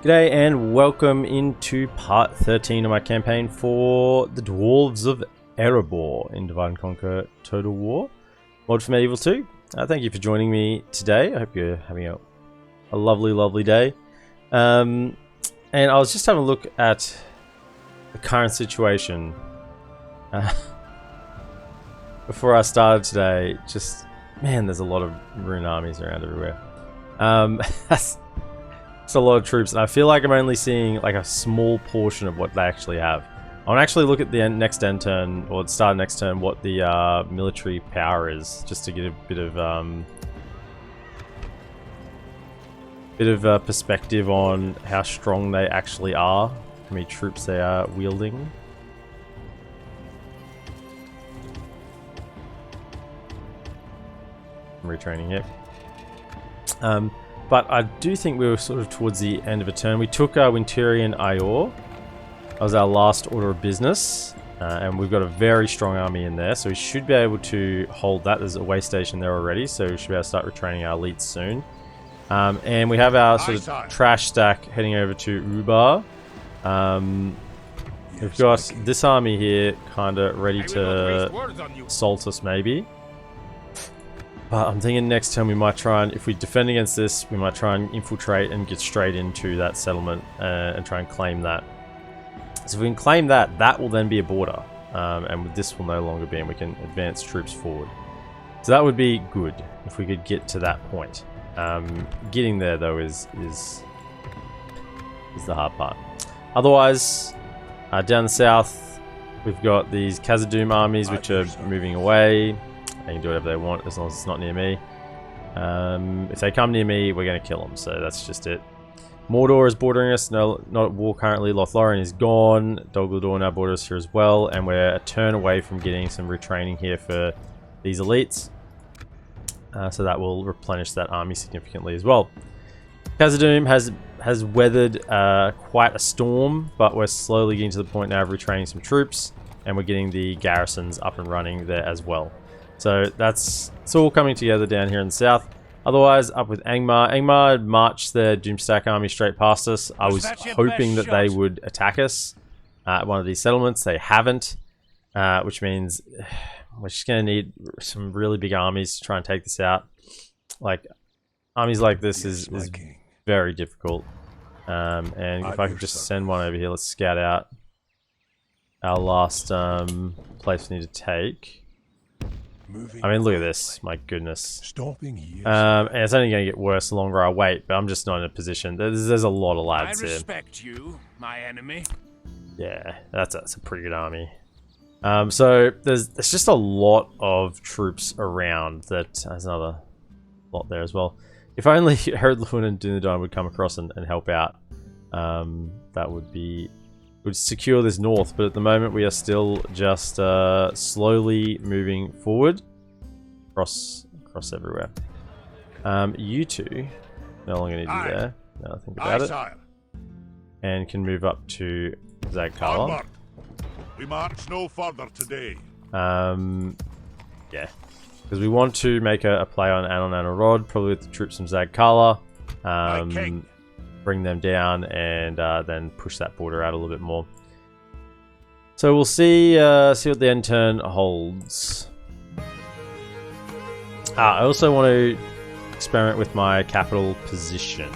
G'day and welcome into part 13 of my campaign for the Dwarves of Erebor in Divide and Conquer Total War, mod for Medieval 2. Thank you for joining me today. I hope you're having a lovely day. And I was just having a look at the current situation before I started today. Just, man, there's a lot of Rune armies around everywhere. It's a lot of troops, and I feel like I'm only seeing like a small portion of what they actually have. I want to actually look at the next end turn, or the start of next turn, what the military power is, just to get a bit of perspective on how strong they actually are, how many troops they are wielding. Retraining, yep. But I do think we were sort of towards the end of a turn. We took our Winturian Ior. That was our last order of business. And we've got a very strong army in there. So we should be able to hold that. There's a way station there already. So we should be able to start retraining our elites soon. And we have our sort of trash stack heading over to Ubar. We've got this army here kind of ready to assault us maybe. But I'm thinking next turn we might try and, if we defend against this, we might try and infiltrate and get straight into that settlement and try and claim that. So if we can claim that, that will then be a border. And this will no longer be, and we can advance troops forward. So that would be good if we could get to that point. Getting there though is the hard part. Otherwise, down the south, we've got these Khazad-dûm armies which are moving away. They can do whatever they want as long as it's not near me. If they come near me, we're going to kill them. So that's just it. Mordor is bordering us. No, not at war currently. Lothlorien is gone. Dol Guldur now borders us here as well. And we're a turn away from getting some retraining here for these elites. So that will replenish that army significantly as well. Khazad-dûm has weathered quite a storm, but we're slowly getting to the point now of retraining some troops. And we're getting the garrisons up and running there as well. So it's all coming together down here in the south. Otherwise, up with Angmar. Angmar marched their Doomstack army straight past us. I was hoping that they would attack us at one of these settlements. They haven't, which means we're just going to need some really big armies to try and take this out. Like, armies like this is very difficult. And if I could just send one over here, let's scout out our last place we need to take. I mean, look at this. My goodness. And it's only going to get worse the longer I wait, but I'm just not in a position. There's a lot of lads here. I respect you, my enemy. Yeah, that's a pretty good army. So there's just a lot of troops around. There's another lot there as well. If only Herodlun and Dunedain would come across and help out, that would secure this north, but at the moment we are still just slowly moving forward across everywhere. You two no longer need you there. Now I think about it, and can move up to Zagkala. We march no further today. Yeah, because we want to make a play on Anon Anarod, probably with the troops from Zagkala. Bring them down and then push that border out a little bit more. So we'll see what the end turn holds. I also want to experiment with my capital position.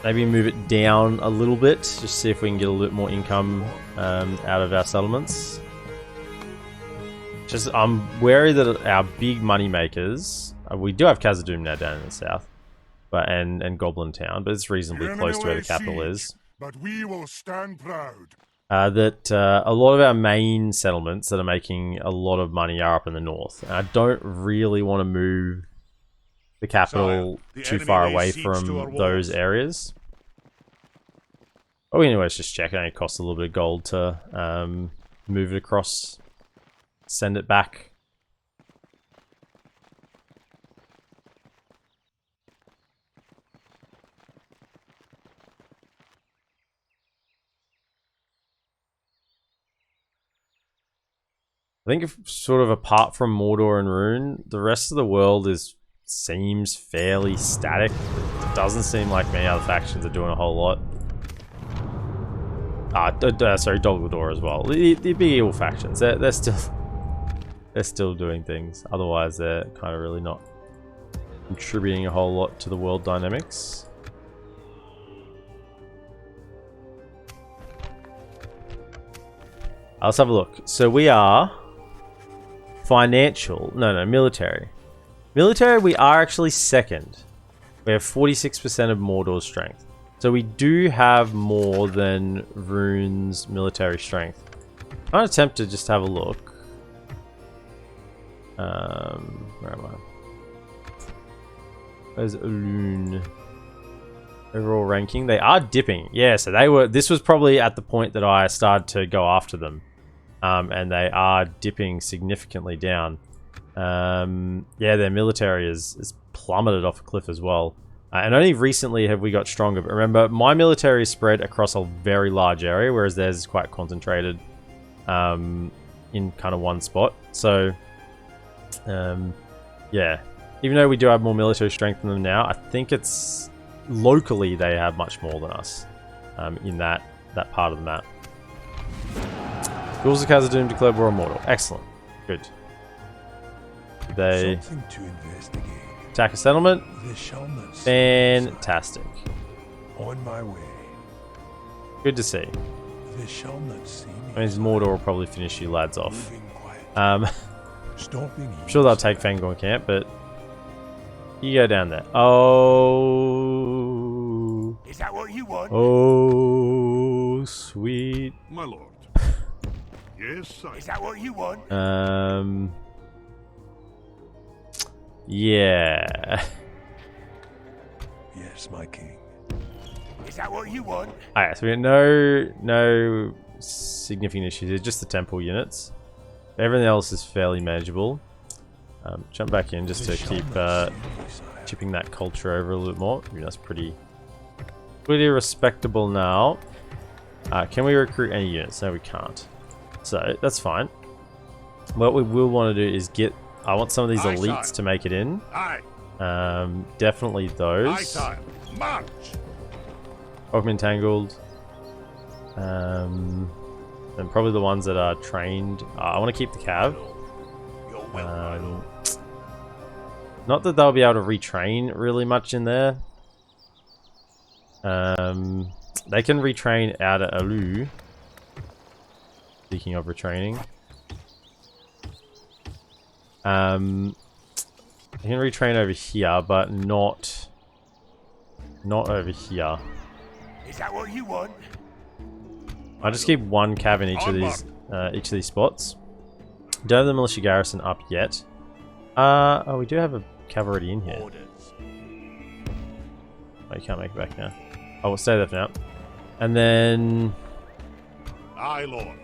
Maybe move it down a little bit, just see if we can get a little bit more income out of our settlements. Just I'm wary that our big money makers, we do have Khazad-dûm now down in the south. And Goblin Town, but it's reasonably close to where the capital is. But we will stand proud. That a lot of our main settlements that are making a lot of money are up in the north. And I don't really want to move the capital too far away from those areas. Oh, anyway, let's just check. It only costs a little bit of gold to move it across, send it back. I think if, sort of apart from Mordor and Rune, the rest of the world is seems fairly static. It doesn't seem like many other factions are doing a whole lot. Sorry, Dolgador as well. The big evil factions, they're still doing things. Otherwise, they're kind of really not contributing a whole lot to the world dynamics. Let's have a look. So we are military. Military, we are actually second. We have 46% of Mordor's strength. So we do have more than Rune's military strength. I'm going to attempt to just have a look. Where am I? Where's Rune? Overall ranking. They are dipping. Yeah, so they were... This was probably at the point that I started to go after them. And they are dipping significantly down. Yeah, their military is plummeted off a cliff as well. And only recently have we got stronger. But remember, my military is spread across a very large area, whereas theirs is quite concentrated in kind of one spot. So, yeah. Even though we do have more military strength than them now, I think it's... Locally, they have much more than us in that part of the map. Ghouls of Khazad-dûm declared war on Mordor. Excellent. Good. They Something to investigate. attack a settlement. They shall not see Fantastic. on my way. Good to see. They shall not see me. That means Mordor will probably finish you lads off. Moving quietly, I'm stomping sure they'll easy. take Fangorn Camp, but you go down there. Oh. Is that what you want? Oh, sweet. My lord. Yes, sir. Is that what you want? Yeah. Yes, my king. Is that what you want? Alright, so we have no significant issues here, just the temple units. Everything else is fairly manageable. Jump back in just to keep chipping that culture over a little bit more. I mean, that's pretty respectable now. Can we recruit any units? No, we can't. So that's fine. What we will want to do is get... I want some of these elites to make it in. Definitely those. March. Pokemon Entangled. And probably the ones that are trained. I want to keep the Cav. Not that they'll be able to retrain really much in there. They can retrain out at Alu. Speaking of retraining. They can retrain over here, but not over here. Is that what you want? I just keep one cav in each of these spots. Don't have the militia garrison up yet. Oh, we do have a cavalry in here. Oh, you can't make it back now. Oh, we'll stay there for now. And then Aye, lord.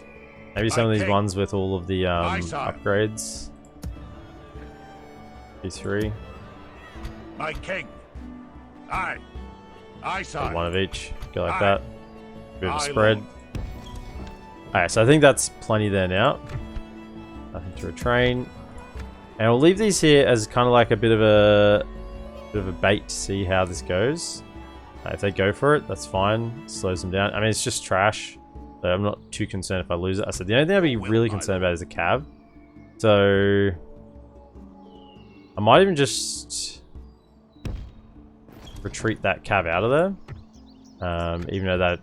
maybe some of these ones with all of the upgrades. P3. My king. Aye. Aye, sir. One of each. Go like that. Bit of a spread. Alright, so I think that's plenty there now. Nothing to retrain. And we'll leave these here as kind of like a bit of a bait to see how this goes. If they go for it, that's fine. Slows them down. I mean, it's just trash. So I'm not too concerned if I lose it. I said the only thing I'd be really concerned about is a cav. So I might even just retreat that cav out of there. Even though that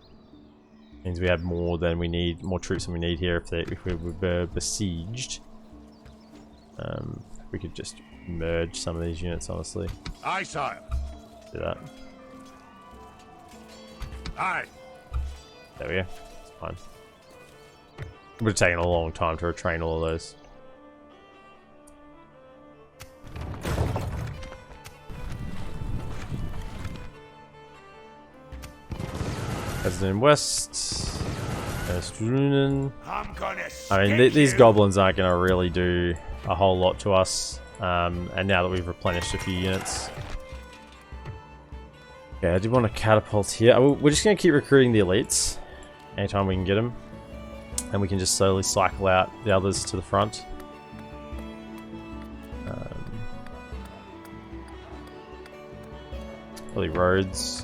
means we have more than we need, more troops than we need here if we were besieged. We could just merge some of these units, honestly. Aye, sire. Do that. Aye. There we go. It's fine. It would have taken a long time to retrain all of those. President West. There's Rune. I mean, these goblins aren't going to really do a whole lot to us. And now that we've replenished a few units. Okay, I do want to catapult here. We're just going to keep recruiting the elites anytime we can get them. And we can just slowly cycle out the others to the front. Probably roads.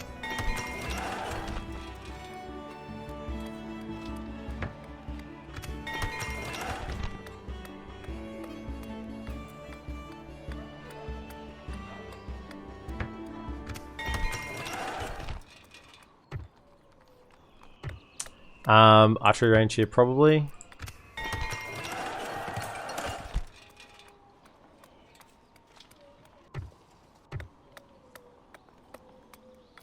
Archery range here probably.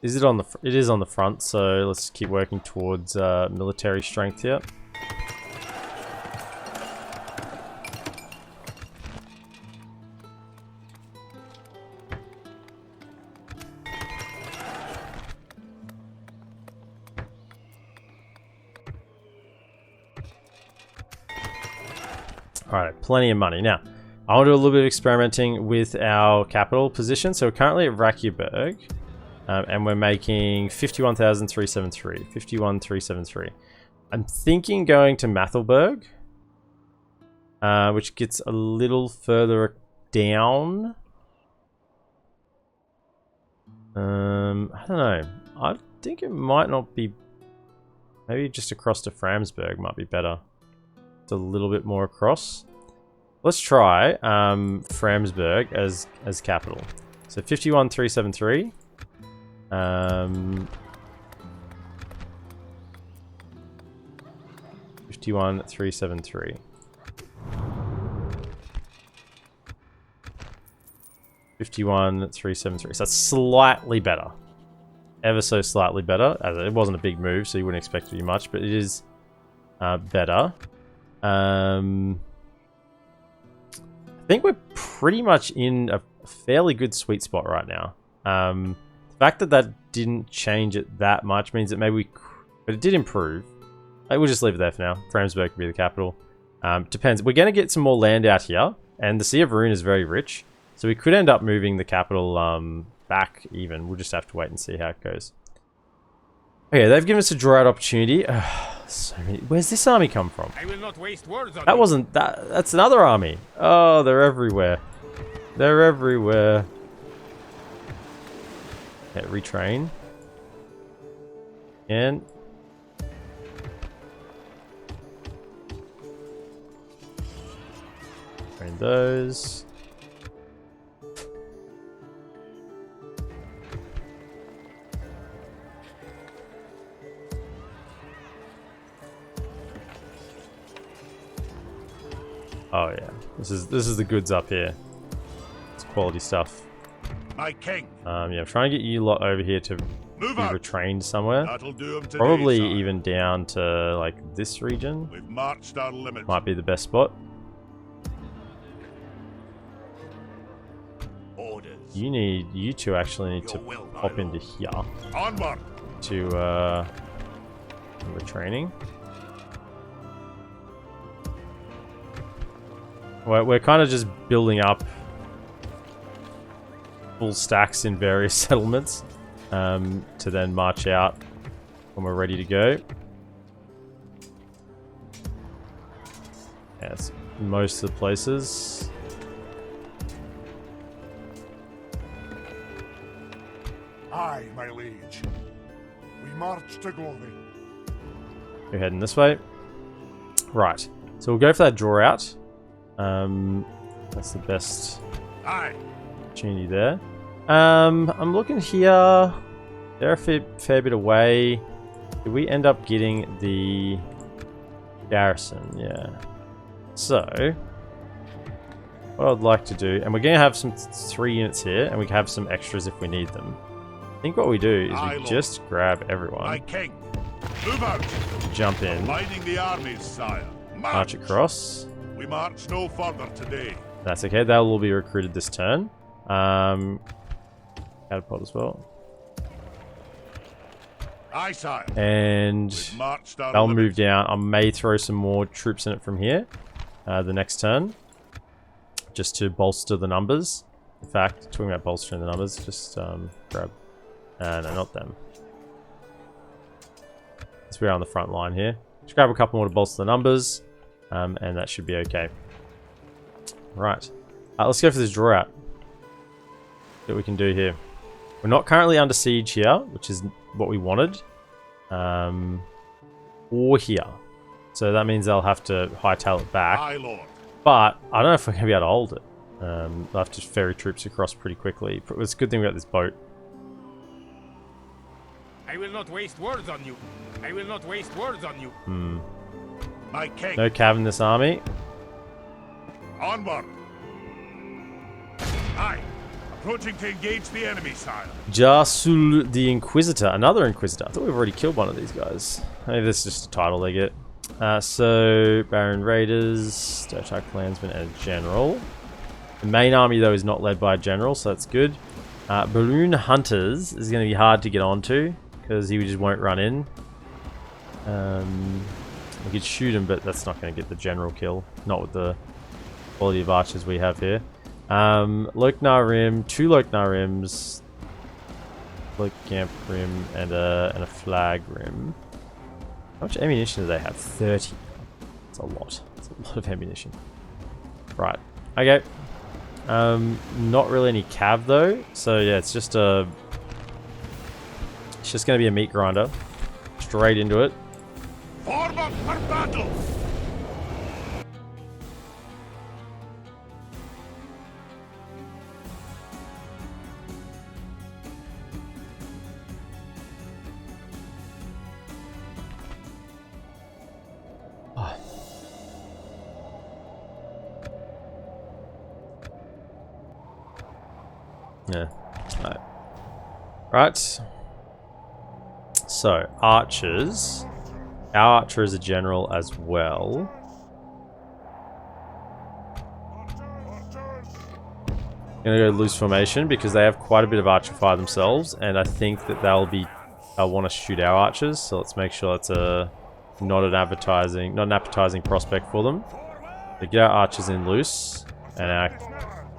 Is it on the? It is on the front, so let's keep working towards military strength here. Alright, plenty of money. Now, I want to do a little bit of experimenting with our capital position. So we're currently at Rakierberg, and we're making 51,373. 51,373. I'm thinking going to Mathelberg, which gets a little further down. I don't know. I think it might not be... Maybe just across to Framsberg might be better. It's a little bit more across. Let's try Framsberg as capital. So 51,373. 51,373. 51,373. So that's slightly better. Ever so slightly better. As it wasn't a big move, so you wouldn't expect to do much, but it is better. I think we're pretty much in a fairly good sweet spot right now. The fact that that didn't change it that much means that maybe we... But it did improve. We'll just leave it there for now. Framsberg could be the capital. Depends. We're going to get some more land out here, and the Sea of Rune is very rich. So we could end up moving the capital back even. We'll just have to wait and see how it goes. Okay, they've given us a draw out opportunity. So many. Where's this army come from? I will not waste words on that wasn't that. That's another army. Oh, they're everywhere. They're everywhere. Okay, retrain. And train those. Oh yeah, this is the goods up here. It's quality stuff. My king. Yeah, I'm trying to get you lot over here to be retrained somewhere. That'll do 'em today, Probably sire. even down to like this region. We've marched our limit. Might be the best spot. Orders. You two actually need to pop into here Onward. to retraining. We're kind of just building up full stacks in various settlements to then march out when we're ready to go. Yeah, it's most of the places. Aye, my liege. We march to glory. We're heading this way. Right. So we'll go for that draw out. That's the best opportunity there. I'm looking here. They're a fair bit away. Did we end up getting the garrison? Yeah. So, what I'd like to do, and we're going to have some 3 units here, and we can have some extras if we need them. I think what we do is we just grab everyone. My king. Move out. Jump in. Lining the armies, sire. March across. We march no further today. That's okay. That will be recruited this turn. Catapult as well. Aye, sire. And they'll move down. I may throw some more troops in it from here the next turn, just to bolster the numbers. In fact, talking about bolstering the numbers, just grab. No, not them. So we're on the front line here. Just grab a couple more to bolster the numbers, and that should be okay. Right. Let's go for this draw out. See what we can do here. We're not currently under siege here, which is what we wanted. Or here. So that means they'll have to hightail it back. Aye, Lord. But I don't know if we're going to be able to hold it. They'll have to ferry troops across pretty quickly. It's a good thing we got this boat. I will not waste words on you. I will not waste words on you. My king. No cav in this army. Onward. Aye. Approaching to engage the enemy, sire. Jasul the Inquisitor. Another Inquisitor. I thought we've already killed one of these guys. Maybe this is just a title they get. So, Baron Raiders, Stochak Clansmen, and a General. The main army, though, is not led by a General, so that's good. Balloon Hunters is going to be hard to get onto, because he just won't run in. We could shoot him, but that's not going to get the General kill. Not with the quality of archers we have here. Loknar Rim, 2 Loknar Rims, Lok Camp Rim, and a Flag Rim. How much ammunition do they have? 30. That's a lot. That's a lot of ammunition. Right. Okay. Not really any cav though. So yeah, it's just going to be a meat grinder. Straight into it. Form up for battle. Yeah. Right. So, archers. Our archer is a general as well. I'm gonna go loose formation because they have quite a bit of archer fire themselves, and I think that they'll want to shoot our archers. So let's make sure that's not an appetizing prospect for them. So get our archers in loose, and our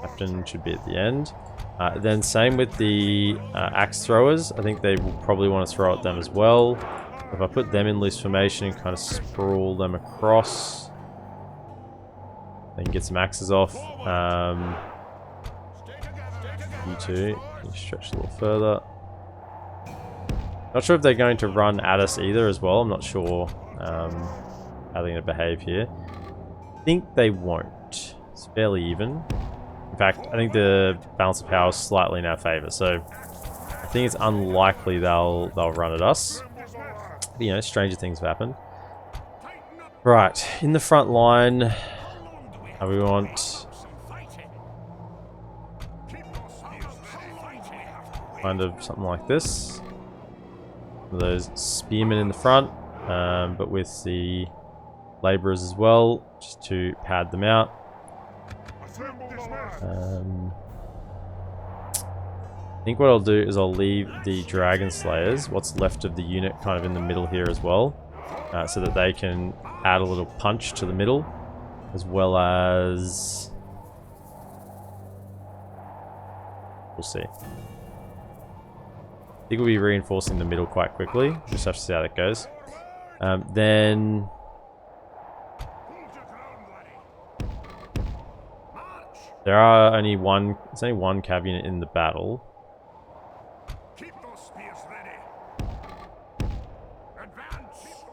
captain should be at the end. Then same with the axe throwers. I think they will probably want to throw at them as well. If I put them in loose formation and kind of sprawl them across, they can get some axes off. You two, you stretch a little further. Not sure if they're going to run at us either as well. I'm not sure how they're going to behave here. I think they won't. It's fairly even. In fact, I think the balance of power is slightly in our favor, so I think it's unlikely they'll run at us. But, you know, stranger things have happened. Right, in the front line, we want kind of something like this. Those spearmen in the front, but with the laborers as well, just to pad them out. I think what I'll do is I'll leave the Dragon Slayers, what's left of the unit, kind of in the middle here as well, so that they can add a little punch to the middle, as well as... we'll see. I think we'll be reinforcing the middle quite quickly, just have to see how that goes. Then... there are only one cav unit in the battle. Keep those spears ready. Advance.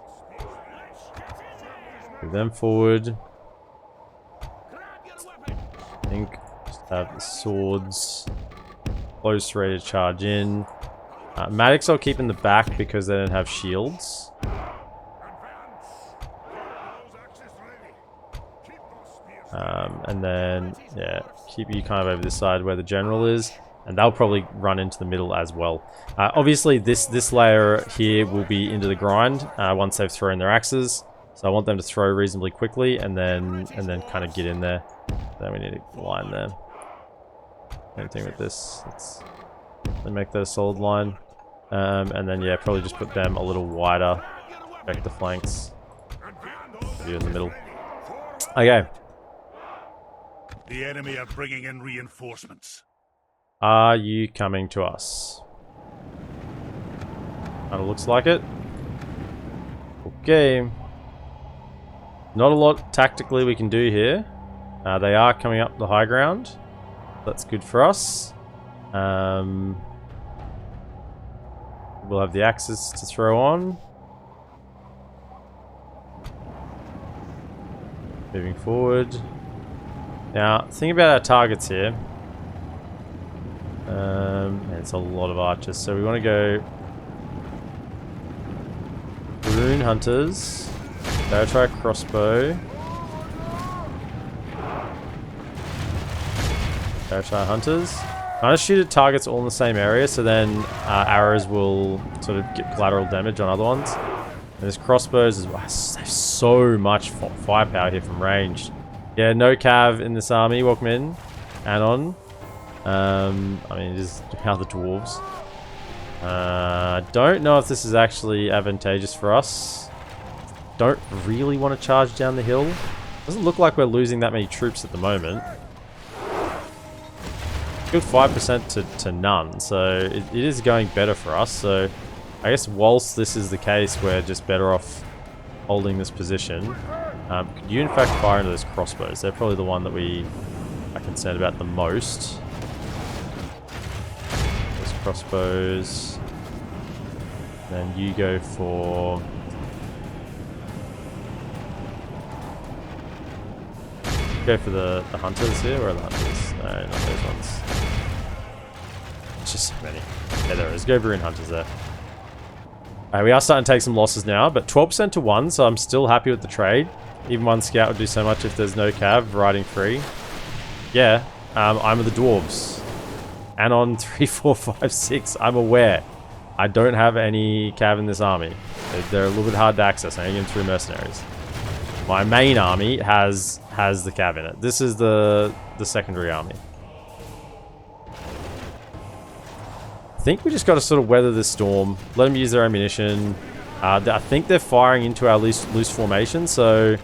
Move them forward. I think just have the swords close, ready to charge in. Maddox I'll keep in the back because they don't have shields. And then, yeah, keep you kind of over this side where the general is, and they'll probably run into the middle as well. Obviously, this layer here will be into the grind once they've thrown their axes, so I want them to throw reasonably quickly, and then kind of get in there. Then we need a line there. Same thing with this. Let's make that a solid line, and then yeah, probably just put them a little wider, back the flanks. You in the middle. Okay. The enemy are bringing in reinforcements. Are you coming to us? Kinda looks like it. Okay. Not a lot tactically we can do here. They are coming up the high ground. That's good for us. we'll have the axes to throw on. Moving forward. Now, think about our targets here. It's a lot of archers, so we want to go Rune Hunters, Barrow Crossbow, Barrow Hunters. Kind of shoot at targets all in the same area, so then arrows will sort of get collateral damage on other ones. And this crossbows is there's so much firepower here from range. Yeah, no cav in this army. Welcome in, Anon. I mean, it is how the dwarves. Don't know if this is actually advantageous for us. Don't really want to charge down the hill. Doesn't look like we're losing that many troops at the moment. Good 5% to none, so it is going better for us. So I guess whilst this is the case, we're just better off holding this position. Could you in fact fire into those crossbows? They're probably the one that we are concerned about the most. Those crossbows. Then you go for... Go for the hunters here. Where are the hunters? No, not those ones. It's just so many. Yeah, there is. Go Rune Hunters there. Alright, we are starting to take some losses now, but 12% to 1, so I'm still happy with the trade. Even one scout would do so much if there's no cav riding free. Yeah, I'm with the dwarves. Anon 3, 4, 5, 6. I'm aware. I don't have any cav in this army. They're a little bit hard to access. I need them through mercenaries. My main army has the cav in it. This is the secondary army. I think we just got to sort of weather this storm. Let them use their ammunition. I think they're firing into our loose formation, so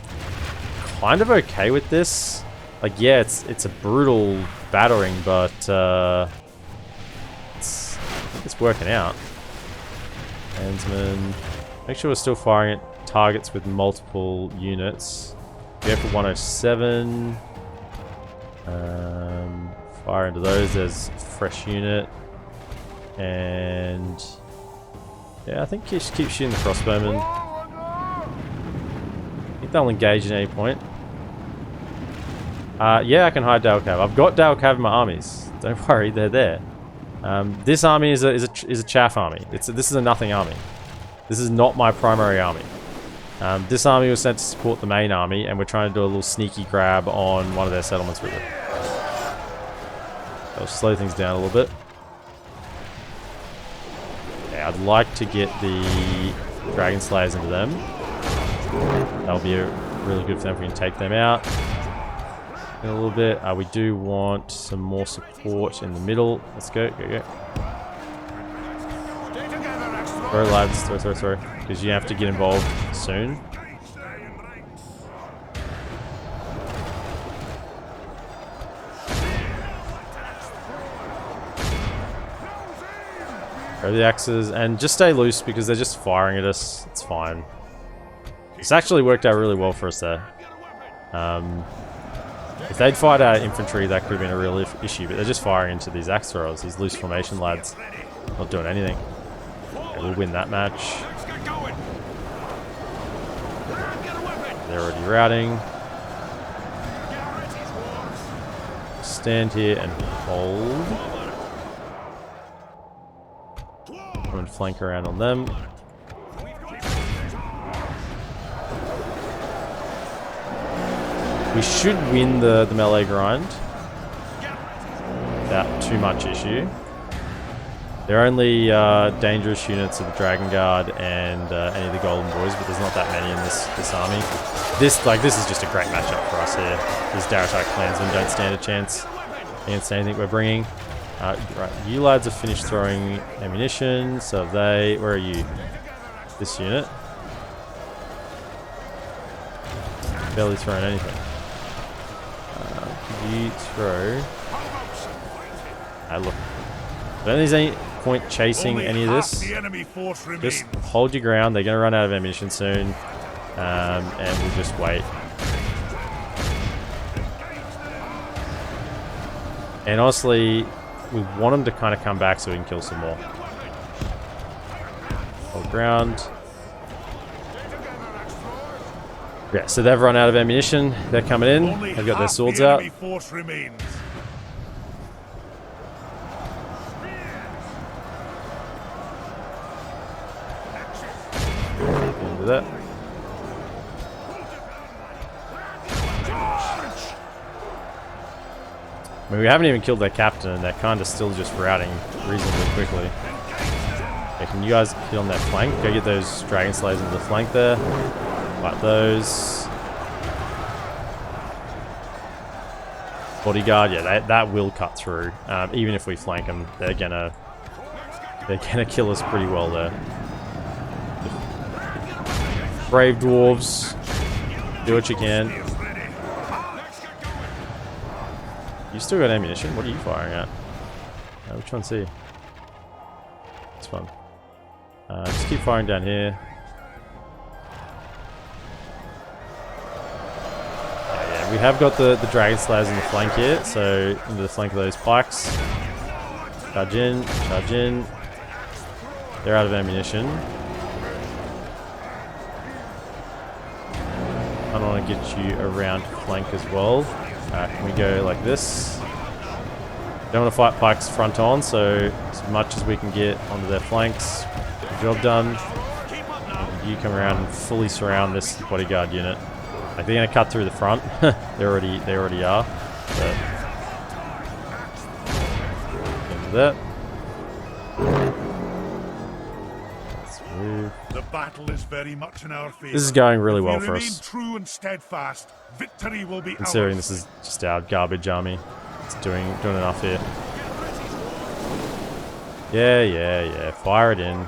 kind of okay with this. Like, yeah, it's a brutal battering, but I think it's working out. Handsman. Make sure we're still firing at targets with multiple units. Go for 107. Fire into those. There's a fresh unit. And yeah, I think just keep shooting the crossbowmen. I think they'll engage at any point. Yeah, I can hide Dale Cav. I've got Dale Cav in my armies. Don't worry, they're there. This army is a chaff army. This is a nothing army. This is not my primary army. This army was sent to support the main army, and we're trying to do a little sneaky grab on one of their settlements with it. That'll slow things down a little bit. Yeah, I'd like to get the Dragon Slayers into them. That'll be really good for them if we can take them out. In a little bit. We do want some more support in the middle. Let's go, go. Throw, lads, throw. Because you have to get involved soon. Throw the axes and just stay loose because they're just firing at us. It's fine. It's actually worked out really well for us there. If they'd fired our infantry, that could have been a real issue, but they're just firing into these axe throwers, these loose formation lads. Not doing anything. Okay, we'll win that match. They're already routing. Stand here and hold. Come and flank around on them. We should win the melee grind without too much issue. They're only dangerous units of the Dragon Guard and any of the Golden Boys, but there's not that many in this army. This is just a great matchup for us here. These Daratai clansmen don't stand a chance against anything we're bringing. Right, you lads have finished throwing ammunition, so have they. Where are you? This unit. Barely throwing anything. You throw. Look. I don't think there's any point chasing any of this. Just hold your ground. They're going to run out of ammunition soon. And we'll just wait. And honestly, we want them to kind of come back so we can kill some more. Hold ground. Yeah, so they've run out of ammunition. They're coming in. They've got their swords out. Force remains. Into that. I mean, we haven't even killed their captain, and they're kind of still just routing reasonably quickly. Okay, can you guys hit on that flank? Go get those Dragon Slayers into the flank there. Fight those. Bodyguard, yeah, that will cut through. Even if we flank them, they're gonna kill us pretty well there. Brave dwarves, do what you can. You still got ammunition? What are you firing at? Which one's he? This one. Just keep firing down here. Yeah, we have got the Dragon Slayers in the flank here, so into the flank of those pikes. Charge in, charge in. They're out of ammunition. I don't want to get you around flank as well. Can we go like this? Don't want to fight pikes front on, so as much as we can get onto their flanks, get the job done. You come around and fully surround this bodyguard unit. Like, they're going to cut through the front. they already are. But into that. Let's move. The battle is very much in our favor. This is going really well If we for remain us. true and steadfast, victory will be Considering ours. this is just our garbage army. It's doing enough here. Yeah. Fire it in.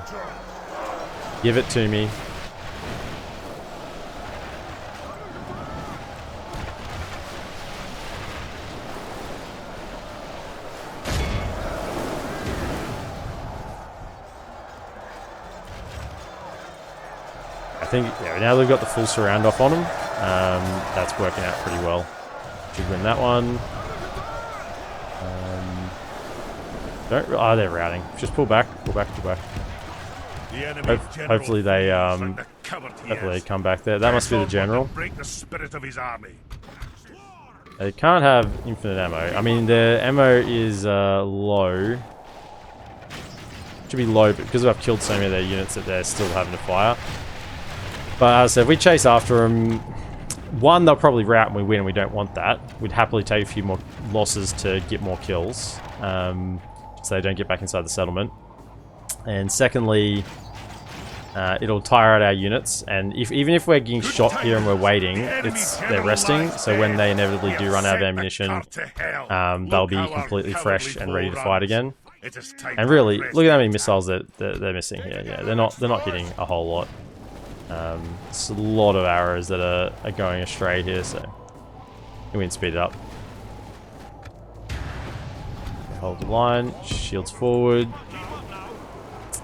Give it to me. I think, yeah, now they've got the full surround off on them. That's working out pretty well. Should win that one. Oh, they're routing. Just pull back. The enemy's general Hopefully they feels like the coward he hopefully they is. come back there. That must be the general. Break the spirit of his army. They can't have infinite ammo. I mean, their ammo is low. Should be low, but because I've killed so many of their units that they're still having to fire. But as I said, if we chase after them, one, they'll probably rout and we win, and we don't want that. We'd happily take a few more losses to get more kills, so they don't get back inside the settlement. And secondly, it'll tire out our units, and even if we're getting shot here and we're waiting, they're resting, so when they inevitably do run out of ammunition, they'll be completely fresh and ready to fight again. And really, look at how many missiles they're missing here. Yeah, they're not hitting a whole lot. It's a lot of arrows that are going astray here, so we can speed it up. Hold the line, shields forward.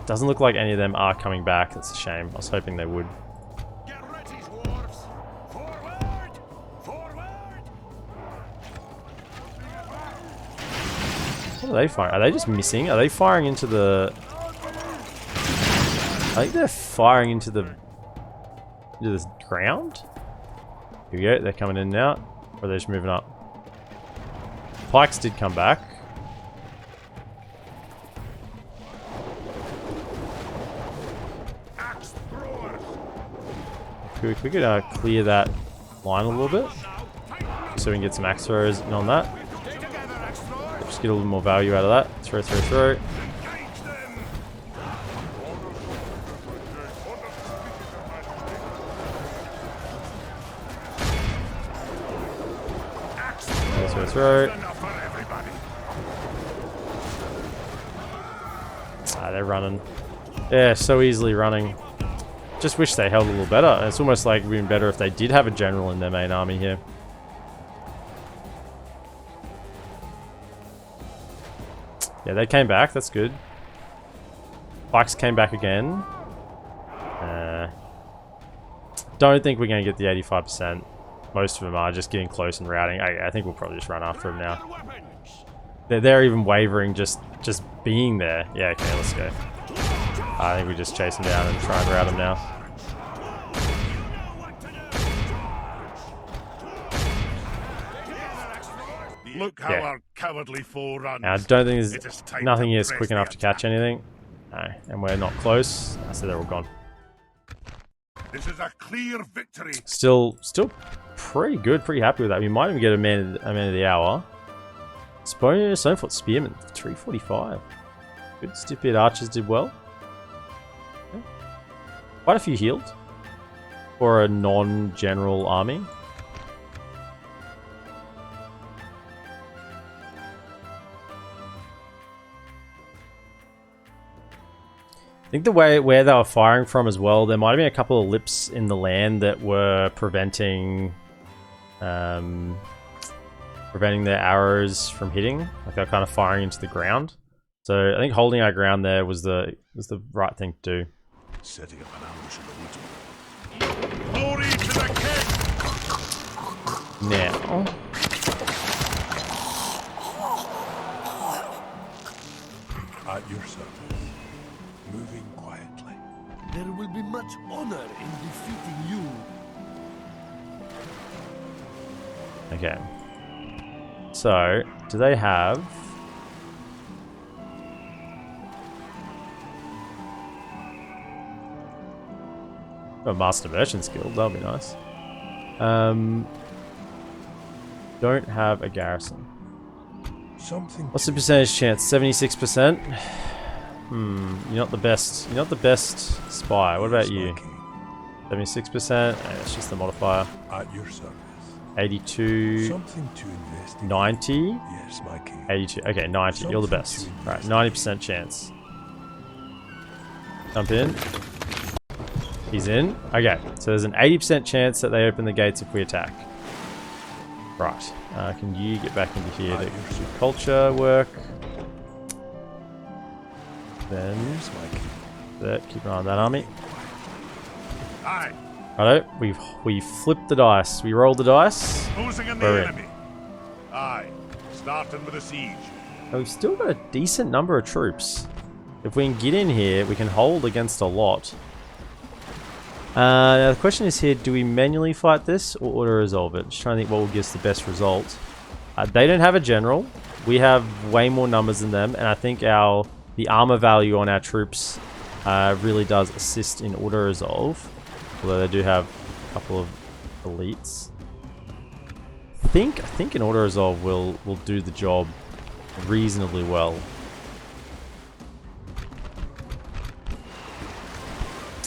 Doesn't look like any of them are coming back. That's a shame. I was hoping they would. Get ready, dwarves. Forward! What are they firing? Are they just missing? Are they firing into the... I think they're firing into the ground? Here we go, they're coming in now. Or they're just moving up. Pikes did come back. If we could clear that line a little bit, so we can get some axe throwers in on that. Just get a little more value out of that. Throw. Throw. They're running. Yeah, so easily running. Just wish they held a little better. It's almost like it would have been better if they did have a general in their main army here. Yeah, they came back. That's good. Pikes came back again. Don't think we're going to get the 85%. Most of them are just getting close and routing. I think we'll probably just run after them now. They're even wavering just being there. Yeah, okay, let's go. I think we just chase him down and try and rout him now. Look how our cowardly foe runs. Now, I don't think there's nothing here is quick enough to catch anything. No, and we're not close. I said they're all gone. This is a clear victory. Still pretty good, pretty happy with that. We might even get a man of the hour. Stonefoot Spearman, 345. Good. Stipid Archers did well. Okay. Quite a few healed for a non-general army. I think the way where they were firing from as well, there might have been a couple of lips in the land that were preventing their arrows from hitting. Like they're kind of firing into the ground. So I think holding our ground there was the right thing to do. Setting up an ambush in the woods. Glory to the king! Now, at your service, moving quietly. There will be much honor in defeating you. okay. So, do they have... a Master Merchant's Guild, that'll be nice. Don't have a garrison. What's the percentage chance? 76%? You're not the best. You're not the best spy. What about you? 76%? It's just the modifier. At your service. 82. Something to invest in. 90. Yes, my king. 82. Okay, 90. You're the best. Right, 90% chance. Jump in. He's in. Okay, so there's an 80% chance that they open the gates if we attack. Right. Can you get back into here to do culture work? Then keep an eye on that army. Aye. Righto, we flipped the dice. We rolled the dice. Closing in the We're enemy. Aye. Starting with a siege. Now we've still got a decent number of troops. If we can get in here, we can hold against a lot. Now the question is here, do we manually fight this or auto-resolve it? Just trying to think what will give us the best result. They don't have a general. We have way more numbers than them, and I think the armor value on our troops really does assist in auto-resolve. Although they do have a couple of elites. I think an auto-resolve will do the job reasonably well.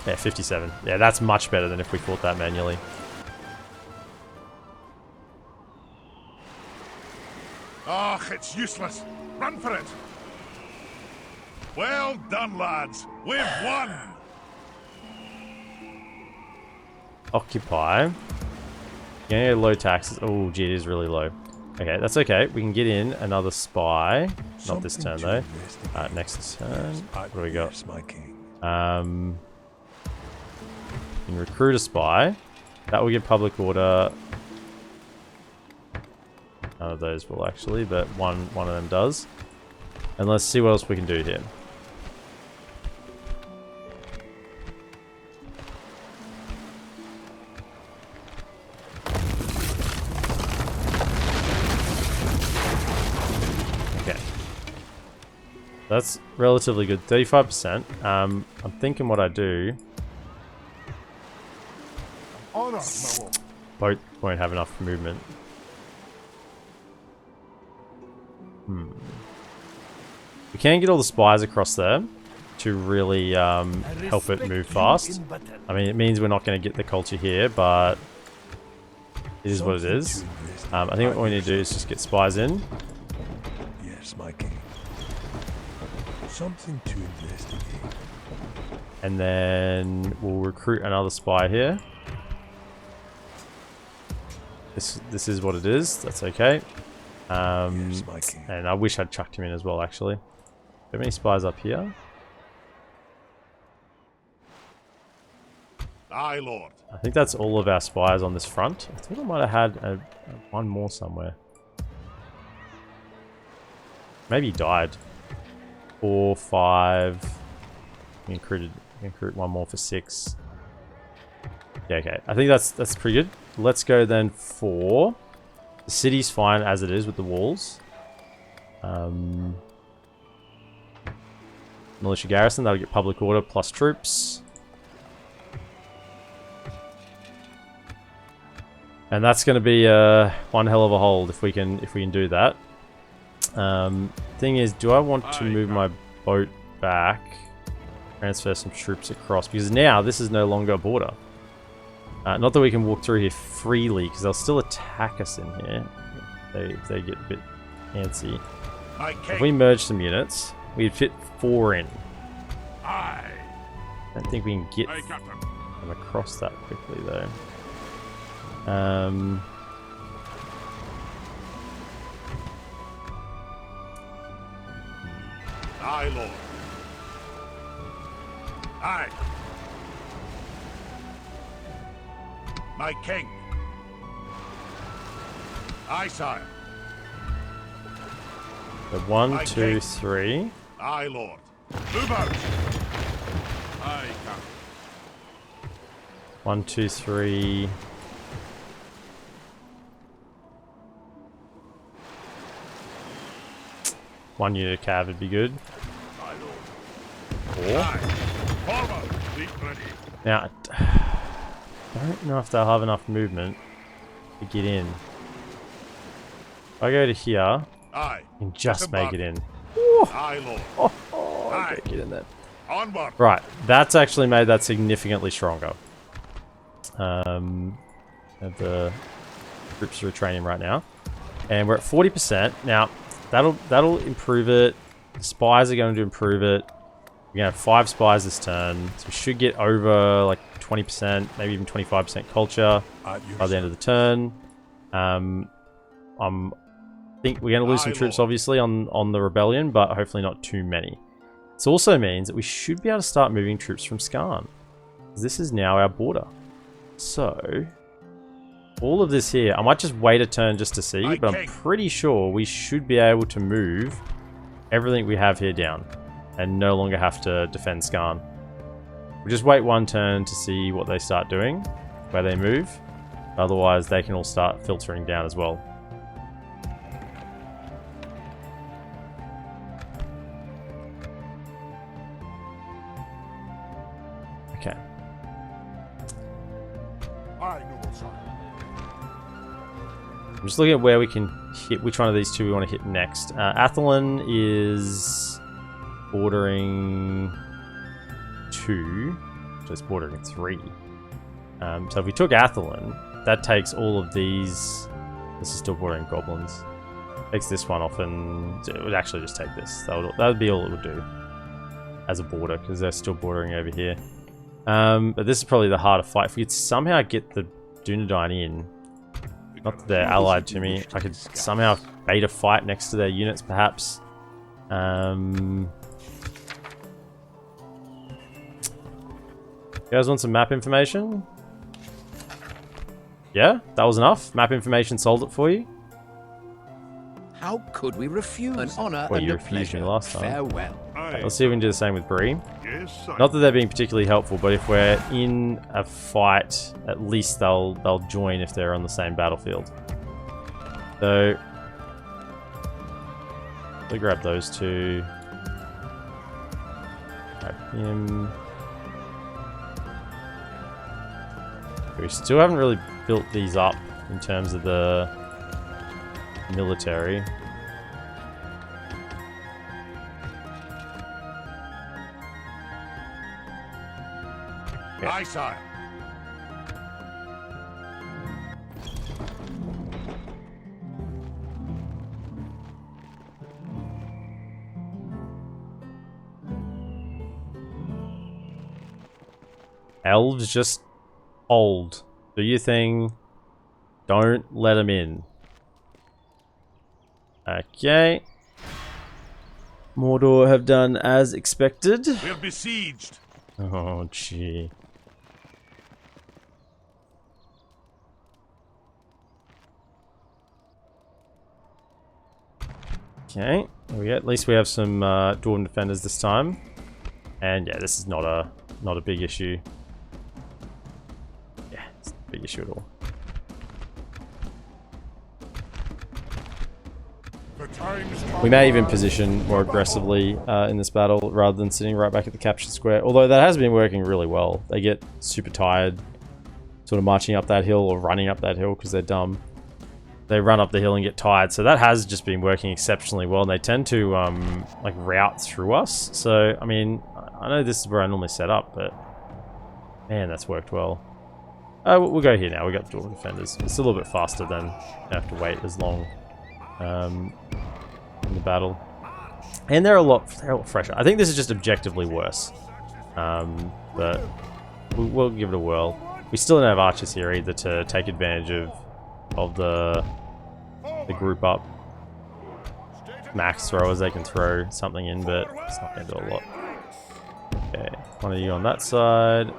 Yeah, 57. Yeah, that's much better than if we fought that manually. Ah, it's useless. Run for it. Well done, lads. We've won. Occupy. Yeah, low taxes. Oh, gee, it is really low. Okay, that's okay. We can get in another spy. Not this turn, though. Next turn. What do we got? You can recruit a spy. That will give public order. None of those will actually, but one of them does. And let's see what else we can do here. Okay. That's relatively good. 35%. I'm thinking what I do. Honor, Boat won't have enough movement. We can get all the spies across there to really help it move fast. I mean, it means we're not going to get the culture here, but it is what it is. I think what we need to do is just get spies in. Yes, my king. Something to investigate. And then we'll recruit another spy here. This is what it is. That's okay. Yes, my king. And I wish I'd chucked him in as well, actually. Do we have any spies up here? Aye, Lord. I think that's all of our spies on this front. I thought I might have had one more somewhere. Maybe he died. 4, 5. We recruit one more for 6. Yeah, okay. I think that's pretty good. Let's go then for... The city's fine as it is with the walls. Militia garrison, that'll get public order plus troops. And that's going to be one hell of a hold if we can do that. Thing is, do I want to move my boat back? Transfer some troops across, because now this is no longer a border. Not that we can walk through here freely, because they'll still attack us in here. If they get a bit antsy. If we merge some units, we'd fit 4 in. I don't think we can get them across that quickly, though. Aye, Lord. Aye. My king. Aye, sire. So 1, 2, 3. Aye, Lord. Move out. Aye, Captain. 1, 2, 3. One unit of cav would be good. Aye, Lord. 4. Aye. Forward. Be ready. Now, I don't know if they'll have enough movement to get in. If I go to here, Aye. I can just make it in. Aye, Lord. Okay, get in there. Onward. Right, that's actually made that significantly stronger. The troops are retraining right now, and we're at 40%. Now, that'll improve it. The spies are going to improve it. We're going to have 5 spies this turn, so we should get over like 20%, maybe even 25% culture by the end of the turn. I think we're going to lose some troops, obviously, on the rebellion, but hopefully not too many. This also means that we should be able to start moving troops from Skarn. This is now our border. So, all of this here, I might just wait a turn just to see, but I'm pretty sure we should be able to move everything we have here down and no longer have to defend Skarn. We'll just wait one turn to see what they start doing, where they move. Otherwise, they can all start filtering down as well. Okay. Aye, noble sire. I'm just looking at where we can hit, which one of these two we want to hit next. Athelin is bordering 2, so it's bordering 3. So if we took Athelin, that takes all of these. This is still bordering goblins. Takes this one off, and it would actually just take this. That would be all it would do as a border, because they're still bordering over here. But this is probably the harder fight. If we could somehow get the Dunedain in, not that they're allied to me, I could somehow bait a fight next to their units, perhaps. You guys want some map information? Yeah, that was enough. Map information solved it for you. How could we refuse? An honor Well, and you a refused me pleasure. last time. Farewell. Aye. Let's see if we can do the same with Bree. Yes, sire. Not that they're being particularly helpful, but if we're in a fight, at least they'll join if they're on the same battlefield. So, we'll grab those two. Grab him. We still haven't really built these up in terms of the military. Aye, sire. Elves, just hold. Do your thing. Don't let them in. Okay. Mordor have done as expected. We're besieged. Oh, gee. Okay, there we go. At least we have some Dwarven defenders this time. And yeah, this is not a big issue. Yeah, it's not a big issue at all. We may even position more aggressively in this battle rather than sitting right back at the captured square. Although that has been working really well. They get super tired sort of marching up that hill or running up that hill because they're dumb. They run up the hill and get tired. So that has just been working exceptionally well. And they tend to like route through us. So, I mean, I know this is where I normally set up, but man, that's worked well. We'll go here now. We've got Dwarven defenders. It's a little bit faster than you have to wait as long in the battle. And they're a lot fresher. I think this is just objectively worse. But we'll give it a whirl. We still don't have archers here either to take advantage of the group up. Max throwers, they can throw something in, but it's not going to do a lot. Okay, one of you on that side.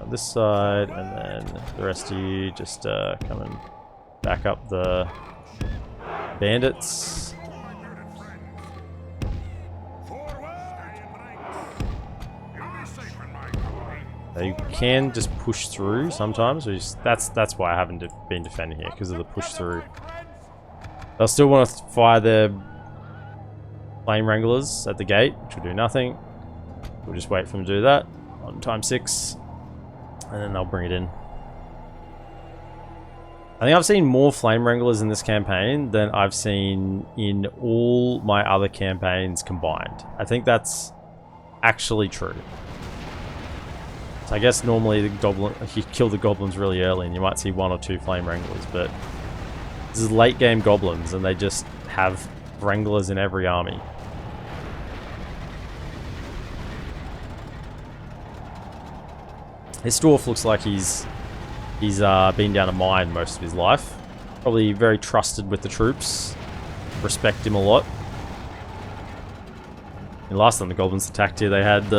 On this side, and then the rest of you just come and back up the bandits. They can just push through sometimes. That's why I haven't been defending here, because of the push through. They'll still want to fire their flame wranglers at the gate, which will do nothing. We'll just wait for them to do that on ×6, and then they'll bring it in. I think I've seen more flame wranglers in this campaign than I've seen in all my other campaigns combined. I think that's actually true. So I guess normally you kill the goblins really early and you might see 1 or 2 flame wranglers, but this is late game goblins and they just have wranglers in every army. This dwarf looks like he's been down a mine most of his life. Probably very trusted with the troops. Respect him a lot. And last time the goblins attacked here, they had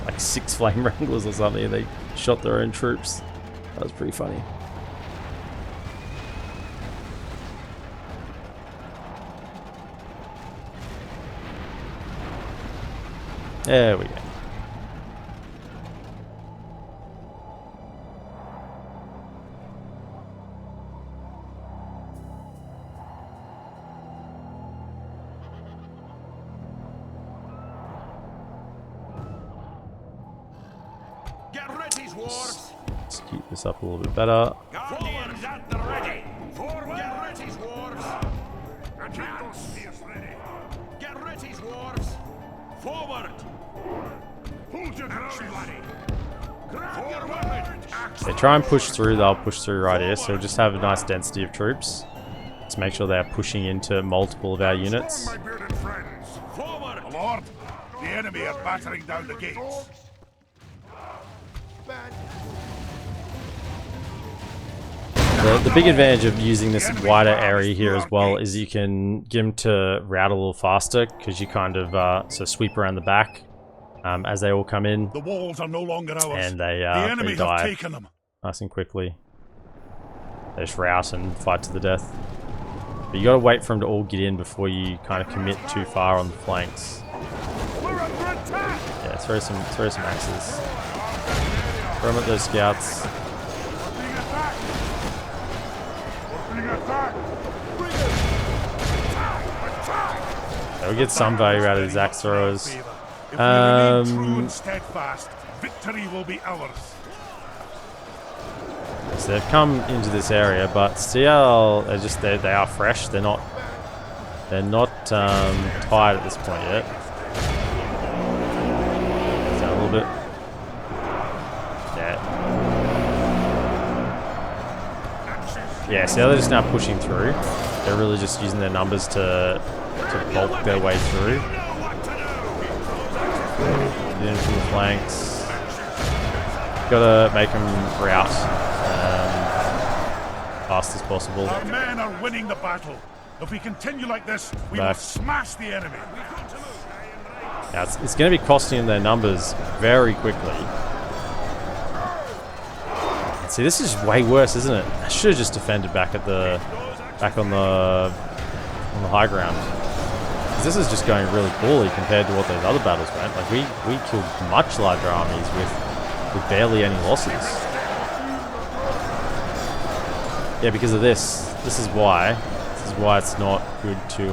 like 6 flame wranglers or something, and they shot their own troops. That was pretty funny. There we go. Let's keep this up a little bit better. Guardians at the ready. Forward. Get ready, dwarves. Get ready, dwarves. Forward. Hold your ground. They try and push through, they'll push through right here, so we'll just have a nice density of troops. Let's make sure they're pushing into multiple of our units. My bearded friends. Forward. Lord, the enemy are battering down the gates. The big advantage of using this wider area here as well is you can get them to route a little faster, because you kind of sweep around the back as they all come in. The walls are no longer ours. And they enemy die have taken them. nice and quickly. They just rout and fight to the death. But you got to wait for them to all get in before you kind of commit too far on the flanks. Yeah, throw some axes. Throw them at those scouts. So we get some value out of these axe throwers. If we remain true and steadfast, victory will be ours. So they've come into this area, but see how they are fresh. They're not tired at this point yet. Down a little bit. Yeah, see how they're just now pushing through? They're really just using their numbers to bulk their way through. Get in from the flanks. Gotta make them rout fast as possible. Our men are winning the battle. If we continue like this, we will smash the enemy. Yeah, it's going to be costing them their numbers very quickly. See, this is way worse, isn't it? I should have just defended back on the high ground. This is just going really poorly compared to what those other battles went. Like we killed much larger armies with barely any losses. Yeah, because of this. This is why. This is why it's not good to do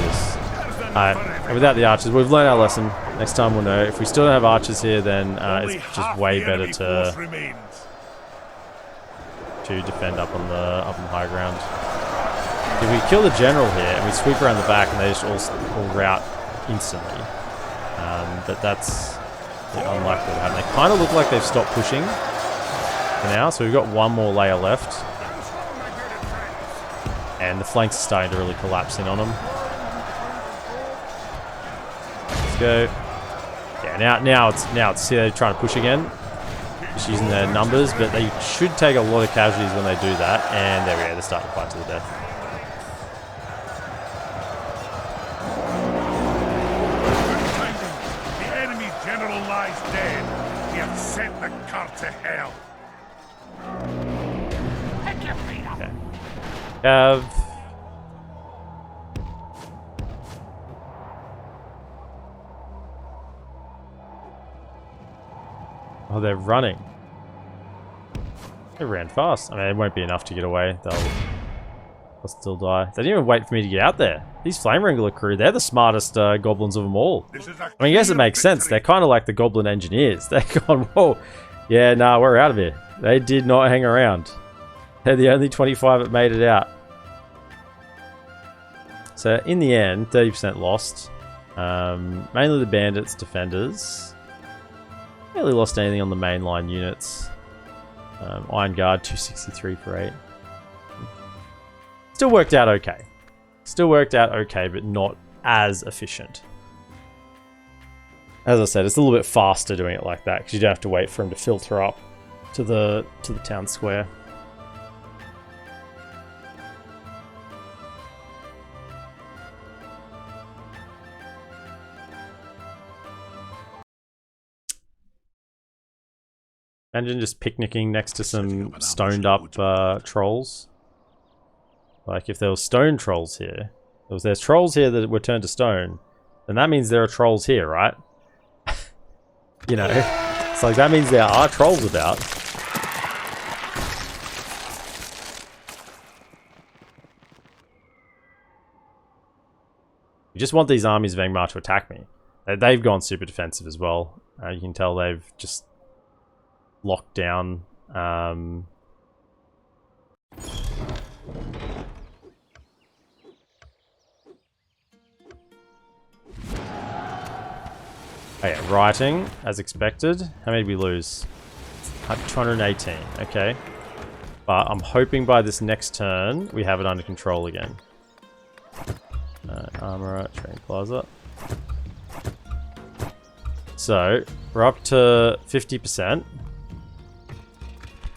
this. Alright, without the archers, we've learned our lesson. Next time we'll know. If we still don't have archers here, then it's just way better to defend up on the high ground. If we kill the general here and we sweep around the back and they just all rout instantly, but that's unlikely to happen. They kind of look like they've stopped pushing for now, so we've got one more layer left, and the flanks are starting to really collapse in on them. Let's go. Yeah, now it's see they're trying to push again. Just using their numbers, but they should take a lot of casualties when they do that. And there we go, they're starting to fight to the death. The enemy general lies dead. We have sent the cart to hell. Okay. Cav. Oh, they're running. They ran fast. I mean, it won't be enough to get away. They'll still die. They didn't even wait for me to get out there. These Flame Wrangler crew, they're the smartest goblins of them all. I mean, yes, it makes sense. They're kind of like the goblin engineers. They're gone, whoa. Yeah, nah, we're out of here. They did not hang around. They're the only 25 that made it out. So, in the end, 30% lost. Mainly the bandits, defenders. Barely lost anything on the mainline units. Iron Guard, 263 for 8. Still worked out okay. Still worked out okay, but not as efficient. As I said, it's a little bit faster doing it like that, because you don't have to wait for them to filter up to the town square. Imagine just picnicking next to some stoned up trolls. Like if there was stone trolls here, there's trolls here that were turned to stone, then that means there are trolls here, right? You know, it's like that means there are trolls about. You just want these armies of Angmar to attack me. They've gone super defensive as well. You can tell they've just locked down. Oh yeah, writing, as expected. How many did we lose? 218, okay. But I'm hoping by this next turn, we have it under control again. Armourer, Training Plaza. So, we're up to 50%.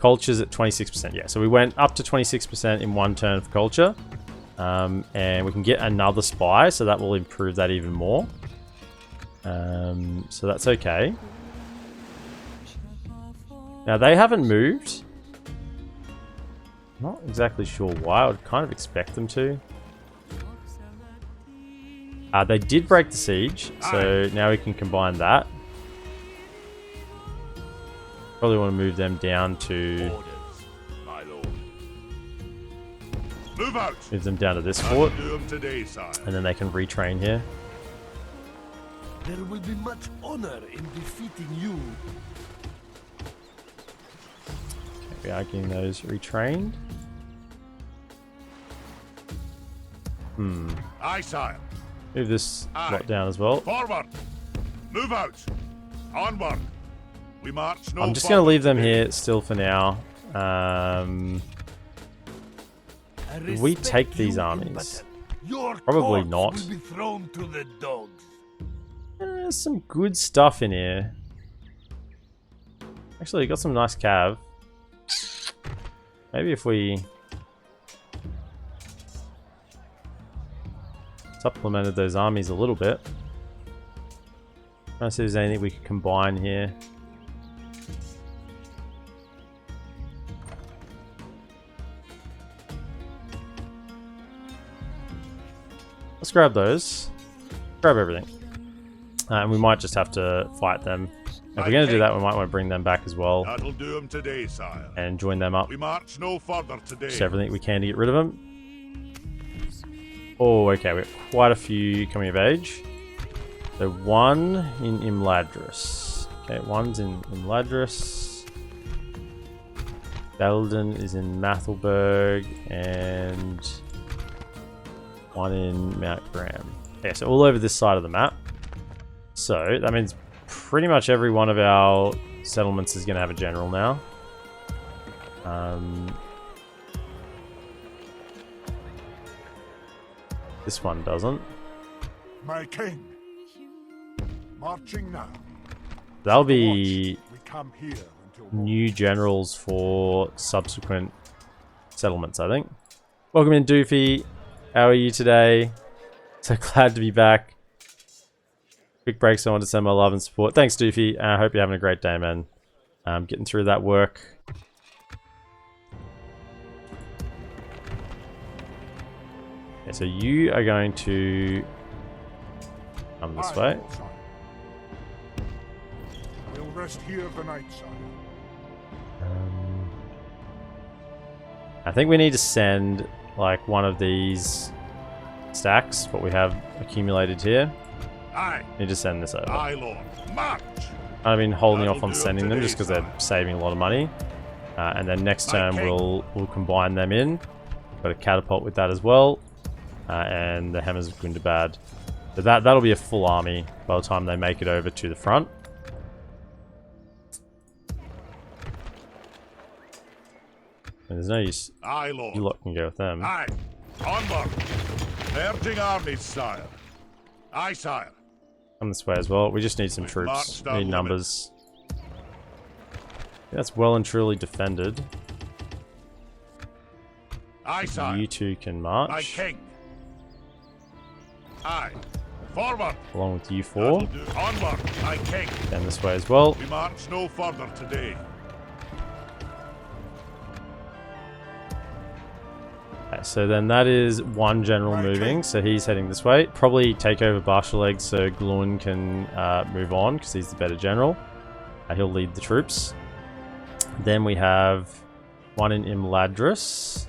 Culture's at 26%, yeah. So we went up to 26% in one turn for culture. And we can get another spy, so that will improve that even more. So that's okay. Now they haven't moved. Not exactly sure why. I would kind of expect them to. They did break the siege, so now we can combine that. Probably want to move them down to... Move them down to this fort. And then they can retrain here. There will be much honor in defeating you. Okay, we are getting those retrained. Aye, sire. Move this lot down as well. Forward. Move out. Onward. We march no I'm just going to leave them here still for now. We take these armies. Probably not. Will be thrown to the dogs. There's some good stuff in here. Actually, got some nice cav. Maybe if we supplemented those armies a little bit. Trying to see if there's anything we could combine here. Let's let's grab those. Grab everything. And we might just have to fight them. If we're going to do that, we might want to bring them back as well. That'll do 'em today, sire. And join them up. We march no further today. Just everything we can to get rid of them. Oh, okay, we have quite a few coming of age. So one in Imladris. Okay, one's in Imladris. Belden is in Mathelberg, and one in Mount Graham. Okay, so all over this side of the map. So that means pretty much every one of our settlements is going to have a general now. This one doesn't. My king. Marching now. That'll be We come here until new generals for subsequent settlements, I think. Welcome in, Doofy. How are you today? So glad to be back. Quick break, so I want to send my love and support. Thanks, Doofy. I hope you're having a great day, man. Getting through that work. Okay, so you are going to come this way. We'll rest here the night, sire. I think we need to send like one of these stacks, what we have accumulated here. Aye. Need to send this over. Aye, Lord. March. I've been holding That'll off on do it sending them today, just because they're sire. saving a lot of money. And then next My turn king. we'll combine them in. Got a catapult with that as well. And the hammers of Gundabad. So that'll be a full army by the time they make it over to the front. And there's no use. Aye, Lord. You lot can go with them. Aye. Onward. Merging armies, sire. Aye, sire. Come this way as well. We just need some We've troops. marched We our need limit. numbers. That's well and truly defended. Aye, sire. You two can My march. king. Aye. Forward. Along with you four. That'll do. Onward, my king. Then this way as well. We march no further today. Okay, so then that is one general Right, moving. okay. So he's heading this way. Probably take over Barshaleg so Gluen can move on because he's the better general. He'll lead the troops. Then we have one in Imladris.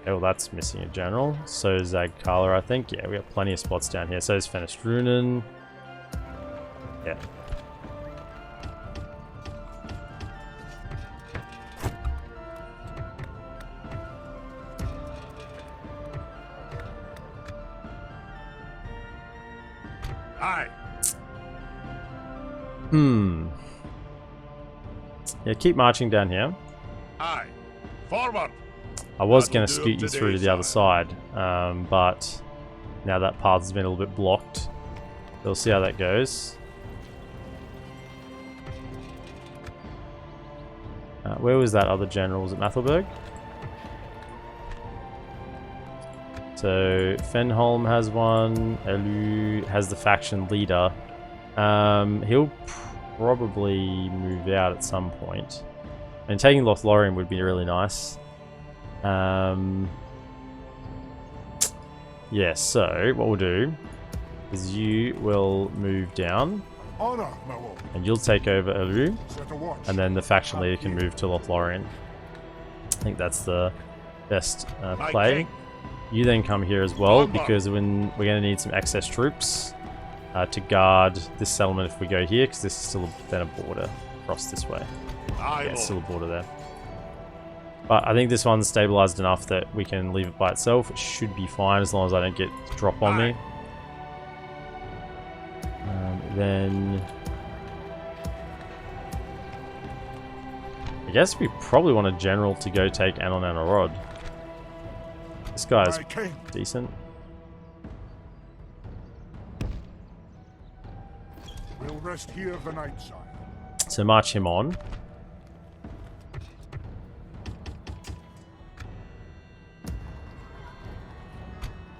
Okay, well, that's missing a general. So is Zagkala, I think. Yeah, we have plenty of spots down here. So is finished Rune. Yeah. Aye. Yeah, keep marching down here. Aye. Forward. I was That'll going to do scoot it you today, through to the other sire. side, but now that path has been a little bit blocked. We'll see how that goes. Where was that other general? Was it Mathelberg? So Fenholm has one. Elu has the faction leader. He'll probably move out at some point. And taking Lothlorien would be really nice. Yeah, so what we'll do is you will move down Honor, my lord. and you'll take over Elu, Set a watch. and then the faction leader can move to Lothlorien. I think that's the best My play. king. You then come here as well Onward. because we're going to need some excess troops to guard this settlement if we go here, because this is still then a border across this way. Aye, Yeah, it's still lord. a border there. But I think this one's stabilized enough that we can leave it by itself. It should be fine as long as I don't get a drop on me. Then I guess we probably want a general to go take Anon Anarod. This guy's My king. decent. We'll rest here the night, sire. So march him on.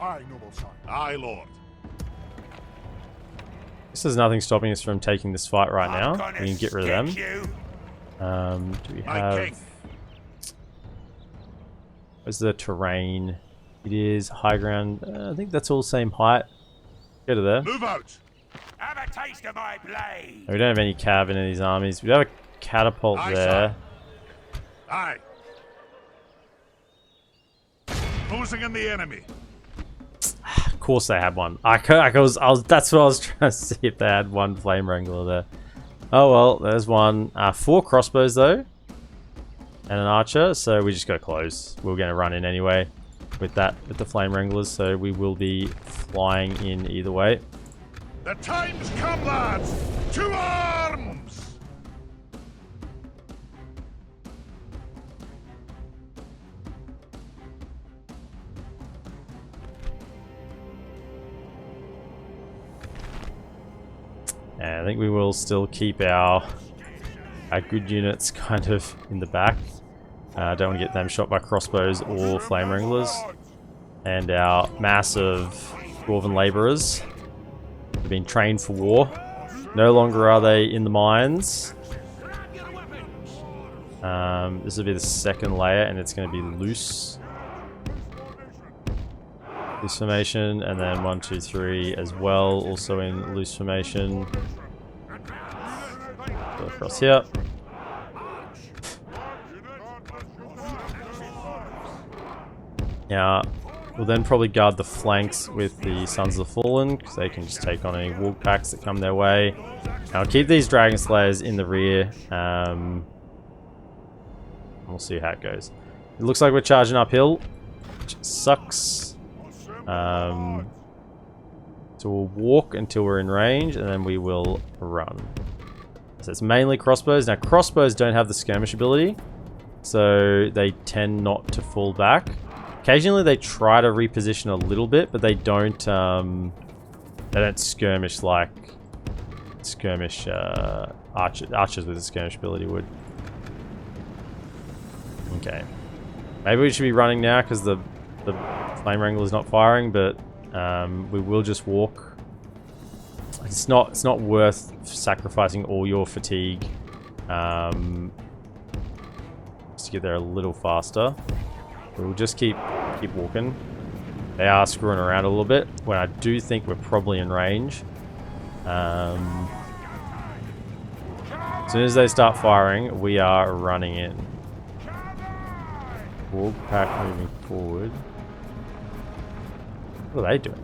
Aye, noble sire. Aye, lord. This is nothing stopping us from taking this fight right I'm now. gonna We can get rid of them. stick you. Do we My have... king. Where's the terrain? It is high ground. I think that's all same height. Go to there. Move out! Have a taste of my blade. We don't have any cav in any of these armies. We have a catapult Aye, there. Aye. Closing in the enemy. Of course they had one. That's what I was trying to see if they had one flame wrangler there. Oh well, there's one. 4 crossbows though, and an archer. So we just got to close. We're going to run in anyway with the flame wranglers. So we will be flying in either way. The time's come, lads! To arms! And I think we will still keep our good units kind of in the back. Don't want to get them shot by crossbows or flame wranglers. And our massive dwarven labourers have been trained for war. No longer are they in the mines. This will be the second layer, and it's going to be loose. Loose formation, and then 1, 2, 3 as well, also in loose formation. Go across here. Now, we'll then probably guard the flanks with the Sons of the Fallen, because they can just take on any wolf packs that come their way. I'll keep these Dragon Slayers in the rear. We'll see how it goes. It looks like we're charging uphill, which sucks. So we'll walk until we're in range, and then we will run. So it's mainly crossbows. Now crossbows don't have the skirmish ability, so they tend not to fall back. Occasionally they try to reposition a little bit, but they don't skirmish like archers with a skirmish ability would. Okay, maybe we should be running now because the flame wrangler is not firing, but we will just walk. It's not worth sacrificing all your fatigue just to get there a little faster. We'll just keep walking. They are screwing around a little bit when I do think we're probably in range. As soon as they start firing, we are running in. Wolf pack moving forward. What are they doing?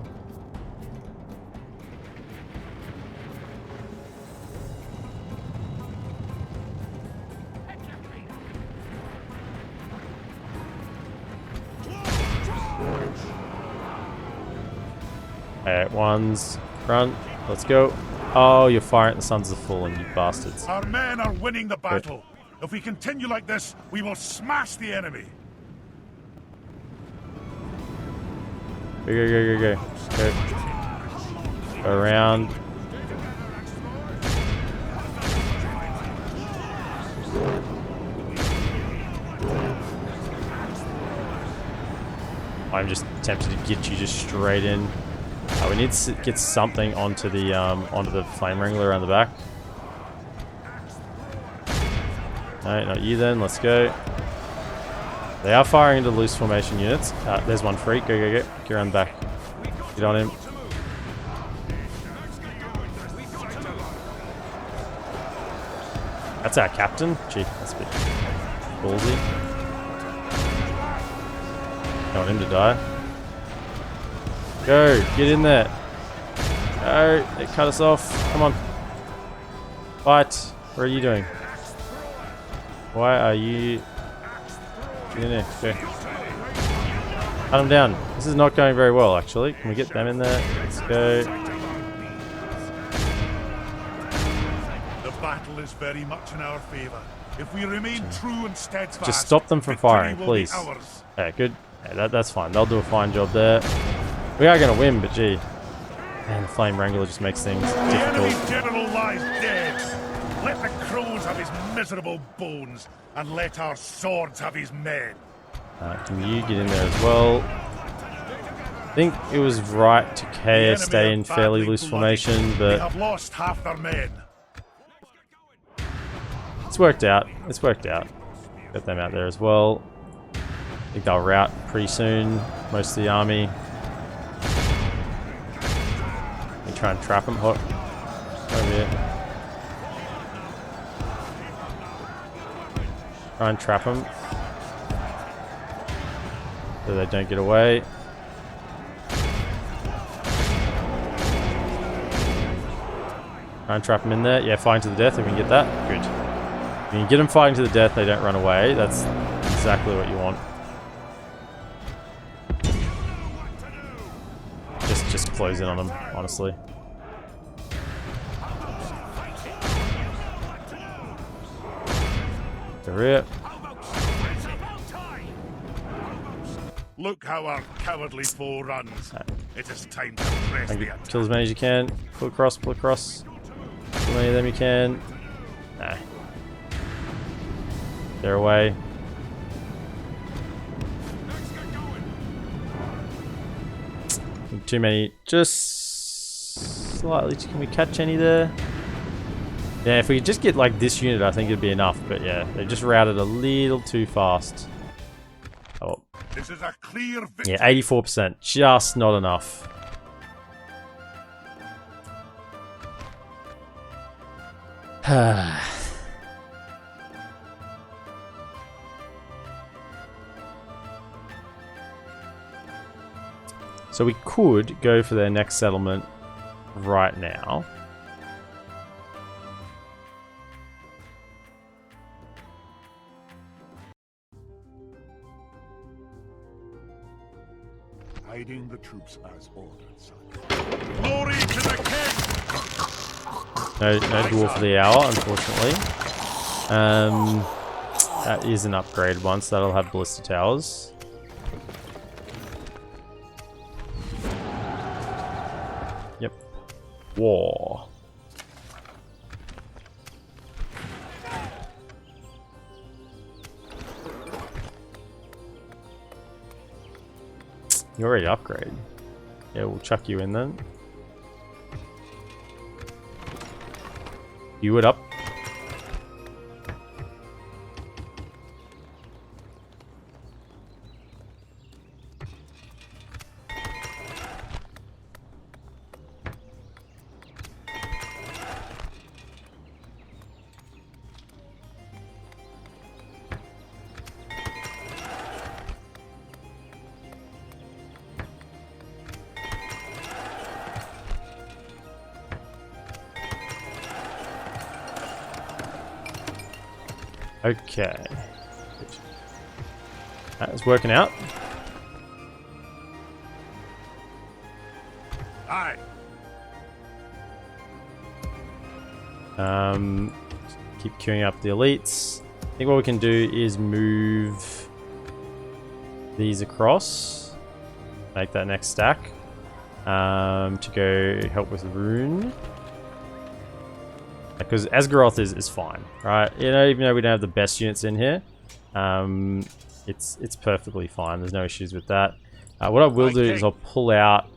Alright, one's front. Let's go. Oh, you're firing at the Sons of the Fallen, you bastards. Our men are winning the battle. If we continue like this, we will smash the enemy. Go. Go around. I'm just tempted to get you just straight in. We need to get something onto the flame wrangler around the back. No, not you then. Let's go. They are firing into loose formation units. There's one free. Go. Get around the back. Get on him. That's our captain. Gee, that's a bit ballsy. Don't want him to die. Go, get in there. Go, they cut us off. Come on. Fight. What are you doing? Why are you... Get in there. Go. Cut them down. This is not going very well, actually. Can we get them in there? Let's go. The battle is very much in our favour. If we remain true and steadfast, just stop them from firing, victory will be please. ours. Yeah, good. Yeah, that's fine. They'll do a fine job there. We are going to win, but gee. Man, the Flame Wrangler just makes things The enemy difficult. general lies dead. Let the crows have his miserable bones, and let our swords have his men. Can you get in there as well? I think it was right to The stay enemy in are fairly badly loose bloody. formation, They but have lost half their men. it's worked out. It's worked out. Got them out there as well. think they'll rout pretty soon, most of the army. We try and trap them hot over here. Try and trap them so they don't get away. Try and trap them in there. Yeah, fighting to the death if we can get that. Good. If you can get them fighting to the death, they don't run away. That's exactly what you want. Just close in on them, honestly. The rear. Look how our cowardly foe runs. It is time to press the attack. Kill as many as you can. Pull across, pull across. Kill as many of them you can. Nah. They're away. Too many. Just slightly. Can we catch any there? Yeah, if we could just get like this unit, I think it'd be enough. But yeah, they just routed a little too fast. Oh. This is a clear victory. Yeah, 84%. Just not enough. So we could go for their next settlement right now. Hiding the troops as ordered, son. Glory to the king! No dwarf for the hour, unfortunately. That is an upgrade one, so that'll have ballista towers. Yep. War. You already upgrade. Yeah, we'll chuck you in then. You would up. Okay. That is working out. Aye. Keep queuing up the elites. I think what we can do is move these across. Make that next stack. To go help with Rune. Because Asgaroth is fine, right? You know, even though we don't have the best units in here, it's perfectly fine. There's no issues with that. What I will do is I'll pull out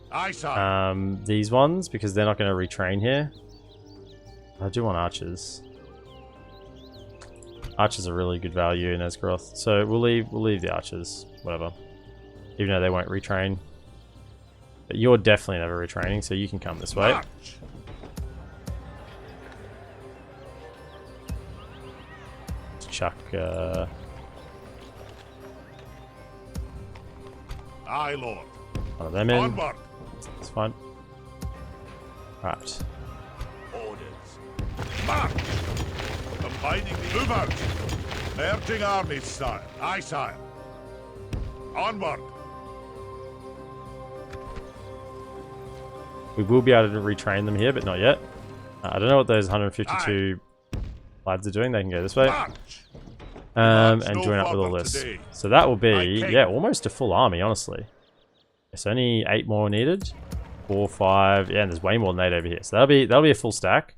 these ones because they're not going to retrain here. I do want archers. Archers are really good value in Asgaroth, so we'll leave the archers, whatever. Even though they won't retrain, but you're definitely never retraining, so you can come this way. Chuck Aye, Lord. one of them in. Onward. It's fine. Right. Orders. March! Combining the move out. Merging armies, sire. Aye, sire. Onward. We will be able to retrain them here, but not yet. I don't know what those 152 lads are doing. They can go this way. March. And join up with all this. So that will be, yeah, almost a full army, honestly. It's only 8 more needed. 4, 5, yeah, and there's way more than 8 over here. So that'll be a full stack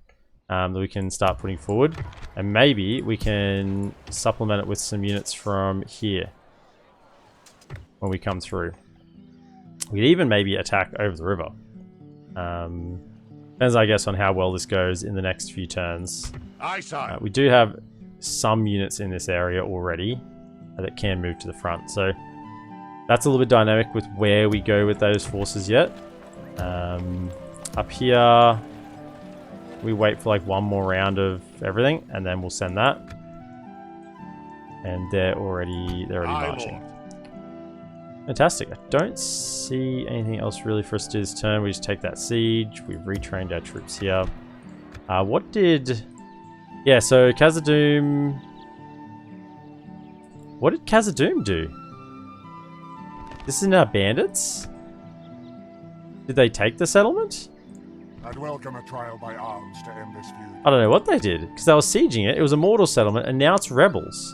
that we can start putting forward. And maybe we can supplement it with some units from here when we come through. We could even maybe attack over the river. Depends, I guess, on how well this goes in the next few turns. Aye, sire. We do have some units in this area already that can move to the front. So That's a little bit dynamic with where we go with those forces yet. Up here, we wait for like one more round of everything, and then we'll send that. And they're already marching. Fantastic. I don't see anything else really for us to do this turn. We just take that siege. We've retrained our troops here. What did... Yeah, so Khazad-dûm... What did Khazad-dûm do? This is now bandits? Did they take the settlement? I'd welcome a trial by arms to end this feud. I don't know what they did, because they were sieging it. It was a Mordor settlement, and now it's rebels.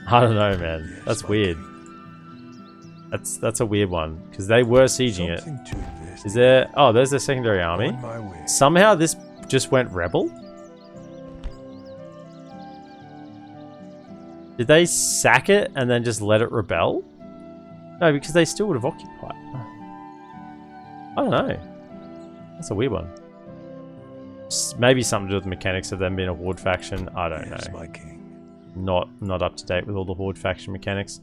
I don't know, man. Yes, that's weird. That's a weird one, because they were sieging it. Is there... Oh, there's their secondary army. Somehow this just went rebel? Did they sack it and then just let it rebel? No, because they still would have occupied. I don't know. That's a weird one. Maybe something to do with the mechanics of them being a horde faction. I don't know. My king. Not up to date with all the horde faction mechanics.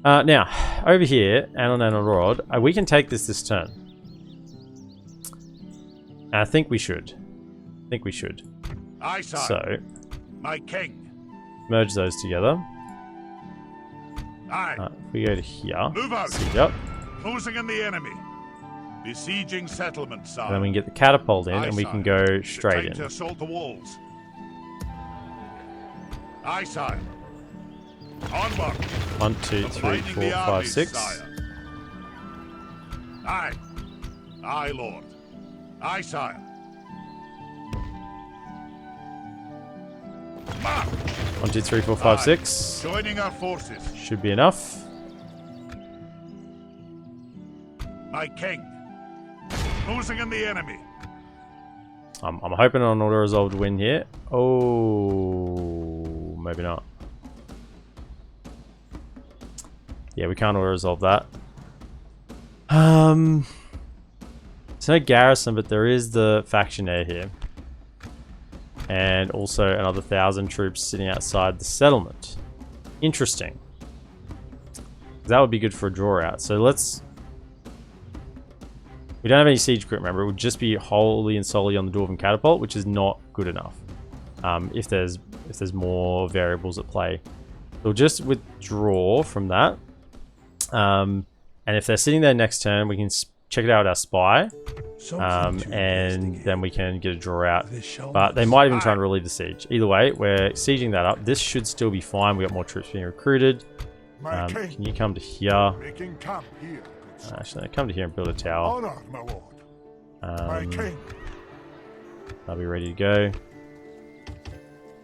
Now, over here, Anon and Rod, we can take this turn. And I think we should. Aye, sir. So, My king. merge those together. Aye. If we go to here, Move out. siege up, Closing in the enemy. Besieging settlement, sir. and then we can get the catapult in, Aye, and we sir. can go straight Time to in. assault the walls. Aye, sire. Onward. 1, 2, 3, Aligning 4, the 5, armies, 6. sire. Aye. Aye, lord. Aye, sire. March. 1, 2, 3, 4, 5, Aye. 6. Joining our forces. Should be enough. My king. Closing in the enemy. I'm hoping on an auto-resolved win here. Oh, maybe not. Yeah, we can't auto-resolve that. It's no garrison, but there is the faction heir here. And also another 1,000 troops sitting outside the settlement. Interesting. That would be good for a draw out. So let's... We don't have any siege crit, remember. It would just be wholly and solely on the Dwarven catapult, which is not good enough. If there's more variables at play. We'll just withdraw from that. And if they're sitting there next turn, we can check it out with our spy. And then we can get a draw out. But they might even try and relieve the siege. Either way, we're sieging that up. This should still be fine. We got more troops being recruited. My king. Can you come to here? Making camp here. Actually, come to here and build a tower. Honor, my lord. My king. I'll be ready to go.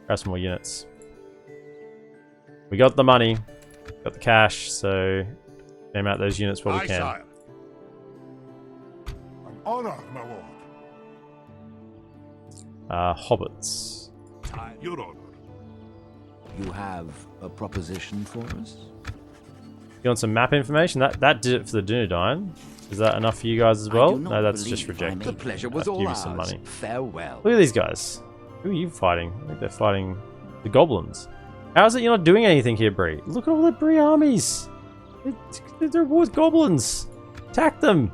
Grab some more units. We got the money. Got the cash, so name out those units while we can. Sire. An honor, my lord. Hobbits. Your honor. You have a proposition for us? You want some map information? That did it for the Dunedain. Is that enough for you guys as well? No, that's just rejected. The pleasure was I'll all give you ours. some money. Farewell. Look at these guys. Who are you fighting? I think they're fighting the goblins. How is it you're not doing anything here, Bree? Look at all the Bree armies. They're with goblins. Attack them.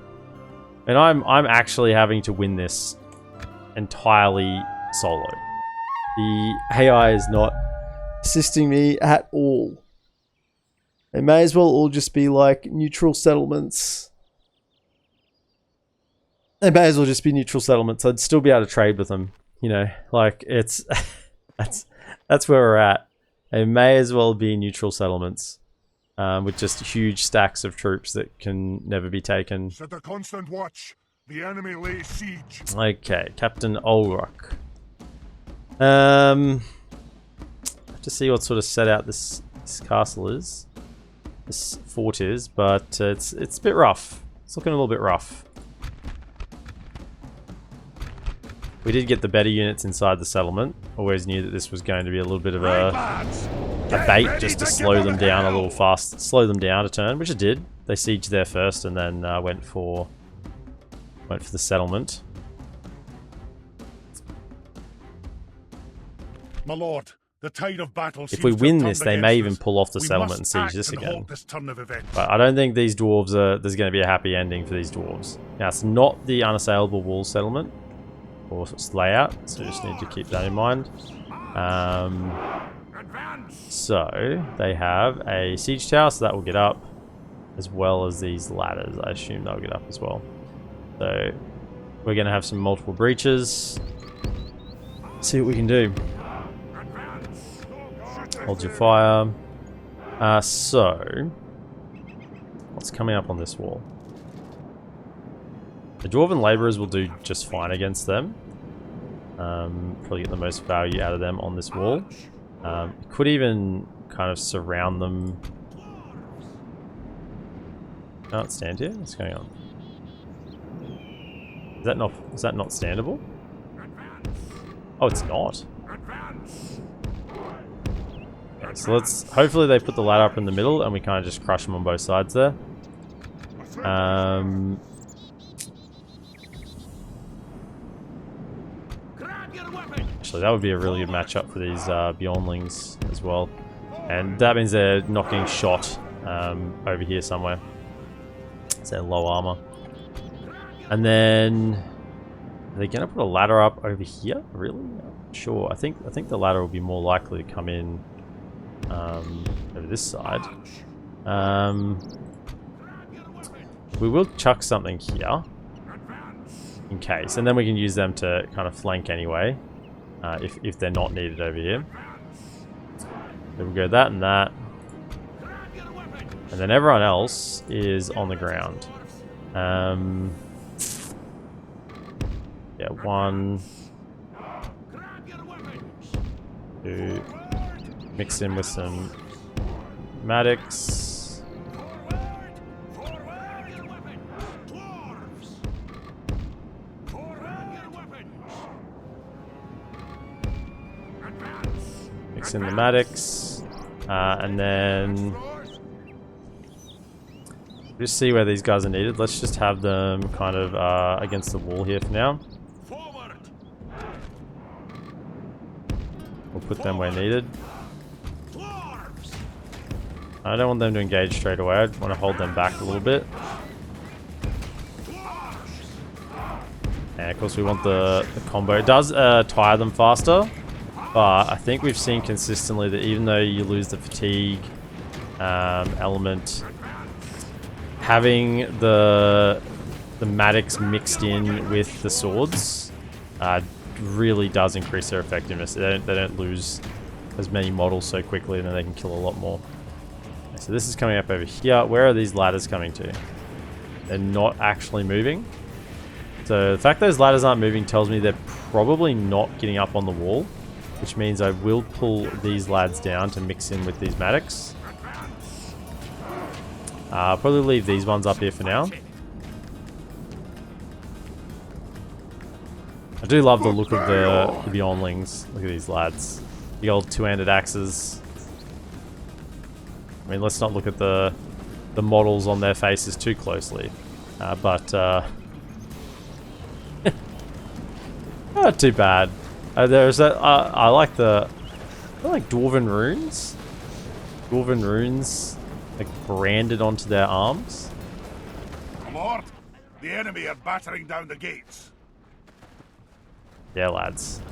And I'm actually having to win this entirely solo. The AI is not assisting me at all. They may as well all just be like neutral settlements. They may as well just be neutral settlements. I'd still be able to trade with them. You know, like it's that's where we're at. They may as well be neutral settlements with just huge stacks of troops that can never be taken. Set a constant watch. The enemy lays siege. Okay, Captain Olrock. Have to see what sort of set out this castle is. This fort is, but it's a bit rough. It's looking a little bit rough. We did get the better units inside the settlement. Always knew that this was going to be a little bit of a bait just to slow them down a little fast, slow them down a turn, which it did. They sieged there first and then went for the settlement. My lord, The tide of battle If seems we to have win turned this, they may against even us. pull off the We settlement and must siege act this and again. halt this turn of events. But I don't think these dwarves there's going to be a happy ending for these dwarves. Now, it's not the unassailable wall settlement or its layout, so you just need to keep that in mind. So they have a siege tower, so that will get up, as well as these ladders. I assume they'll get up as well. So we're going to have some multiple breaches. See what we can do. Hold your fire. So what's coming up on this wall? The dwarven laborers will do just fine against them. Probably get the most value out of them on this wall. Could even kind of surround them. Can't stand here. What's going on? Is that not standable? Oh, it's not. Okay, so let's hopefully they put the ladder up in the middle and we kind of just crush them on both sides there. Actually, that would be a really good matchup for these Bjornlings as well. And that means they're not getting shot over here somewhere. So they're low armor. And then are they going to put a ladder up over here? Really? Not sure. I think the ladder will be more likely to come in over this side. We will chuck something here in case, and then we can use them to kind of flank anyway. If they're not needed over here. So we'll go that and that. And then everyone else is on the ground. Yeah, 1, 2. Mix in with some Maddox. Mix in the Maddox. And then just see where these guys are needed. Let's just have them kind of against the wall here for now. We'll put them where needed. I don't want them to engage straight away. I want to hold them back a little bit. And of course we want the combo. It does tire them faster, but I think we've seen consistently that even though you lose the fatigue element, having the Maddox mixed in with the swords really does increase their effectiveness. They don't lose as many models so quickly, and then they can kill a lot more. So this is coming up over here. Where are these ladders coming to? They're not actually moving. So the fact those ladders aren't moving tells me they're probably not getting up on the wall, which means I will pull these lads down to mix in with these Maddox. I'll probably leave these ones up here for now. I do love the look of the Bjornlings. Look at these lads. The old two-handed axes. I mean, let's not look at the models on their faces too closely. Not too bad. There's that. I like Dwarven runes. Dwarven runes, like branded onto their arms. Lord, the enemy are battering down the gates. Yeah, lads.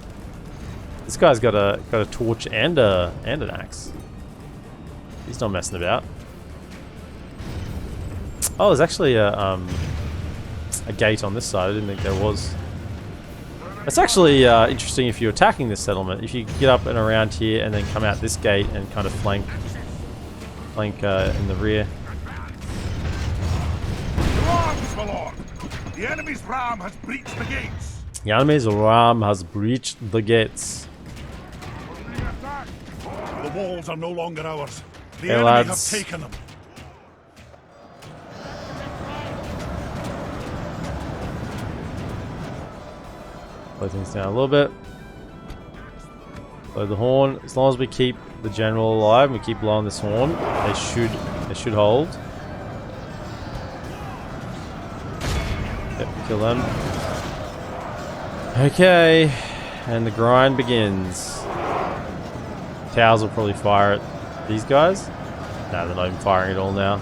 This guy's got a torch and an axe. He's not messing about. Oh, there's actually a gate on this side. I didn't think there was. It's actually interesting if you're attacking this settlement. If you get up and around here and then come out this gate and kind of flank in the rear. Dwarves, my lord! The enemy's ram has breached the gates. The enemy's ram has breached the gates. The walls are no longer ours. The Hey, enemy lads. have taken them. Slow things down a little bit. Blow the horn. As long as we keep the general alive and we keep blowing this horn, they should hold. Yep, kill them. Okay, and the grind begins. cows will probably fire at these guys. No, they're not even firing at all now.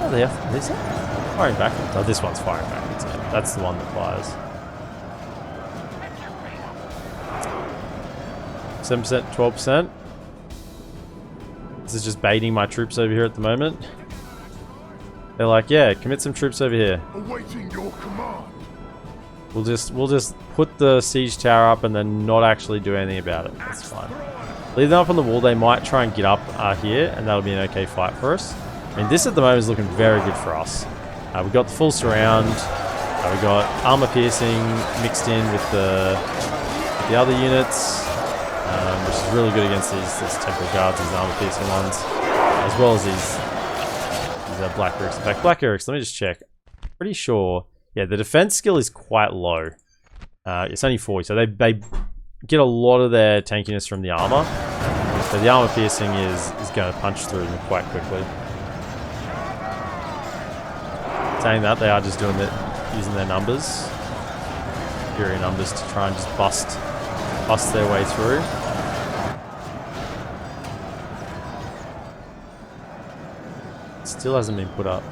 Oh, they are firing backwards. Oh, this one's firing backwards. Yeah, that's the one that fires. 7%, 12%. This is just baiting my troops over here at the moment. They're like, yeah, commit some troops over here. Awaiting your command. We'll just put the siege tower up and then not actually do anything about it. That's fine. Leave them up on the wall. They might try and get up here, and that'll be an okay fight for us. I mean, this at the moment is looking very good for us. We've got the full surround. We've got armor piercing mixed in with the other units, which is really good against these temple guards, these armor piercing ones, as well as these black Erics. In fact, black Erics, let me just check. Pretty sure, yeah, the defense skill is quite low. It's only 40, so they get a lot of their tankiness from the armor. So the armor piercing is going to punch through them quite quickly. Saying that, they are just doing using their numbers, superior numbers, to try and just bust their way through. Still hasn't been put up.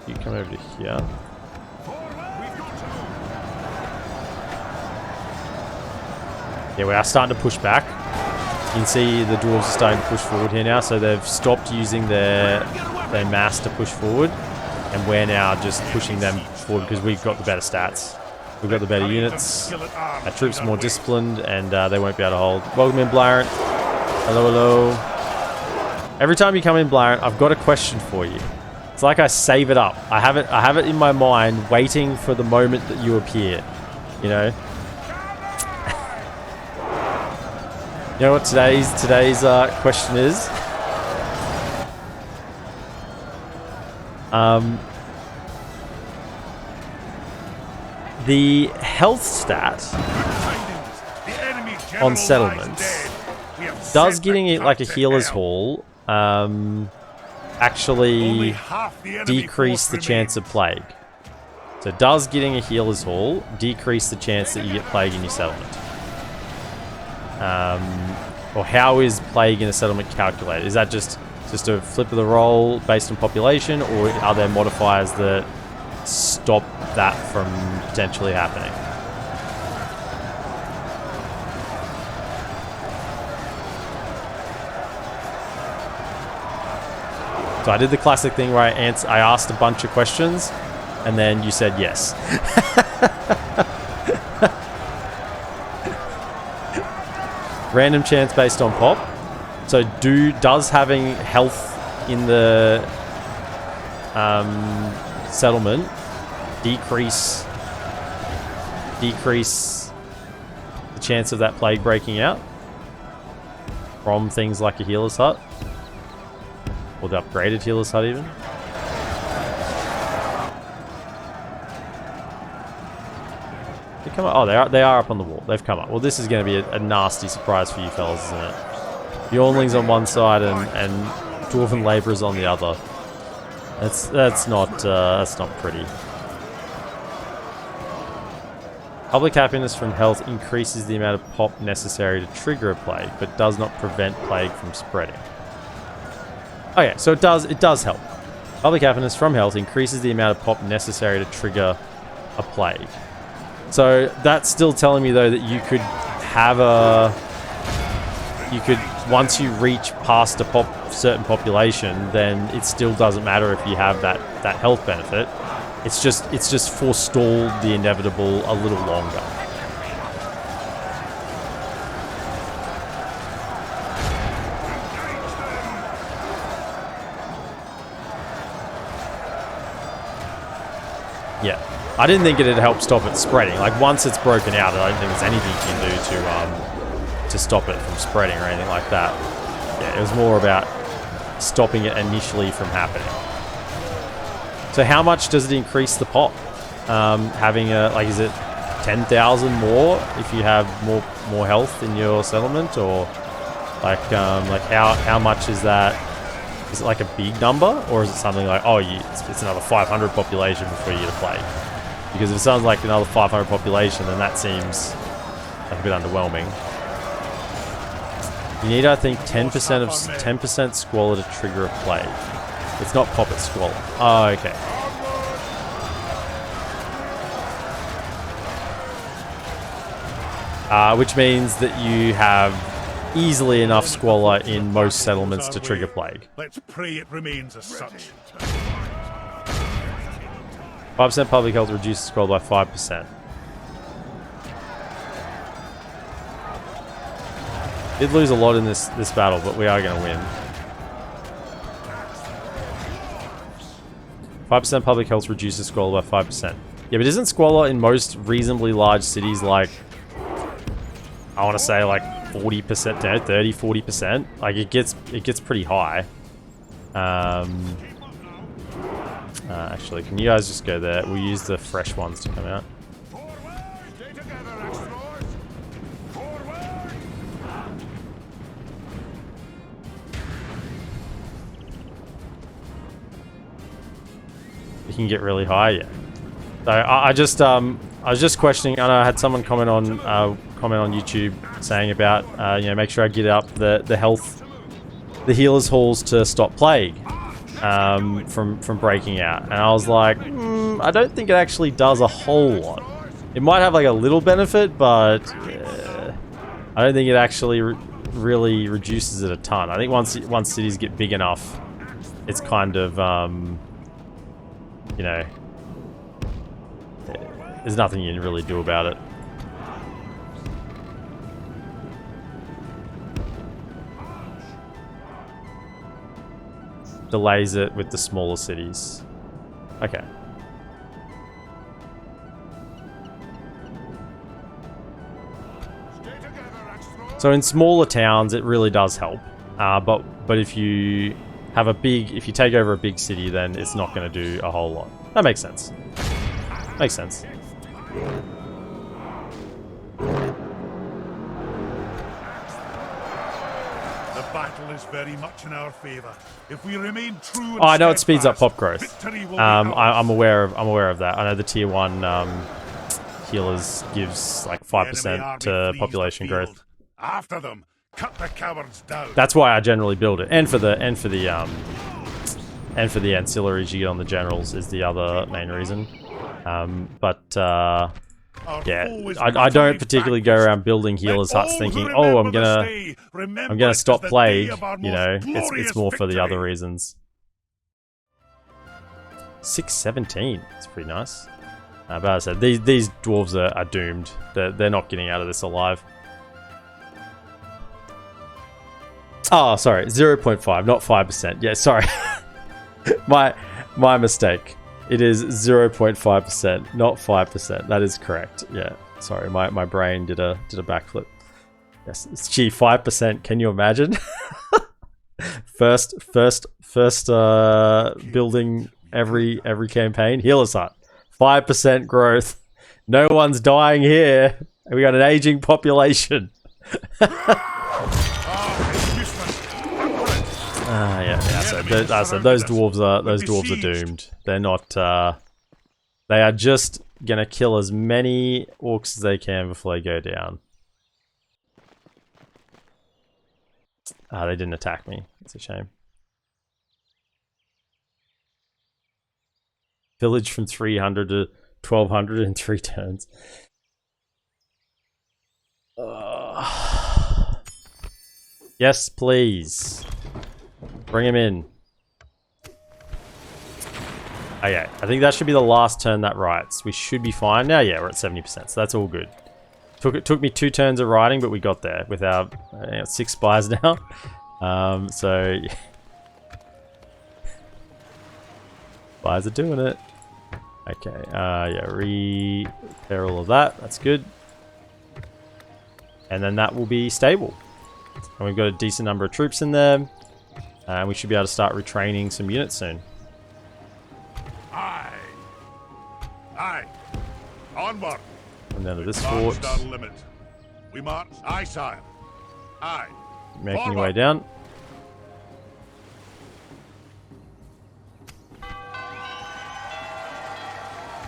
You come over to here. Yeah, we are starting to push back. You can see the dwarves are starting to push forward here now, so they've stopped using their mass to push forward, and we're now just pushing them forward because we've got the better stats. We've got the better units. Our troops are more disciplined, and they won't be able to hold. Welcome in, Blarent. Hello, hello. Every time you come in, Blarent, I've got a question for you. It's like I save it up. I have it in my mind, waiting for the moment that you appear. You know. You know what today's question is? The health stat on settlements, does getting it like a healer's hall actually decrease the chance of plague? So does getting a healer's hall decrease the chance that you get plague in your settlement? Or how is plague in a settlement calculated? Is that just a flip of the roll based on population, or are there modifiers that stop that from potentially happening? So I did the classic thing where I asked a bunch of questions, and then you said yes. Random chance based on pop. So does having health in the settlement decrease the chance of that plague breaking out from things like a healer's hut, or the upgraded healer's hut even? They come up. Oh, they are up on the wall. They've come up. Well, this is going to be a nasty surprise for you fellas, isn't it? Yawlings on one side and dwarven labourers on the other. That's not pretty. Public happiness from health increases the amount of pop necessary to trigger a plague, but does not prevent plague from spreading. Okay, so it does help. Public happiness from health increases the amount of pop necessary to trigger a plague. So that's still telling me though that you could once you reach past a certain population, then it still doesn't matter if you have that health benefit. It's just forestalled the inevitable a little longer. Yeah, I didn't think it'd help stop it spreading. Like once it's broken out, I don't think there's anything you can do to stop it from spreading or anything like that. Yeah, it was more about stopping it initially from happening. So how much does it increase the pop? Having is it 10,000 more if you have more health in your settlement, or how much is that? Is it like a big number, or is it something like, oh, it's another 500 population before you get a plague? Because if it sounds like another 500 population, then that seems like a bit underwhelming. You need, I think, 10% squalor to trigger a plague. It's not pop, it's squalor. Oh, okay. Which means that you have easily enough squalor in most settlements to trigger plague. Let's pray it remains as such. 5% public health reduces squalor by 5%. Did lose a lot in this battle, but we are going to win. 5% public health reduces squalor by 5%. Yeah, but isn't squalor in most reasonably large cities like, I want to say like 40%, 30, 40%? Like it gets pretty high. Actually, can you guys just go there? We'll use the fresh ones to come out. You can get really high, yeah. So I was just questioning. I know I had someone comment on YouTube saying about you know, make sure I get up the healers halls to stop plague from breaking out, and I was like, I don't think it actually does a whole lot. It might have like a little benefit, but I don't think it actually really reduces it a ton. I think once cities get big enough, it's kind of you know, there's nothing you can really do about it. Delays it with the smaller cities. Okay. So in smaller towns, it really does help. But if you have if you take over a big city, then it's not going to do a whole lot. That makes sense. Makes sense. The battle is very much in our favor. If we remain true and I know it speeds up pop growth. victory will be I'm aware of that. I know the tier 1 healers gives like 5% to population growth. After them, cut the cowards down. That's why I generally build it, and for the ancillaries you get on the generals is the other main reason. Yeah, I don't particularly go around building healers huts thinking, oh, I'm gonna stop plague. You know, it's more for the other reasons. 617. It's pretty nice. But as I said, these dwarves are doomed. They're not getting out of this alive. Oh, sorry, 0.5, not 5%. Yeah, sorry. my mistake. It is 0.5%, not 5%. That is correct. Yeah, sorry, my brain did a backflip. Yes, gee, 5%. Can you imagine? first building every campaign. Healer's hut, 5% growth. No one's dying here. We got an aging population. Yeah. So those dwarves are doomed. They're not. They are just gonna kill as many orcs as they can before they go down. They didn't attack me. It's a shame. Village from 300 to 1200 in 3 turns. Yes, please. Bring him in. Okay, I think that should be the last turn that writes. We should be fine now. Yeah, we're at 70%, so that's all good. Took me 2 turns of writing, but we got there with our 6 spies now. So yeah. Spies are doing it. Okay, yeah, repair all of that. That's good. And then that will be stable. And we've got a decent number of troops in there. And we should be able to start retraining some units soon. Aye. Aye. Onward. And then to this March fort. down limit. We march. Aye, sire. Aye. Making your way down.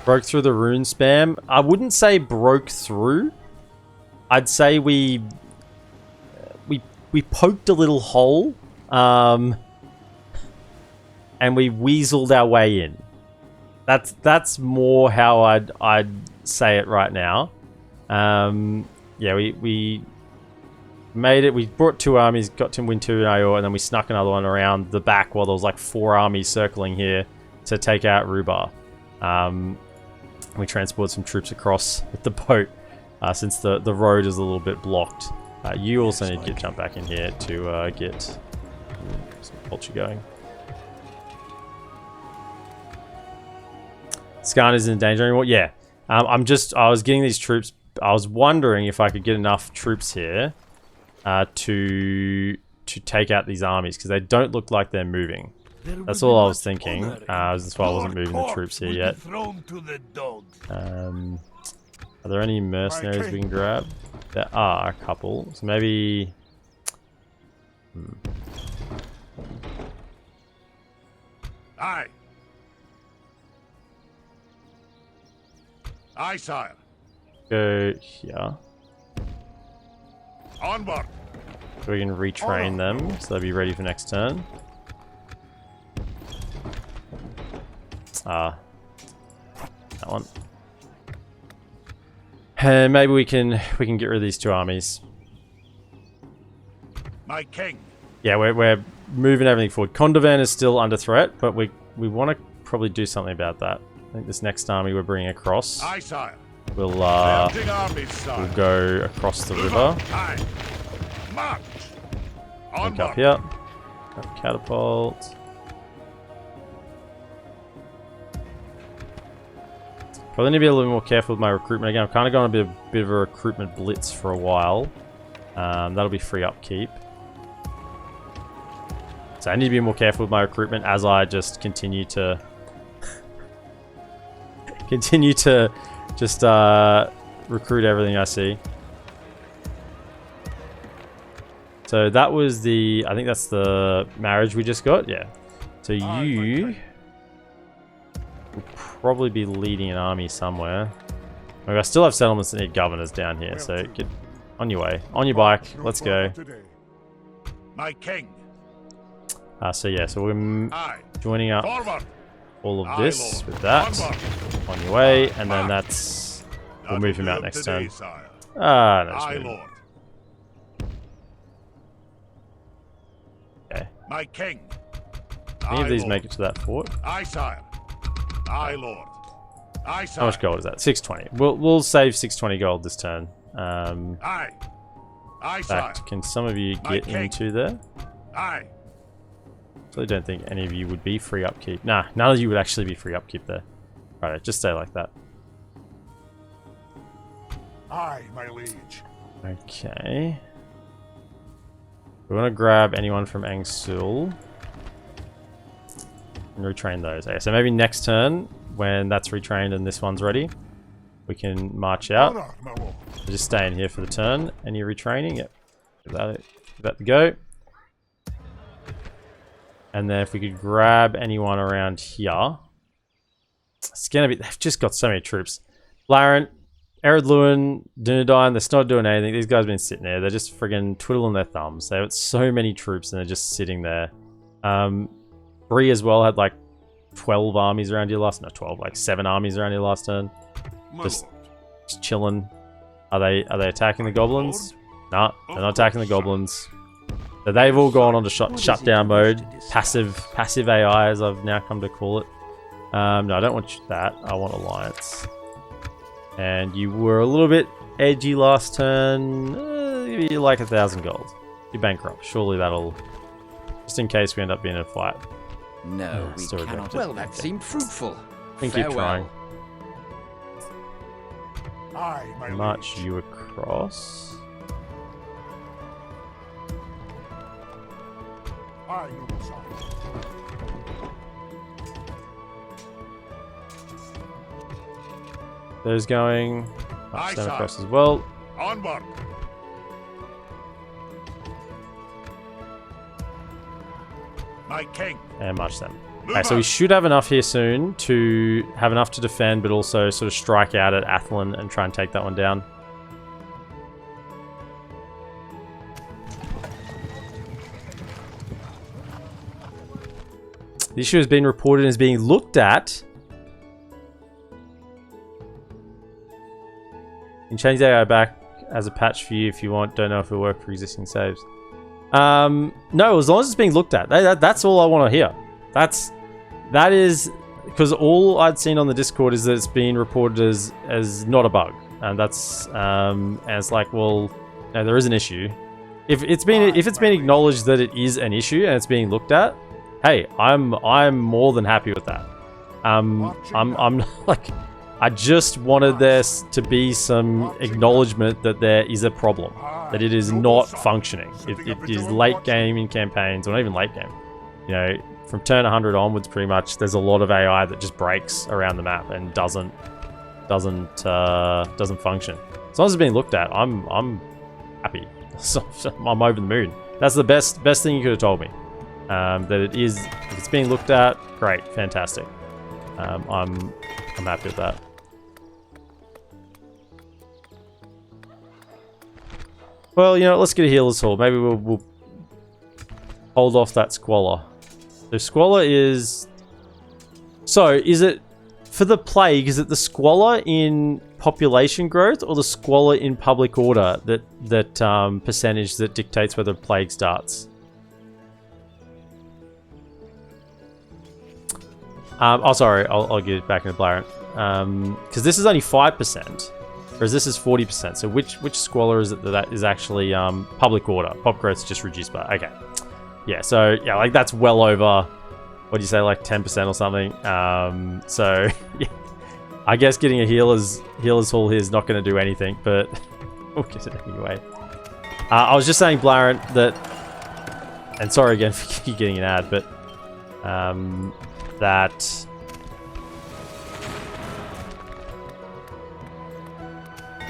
Broke through the rune spam. I wouldn't say broke through. I'd say we poked a little hole, and we weaseled our way in. That's more how I'd say it right now. Yeah, we made it. We brought 2 armies, got to win 2 in Ior, and then we snuck another one around the back while there was like 4 armies circling here to take out Rubar. We transported some troops across with the boat since the road is a little bit blocked. You also need to jump back in here to get some culture going. Skarn isn't in danger anymore. Yeah, I was getting these troops. I was wondering if I could get enough troops here to take out these armies because they don't look like they're moving. That's all I was thinking. That's why I wasn't moving the troops here yet. Are there any mercenaries we can grab? There are a couple. So maybe... Aye. Aye, sire. Go here. Onward. So we can retrain them so they'll be ready for next turn. That one. And maybe we can get rid of these 2 armies. My king. Yeah, we're moving everything forward. Kondovan is still under threat, but we want to probably do something about that. I think this next army we're bringing across. Aye, sire. We'll We'll go across the river. Aye. March. Link up here. Have catapult. Probably need to be a little more careful with my recruitment again. I've kind of gone a bit of a recruitment blitz for a while. That'll be free upkeep. So I need to be more careful with my recruitment as I just continue to just recruit everything I see. So that was I think that's the marriage we just got, yeah. So you will probably be leading an army somewhere. Okay, I still have settlements that need governors down here, so get on your way. On your bike, let's go. My king. So yeah, so we're joining up all of this with that. On your way, and then that's... We'll move him out next turn. Ah, no, just move him. Okay. My king. Any of these make it to that fort? Aye, sire. Aye, lord. Aye, sire. How much gold is that? 620. We'll save 620 gold this turn. Aye. Aye, in sire. fact, can some of you get into there? Aye. I don't think any of you would be free upkeep. Nah, none of you would actually be free upkeep there. Right, just stay like that. Aye, my liege. Okay. We want to grab anyone from Angsul and retrain those. Okay, so maybe next turn, when that's retrained and this one's ready, we can march out. We'll just stay in here for the turn. Any retraining? Yep. Give that the go. And then if we could grab anyone around here. It's gonna be... They've just got so many troops. Larent, Eredluin, Dunedain, they're not doing anything. These guys have been sitting there. They're just friggin' twiddling their thumbs. They've got so many troops and they're just sitting there. Bree as well had like 12 armies around here last... No, 12. Like 7 armies around here last turn. Just chilling. Are they attacking the goblins? No, they're not attacking the goblins. So they've all gone on to shutdown mode. Passive AI, as I've now come to call it. No, I don't want that. I want alliance. And you were a little bit edgy last turn. Give you like 1,000 gold. You're bankrupt. Surely that'll... Just in case we end up being in a fight. No, we still cannot. rejected. Well, that seemed fruitful. I think keep trying. Aye, my March liege. you across. Aye, noble sire. Those going. Aye, March them sir. across as well. Onward. My king. And march them. Move Okay, so we on. should have enough here soon to have enough to defend, but also sort of strike out at Athlon and try and take that one down. The issue has been reported and is being looked at. You can change the AI back as a patch for you if you want. Don't know if it'll work for existing saves. No, as long as it's being looked at. That's all I want to hear. That is because all I'd seen on the Discord is that it's been reported as not a bug, and that's and it's like, well, no, there is an issue. If it's been acknowledged that it is an issue and it's being looked at, hey, I'm more than happy with that. I'm like, I just wanted there to be some acknowledgement that there is a problem, that it is not functioning. It is late game in campaigns, or not even late game. You know, from turn 100 onwards, pretty much, there's a lot of AI that just breaks around the map and doesn't function. As long as it's being looked at, I'm happy. So, I'm over the moon. That's the best thing you could have told me. That it is, if it's being looked at, great, fantastic. I'm happy with that. Well, you know, let's get a healer's hall. Maybe we'll hold off that squalor. So squalor is... So, is it... For the plague, is it the squalor in population growth or the squalor in public order that percentage that dictates whether plague starts? Oh, sorry. I'll get it back into Blarent. Because this is only 5%. Whereas this is 40%. So which squalor is it that is actually public order? Pop growth's just reduced by... Okay. Yeah, so, yeah, like, that's well over... What do you say, like 10% or something? So, yeah. I guess getting a healer's hall here is not going to do anything, but we'll get it anyway. I was just saying, Blarent, that... And sorry again for getting an ad, but... that...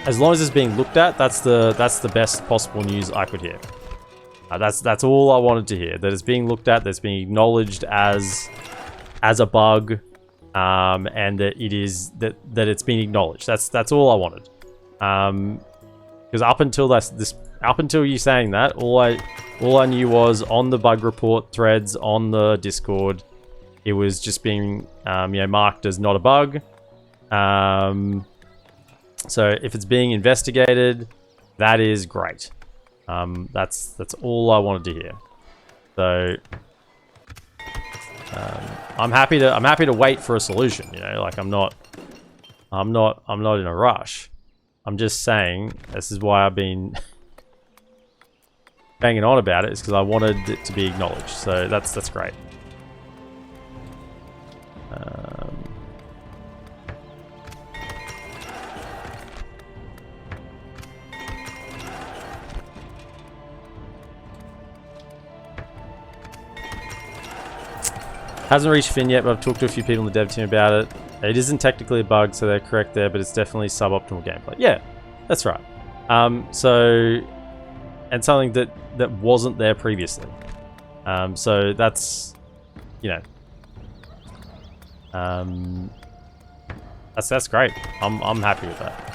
As long as it's being looked at, that's the best possible news I could hear. That's all I wanted to hear. That it's being looked at, that it's being acknowledged as a bug, and that it is that it's being acknowledged. That's all I wanted. Because up until you saying that, all I knew was on the bug report threads on the Discord, it was just being marked as not a bug. So if it's being investigated, that is great. That's all I wanted to hear. So I'm happy to wait for a solution. You know, like I'm not in a rush. I'm just saying this is why I've been banging on about it, is because I wanted it to be acknowledged. So that's great. Hasn't reached Finn yet, but I've talked to a few people in the dev team about it. It isn't technically a bug, so they're correct there, but it's definitely suboptimal gameplay. Yeah, that's right. So, and something that wasn't there previously. So that's, you know, that's great. I'm happy with that.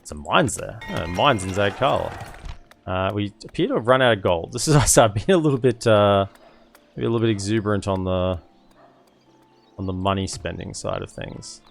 Some mines there. Mines in Zagkala. We appear to have run out of gold. This is us being a little bit exuberant on the money spending side of things.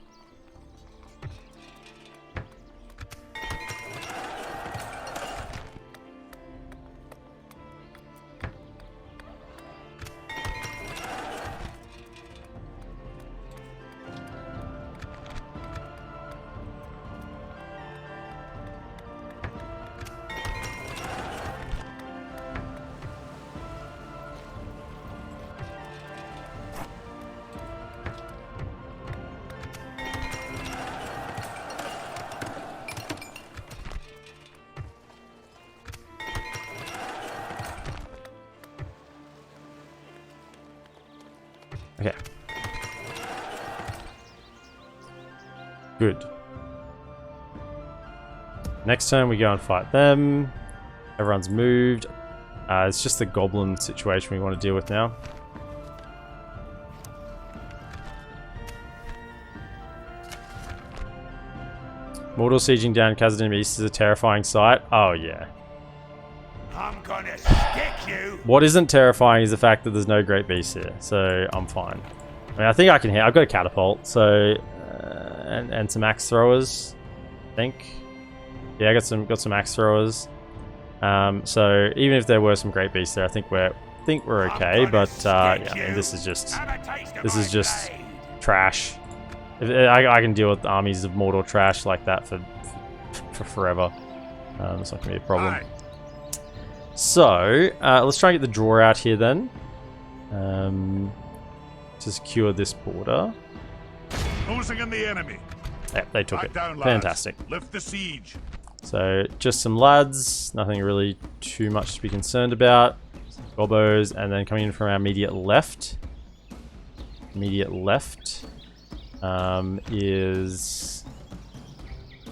Okay. Good. Next turn we go and fight them. Everyone's moved. It's just the goblin situation we want to deal with now. Mordor sieging down Khazad East is a terrifying sight. Oh yeah. I'm gonna stick you. What isn't terrifying is the fact that there's no great beasts here, so I'm fine. I mean, I think I can hit. I've got a catapult, so and some axe throwers, I think. Yeah, I got some axe throwers. So even if there were some great beasts there, I think we're okay. But yeah, I mean, this is just trash. I can deal with armies of Mordor trash like that for forever. It's not gonna be a problem. So let's try and get the draw out here then. To secure this border. Closing in the enemy. Yeah, they took it. Down, Fantastic. Lift the siege. So just some lads, nothing really too much to be concerned about. Gobos, and then coming in from our immediate left. Is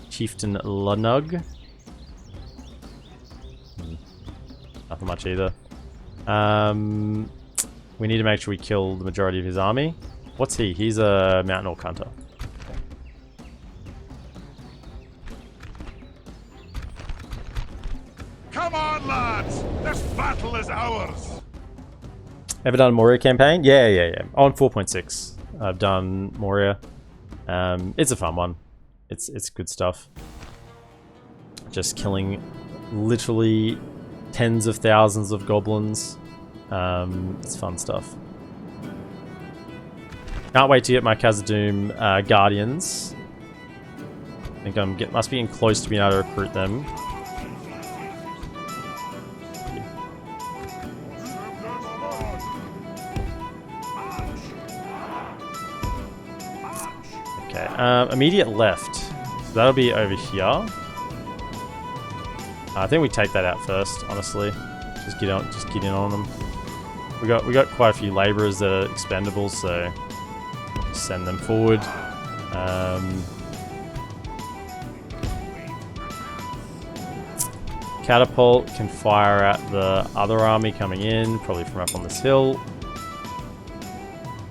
Chieftain Lunug. Nothing much either. We need to make sure we kill the majority of his army. What's he? He's a mountain orc hunter. Come on, lads! This battle is ours! Ever done a Moria campaign? Yeah. On 4.6, I've done Moria. It's a fun one. It's good stuff. Just killing literally tens of thousands of goblins. It's fun stuff. Can't wait to get my Khazad-dûm Guardians. I think must be getting close to being able to recruit them. Okay, immediate left. So that'll be over here. I think we take that out first, honestly. Just get in on them. We got quite a few labourers that are expendable, so send them forward. Catapult can fire at the other army coming in, probably from up on this hill.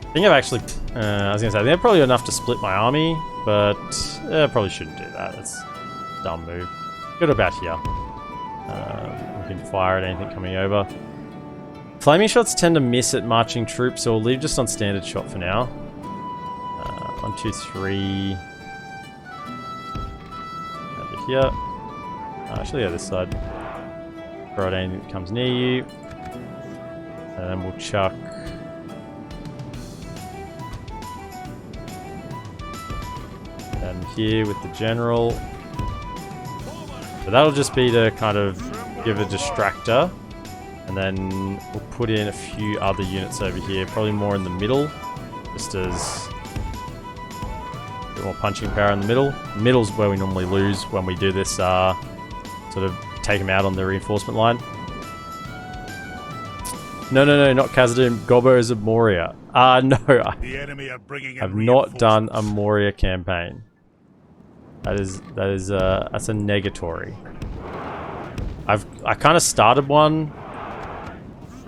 I think I've actually, I was going to say, I think I've probably enough to split my army, but I probably shouldn't do that. That's a dumb move. Go to about here. We can fire at anything coming over. Flaming shots tend to miss at marching troops, so we'll leave just on standard shot for now. 1, 2, 3. Over here. Actually, yeah, this side. Throw at anything that comes near you. And then we'll chuck. And here with the general. So that'll just be to kind of give a distractor. And then we'll put in a few other units over here, probably more in the middle, just as a bit more punching power in the middle. The middle's where we normally lose when we do this, sort of take them out on the reinforcement line. No, not Khazad-dûm, Gobos of Moria. No, The enemy are bringing in I've not done a Moria campaign. That's a negatory. I kind of started one.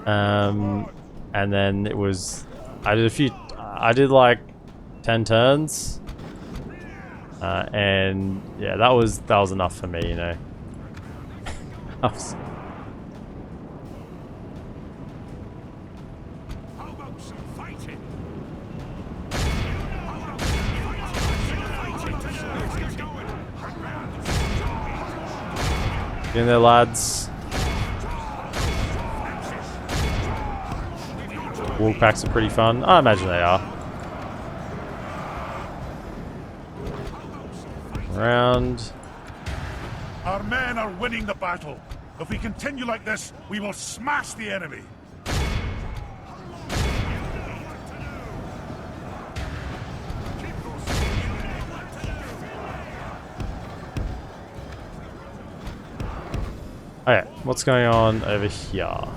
And then it was, I did like 10 turns, and yeah, that was enough for me, you know. Get in there, lads. Wolf packs are pretty fun. I imagine they are. Around. Our men are winning the battle. If we continue like this, we will smash the enemy. Okay, what's going on over here?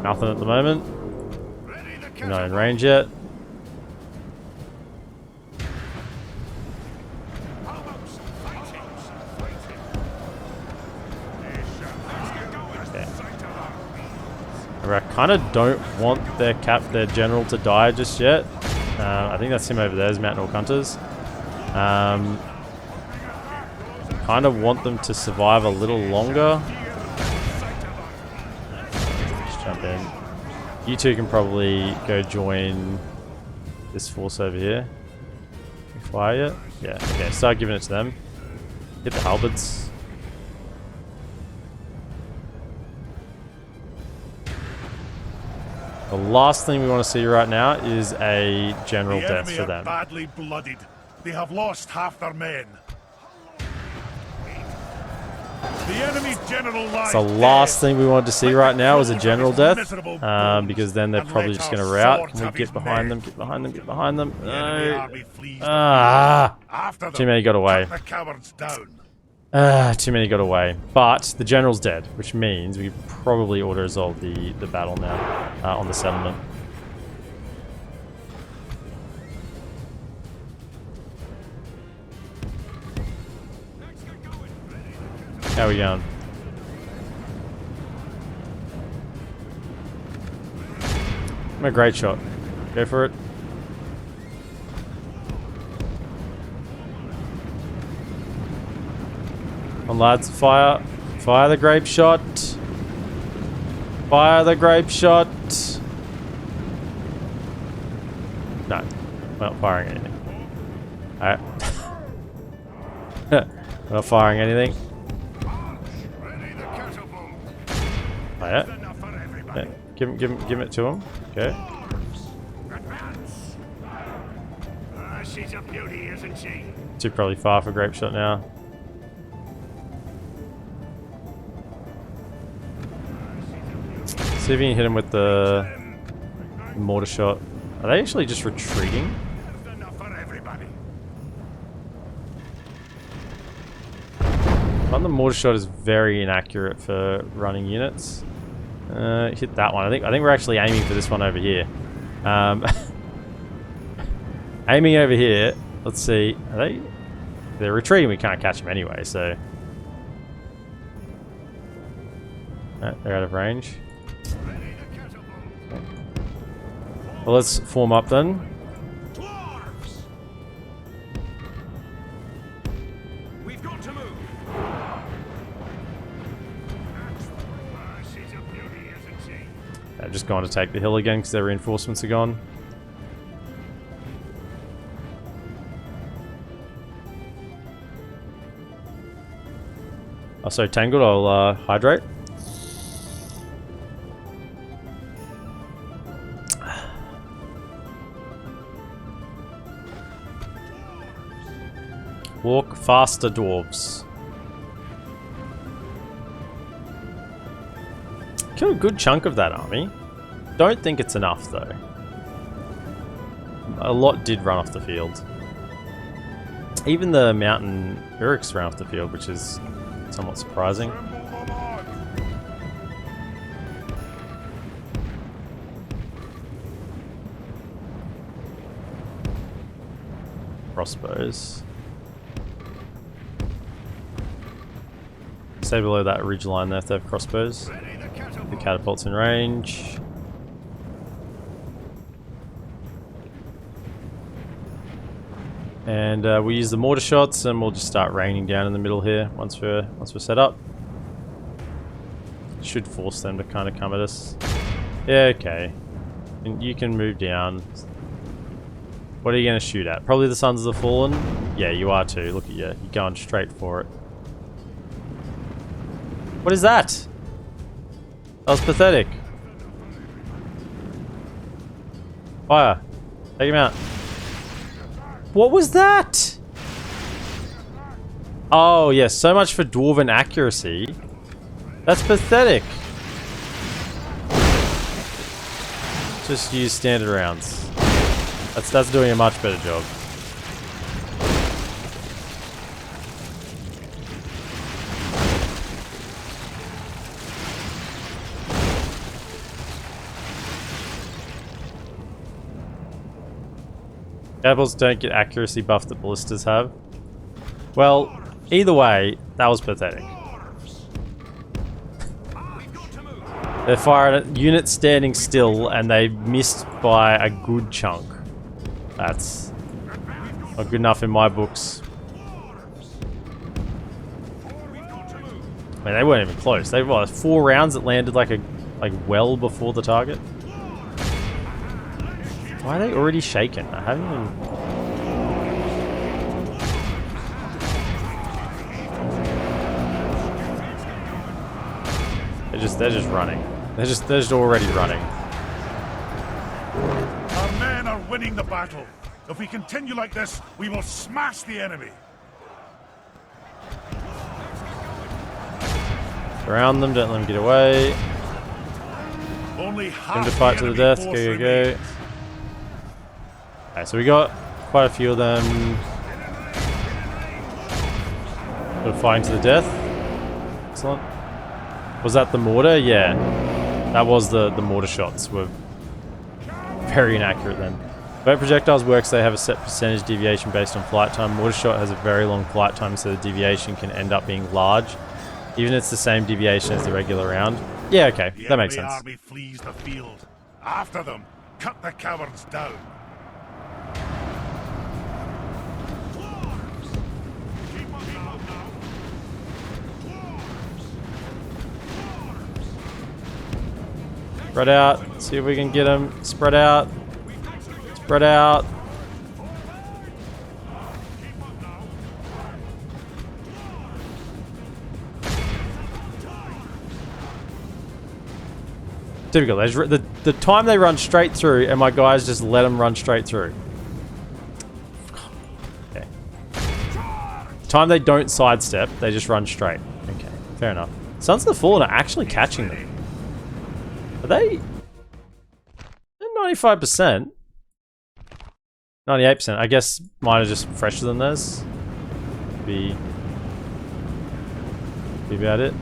Nothing at the moment. Not in range yet. Okay. I kind of don't want their general to die just yet. I think that's him over there, his Mountain Orc Hunters. Kind of want them to survive a little longer. jump in. You two can probably go join this force over here. Can you fire it? Yeah, okay, start giving it to them. Hit the halberds. The last thing we want to see right now is a general death for The enemy them. are badly blooded. They have lost half their men. The enemy's general lies It's the last dead. thing we wanted to see Let right the now is a crows general have his death, miserable bones, because then they're and probably let just our going to rout. swords Can we have get his behind them? men. Get behind them? Get behind them? The enemy No. army flees the Ah, field. After them, too many got away. cut the cowards down. Too many got away. But the general's dead, which means we could probably auto-resolve the battle now on the settlement. How are we going? I'm a great shot. Go for it. Come on, lads, fire. Fire the grape shot. Fire the grape shot. No, we're not firing anything. Alright. We're not firing anything. Oh, yeah. Yeah. Give it to him. Okay. She's a beauty, isn't she? Too probably far for grape shot now. See if you can hit him with the mortar shot. Are they actually just retreating? Enough for everybody. I find the mortar shot is very inaccurate for running units. Hit that one. I think we're actually aiming for this one over here. Aiming over here. Let's see. Are they? They're retreating. We can't catch them anyway. So they're out of range. Okay. Well, let's form up then. Dwarves! We've got to move. She's a beauty, isn't she? They're just going to take the hill again because their reinforcements are gone. Oh, so Tangled, I'll hydrate. Walk faster, dwarves. Kill a good chunk of that army. Don't think it's enough though. A lot did run off the field. Even the mountain Urix ran off the field, which is somewhat surprising. Crossbows. Stay below that ridge line there if they have crossbows. The catapult's in range. And we use the mortar shots, and we'll just start raining down in the middle here once we're set up. Should force them to kind of come at us. Yeah, okay. And you can move down. What are you going to shoot at? Probably the Sons of the Fallen? Yeah, you are too. Look at you. You're going straight for it. What is that? That was pathetic. Fire. Take him out. What was that? Oh, yes. So much for dwarven accuracy. That's pathetic. Just use standard rounds. That's doing a much better job. Catapults don't get accuracy buff that ballistas have. Well, either way, that was pathetic. They fired at units standing still and they missed by a good chunk. That's not good enough in my books. I mean, they weren't even close. They were 4 rounds that landed like a like well before the target. Why are they already shaken? I haven't even... They're just running. They're just already running. Our men are winning the battle. If we continue like this, we will smash the enemy. Surround them, don't let them get away. Only half Them to fight to the death. Go, go, go. Okay, so we got quite a few of them. Sort of fighting to the death. Excellent. Was that the mortar? Yeah. That was the mortar shots were very inaccurate then. Where projectiles works, they have a set percentage deviation based on flight time. Mortar shot has a very long flight time, so the deviation can end up being large. Even if it's the same deviation as the regular round. Yeah, okay. That makes sense. The army flees the field. After them, cut the cowards down. Spread out. See if we can get them. Spread out. Spread out. Typical. The time they run straight through, and my guys just let them run straight through. Okay. The time they don't sidestep, they just run straight. Okay, fair enough. Sons of the Fallen are actually catching them. Are they? 95%. 98%. I guess mine are just fresher than theirs. Be about it.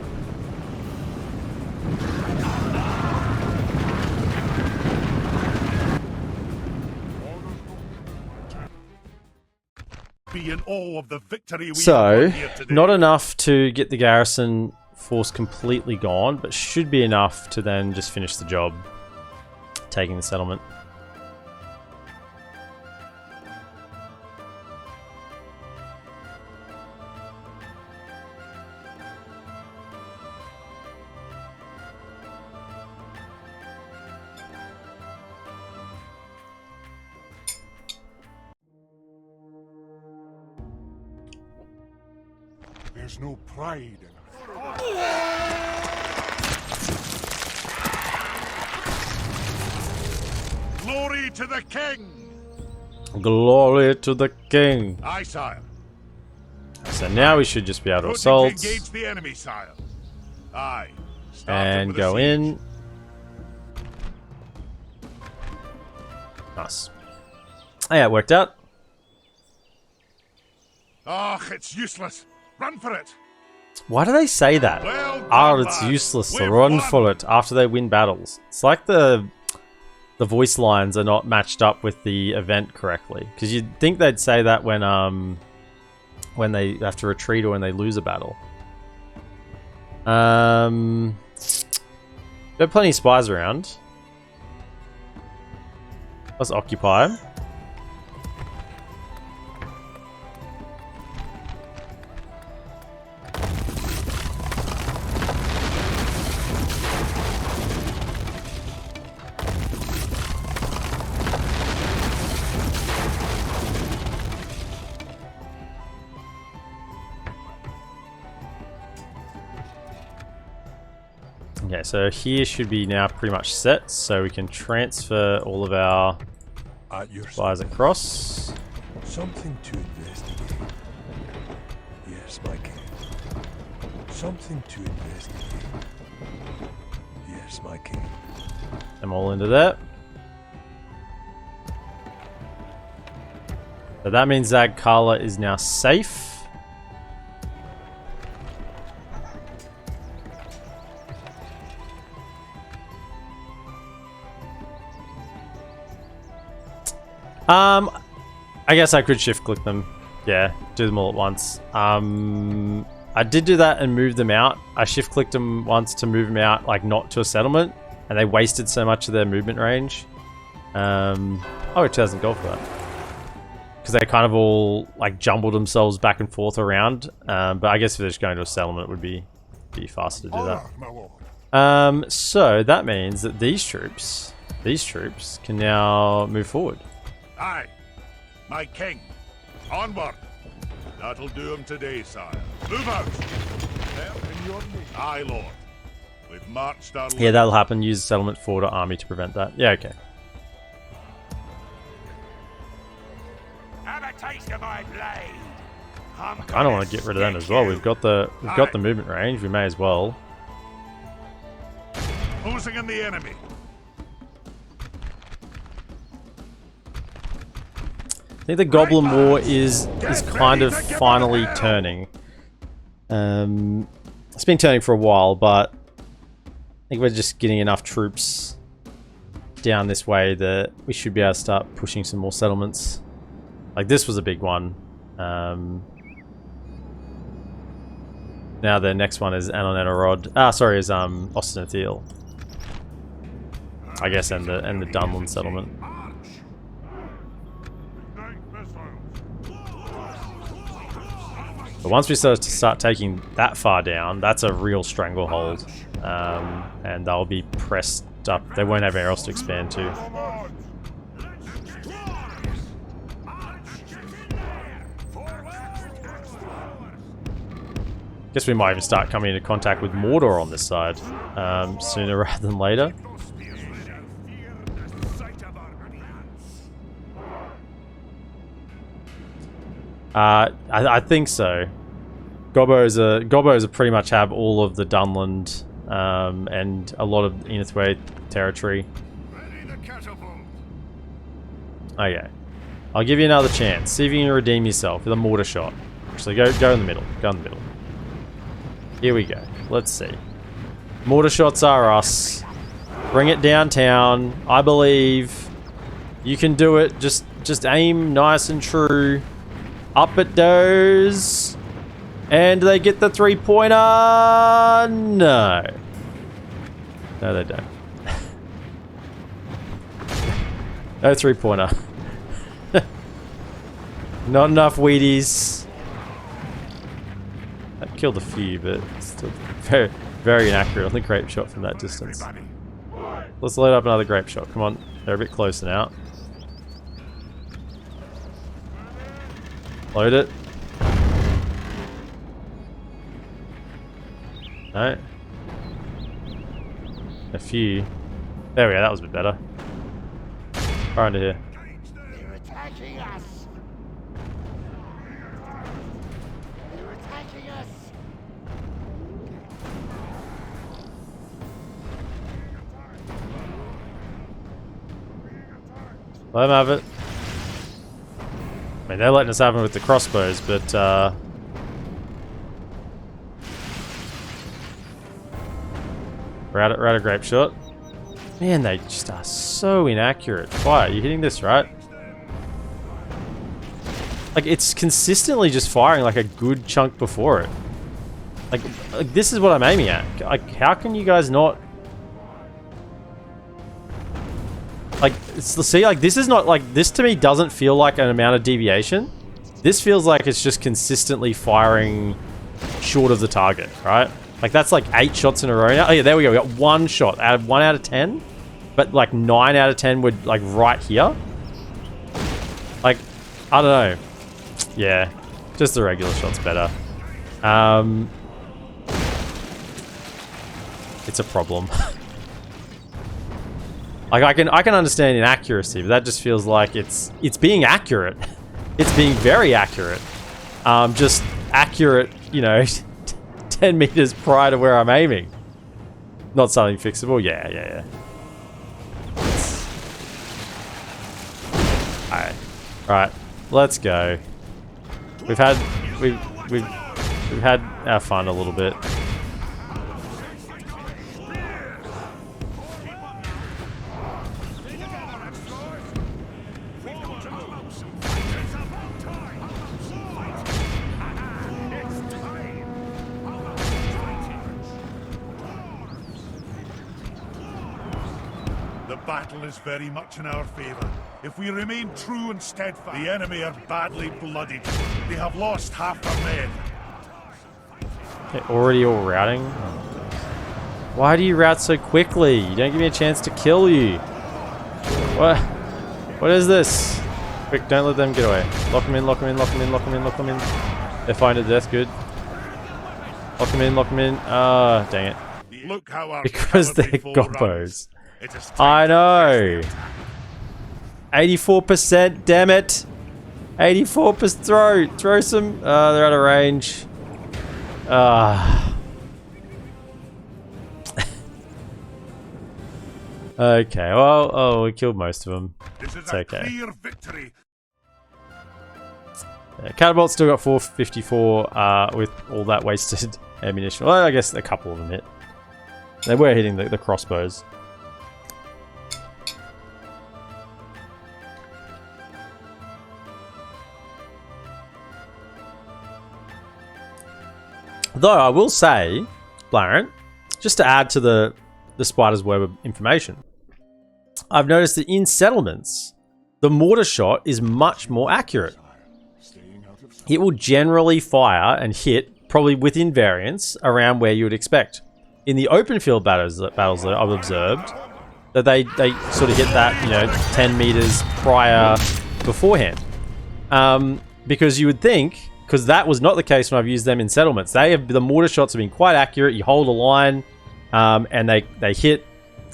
Be in awe of the victory we So, have won here today. not enough to get the garrison force completely gone, but should be enough to then just finish the job, taking the settlement. There's no pride in us. Glory to the king! Glory to the king. Aye, sire. So now we should just be able to Proceed assault to engage the enemy, sire. Aye. Starting and with a go siege. in. Nice. Oh, yeah, it worked out. Ah, it's useless. Run for it. Why do they say that? Well done, Oh, it's lad. useless to We've run won. for it after they win battles. It's like the voice lines are not matched up with the event correctly. Because you'd think they'd say that when they have to retreat or when they lose a battle. There are plenty of spies around. Let's occupy. Okay, so here should be now pretty much set, so we can transfer all of our At your spies across. something to investigate. Yes, my king. Something to investigate. Yes, my king. Them all into that. So that means Zagkala is now safe. I guess I could shift click them. Yeah, do them all at once. I did do that and move them out. I shift clicked them once to move them out, like not to a settlement, and they wasted so much of their movement range. Oh, 2,000 gold for that. Because they kind of all like jumbled themselves back and forth around. But I guess if they're just going to a settlement, it would be faster to do that. Honor, my lord. So that means that these troops can now move forward. Aye, my king. Onward. That'll do him today, sire. Move out. Aye, lord. We've marched our Yeah, that'll happen. Use settlement fort or army to prevent that. Yeah, okay. Have a taste of my blade. I kind of want to get rid of them as well. We've got the movement range. We may as well. Closing in the enemy. I think the Goblin War is kind of finally turning. It's been turning for a while, but I think we're just getting enough troops down this way that we should be able to start pushing some more settlements. Like this was a big one. Now the next one is Anon-Etorod. Is Ostenathiel. I guess, and the Dunland settlement. But once we start taking that far down, that's a real stranglehold, and they'll be pressed up. They won't have anywhere else to expand to. Guess we might even start coming into contact with Mordor on this side sooner rather than later. I think so. Gobbos pretty much have all of the Dunland and a lot of Innisway territory. Okay. I'll give you another chance. See if you can redeem yourself with a mortar shot. Actually, go in the middle. Go in the middle. Here we go. Let's see. Mortar shots are us. Bring it downtown. I believe you can do it. Just aim nice and true. Up it goes. And they get the 3-pointer. No. No, they don't. No 3-pointer. Not enough Wheaties. That killed a few, but still very, very inaccurate on the grape shot from that distance. Let's load up another grape shot. Come on. They're a bit closer now. Load it. No. A few. There we go, that was a bit better. Right under here. They're attacking us. They're attacking us. Let them have it. I mean, they're letting us have them with the crossbows, but we're out of grape shot. Man, they just are so inaccurate. Why? Are you hitting this right? Like, it's consistently just firing like a good chunk before it. Like this is what I'm aiming at. Like, how can you guys not... Like, see, like, this is not, like, this to me doesn't feel like an amount of deviation. This feels like it's just consistently firing short of the target, right? Like, that's like 8 shots in a row now. Oh yeah, there we go. We got 1 shot out of 1 out of 10. But like 9 out of 10 were like right here. Like, I don't know. Yeah, just the regular shot's better. It's a problem. Like, I can understand inaccuracy, but that just feels like it's being accurate. It's being very accurate. Just accurate, you know, 10 meters prior to where I'm aiming. Not something fixable. Yeah. Alright, let's go. We've had our fun a little bit. The battle is very much in our favour. If we remain true and steadfast, the enemy are badly bloodied. They have lost half their men. Okay, already all routing. Why do you route so quickly? You don't give me a chance to kill you. What? What is this? Quick, don't let them get away. Lock them in, lock them in, lock them in, lock them in, lock them in. They're fine to death, good. Lock them in, lock them in. Ah, dang it. Look how our Because they're Cavalry foe gobbos. runs. It is time I to know. test it. 84%, damn it. 84%, throw some. They're out of range. Okay, well, oh, we killed most of them. This is It's a okay. clear victory. Yeah, Catapult's still got 454 with all that wasted ammunition. Well, I guess a couple of them hit. They were hitting the crossbows. Though I will say, Blaran, just to add to the spider's web of information, I've noticed that in settlements, the mortar shot is much more accurate. It will generally fire and hit, probably within variance, around where you would expect. In the open field battles that I've observed, that they sort of hit that, you know, 10 meters prior beforehand. Because you would think, because that was not the case when I've used them in settlements. The mortar shots have been quite accurate. You hold a line, and they hit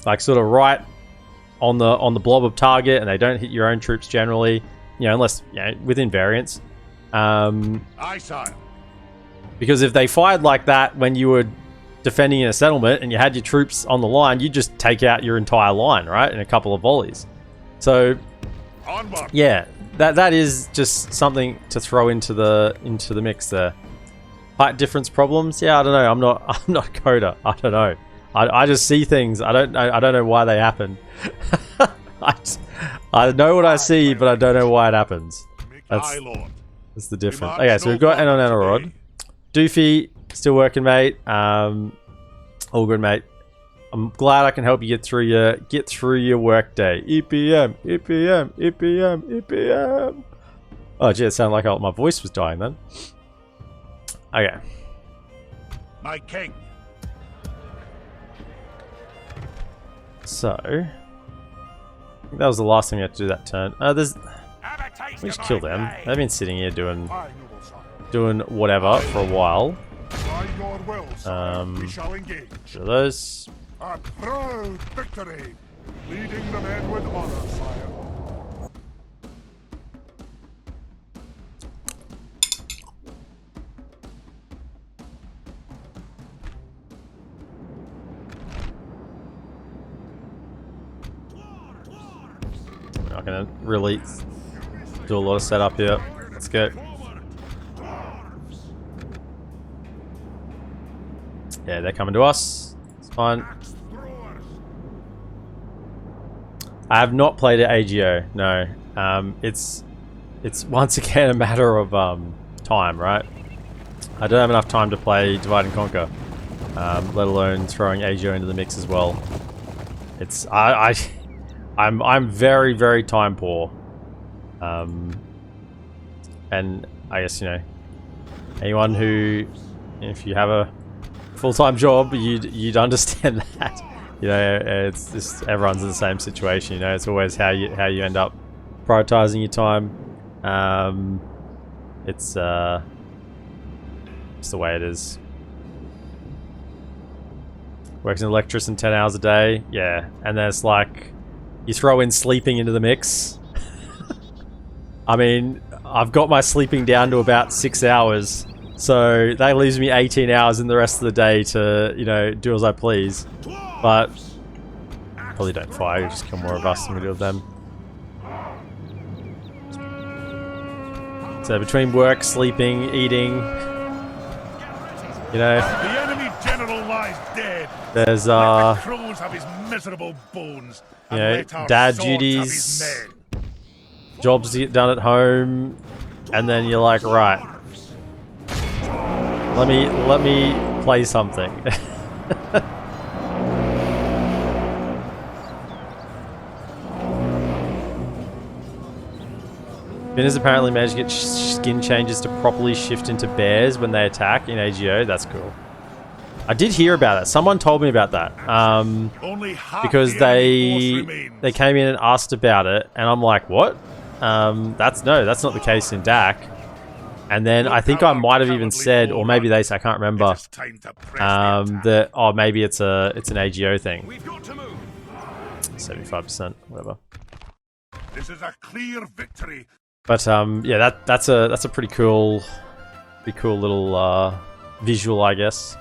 like sort of right on the blob of target, and they don't hit your own troops generally, you know, unless, you know, within variance. Aye, sire. Because if they fired like that when you were defending in a settlement and you had your troops on the line, you just take out your entire line, right, in a couple of volleys. So, Onward. yeah, that is just something to throw into the mix there. Height difference problems? Yeah, I don't know. I'm not a coder. I don't know. I just see things. I don't know why they happen. I know what I see, but I don't know why it happens. Aye, Lord. That's the difference. Okay, so we've got Enon Rod. Doofy, still working, mate. All good, mate. I'm glad I can help you get through your work day. EPM, EPM, EPM, EPM. Oh, gee, it sounded like my voice was dying then. Okay. My king. So, I think that was the last thing we had to do that turn. We just kill them. They've been sitting here doing whatever for a while. By your will, sire, we shall engage. Do those. A proud victory, leading the men with honor, sire. We're not gonna really do a lot of setup here. Let's go. Yeah, they're coming to us. It's fine. I have not played at AGO. No, it's once again a matter of time, right? I don't have enough time to play Divide and Conquer, let alone throwing AGO into the mix as well. It's I'm very, very time poor, and I guess, you know, anyone who, if you have a full-time job, you'd understand that. You know, it's just everyone's in the same situation. You know, it's always how you end up prioritizing your time. It's the way it is. Works an electrician 10 hours a day, yeah, and then it's like you throw in sleeping into the mix. I mean, I've got my sleeping down to about 6 hours, so that leaves me 18 hours in the rest of the day to, you know, do as I please. But probably don't fire, just kill more of us than we do of them. So between work, sleeping, eating, you know, The enemy general lies dead. there's Let the crows have his miserable bones. you And know, let our dad swords have his duties, men. jobs to get done at home, and then you're like, right, let me play something. Finn has apparently managed to get skin changes to properly shift into bears when they attack in AGO. That's cool. I did hear about that. Someone told me about that. Only half Because the enemy force they remains. came in and asked about it, and I'm like, what? That's not the case in DaC. And then I think I might have even said, or maybe they said, I can't remember, It is time to press the attack. that maybe it's an AGO thing. We've got to move. 75%, whatever. This is a clear victory. But yeah, that's a pretty cool little visual, I guess.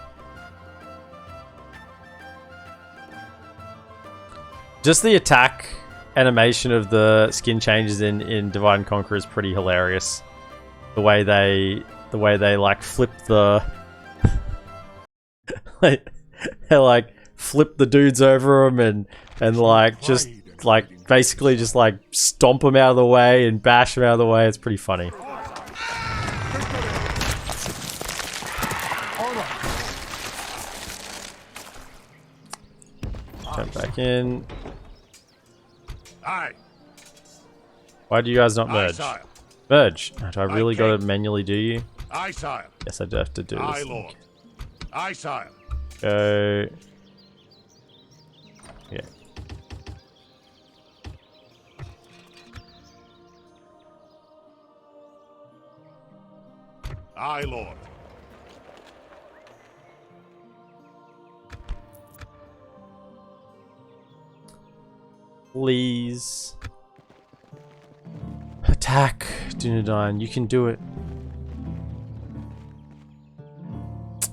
Just the attack animation of the skin changes in Divide and Conquer is pretty hilarious. The way they like flip the they like flip the dudes over them and like just like basically just like stomp them out of the way and bash them out of the way. It's pretty funny. Jump back in. Aye. Why do you guys not Aye, merge? sire. Merge. Do I really got to king. manually do you? Aye, sire. Yes, I do have to do Aye, this. lord. Aye, sire. Go. Yeah. Aye, lord. Please. Attack, Dunedain. You can do it.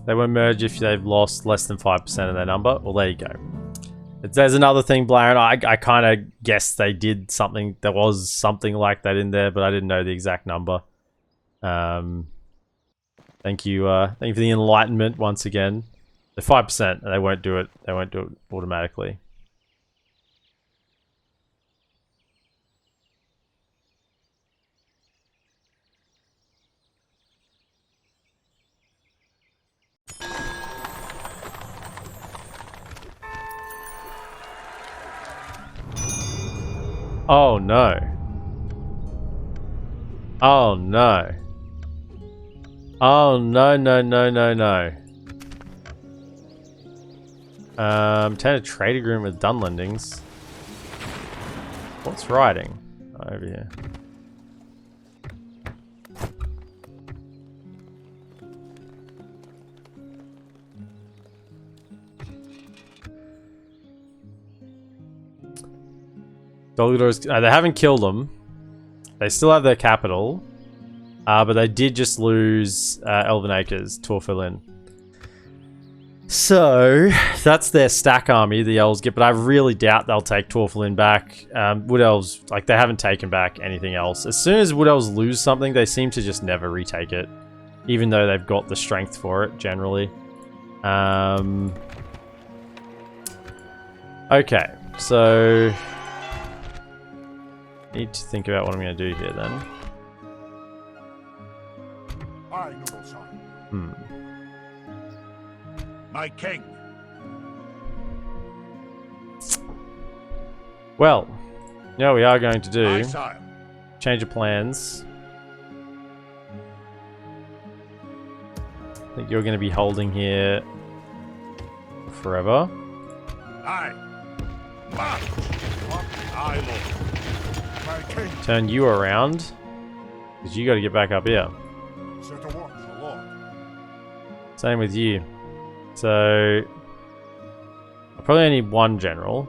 They won't merge if they've lost less than 5% of their number. Well, there you go. There's another thing, Blair, and I kind of guessed they did something. There was something like that in there, but I didn't know the exact number. Thank you for the enlightenment once again. The 5%, and they won't do it. They won't do it automatically. Oh no. Oh no. Oh no, no, no, no, no. Obtain a trade agreement with Dunlendings. What's writing? Oh, over here. They haven't killed them. They still have their capital. But they did just lose Elven Acres, Torfilin. So, that's their stack army, the Elves get, but I really doubt they'll take Torfilin back. Wood Elves, like, they haven't taken back anything else. As soon as Wood Elves lose something, they seem to just never retake it. Even though they've got the strength for it, generally. Okay, so... need to think about what I'm going to do here, then. Aye, noble son. My king. Well, you know what we are going to Aye, do? sire. Change of plans. I think you're going to be holding here forever. Aye. March. Aye, lord. My king. Turn you around, because you got to get back up here. Set to work, the lord. Same with you. So, I probably only need one general.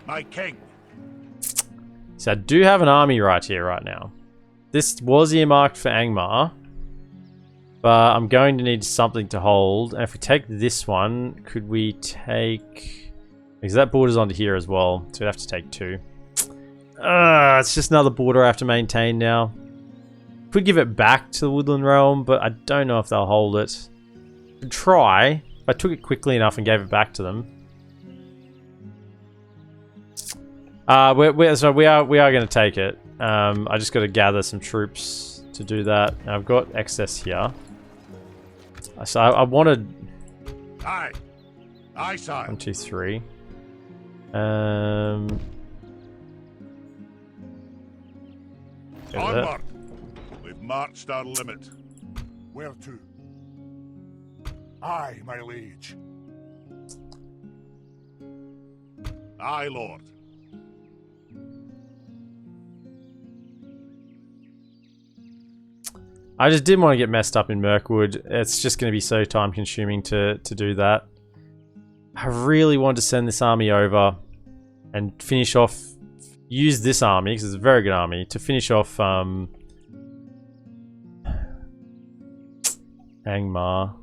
My king. So I do have an army right here, right now. This was earmarked for Angmar, but I'm going to need something to hold. And if we take this one, could we take... because that borders onto here as well, so we'd have to take two. It's just another border I have to maintain now. Could give it back to the Woodland Realm, but I don't know if they'll hold it. Could try. If I took it quickly enough and gave it back to them. So we are going to take it. I just got to gather some troops to do that. Now I've got excess here. So I wanted... Aye. Aye, sire. 1, 2, 3. Onward. We've marched our limit. Where to? Aye, my liege. Aye, lord. I just didn't want to get messed up in Mirkwood. It's just going to be so time consuming to do that. I really wanted to send this army over and finish off, use this army, because it's a very good army, to finish off Angmar.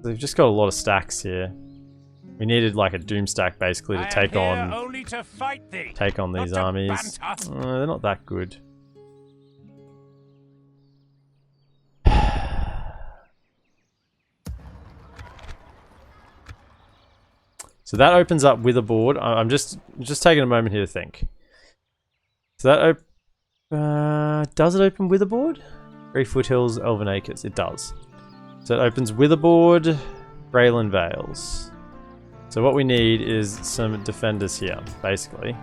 They've just got a lot of stacks here. We needed like a doom stack basically to take on only to fight thee, these armies. They're not that good. So that opens up with a board. I'm just taking a moment here to think. So that does it open with a board? Grey Foothills, Elven Acres. It does. So it opens with a board, Greyland Vales. So what we need is some defenders here, basically.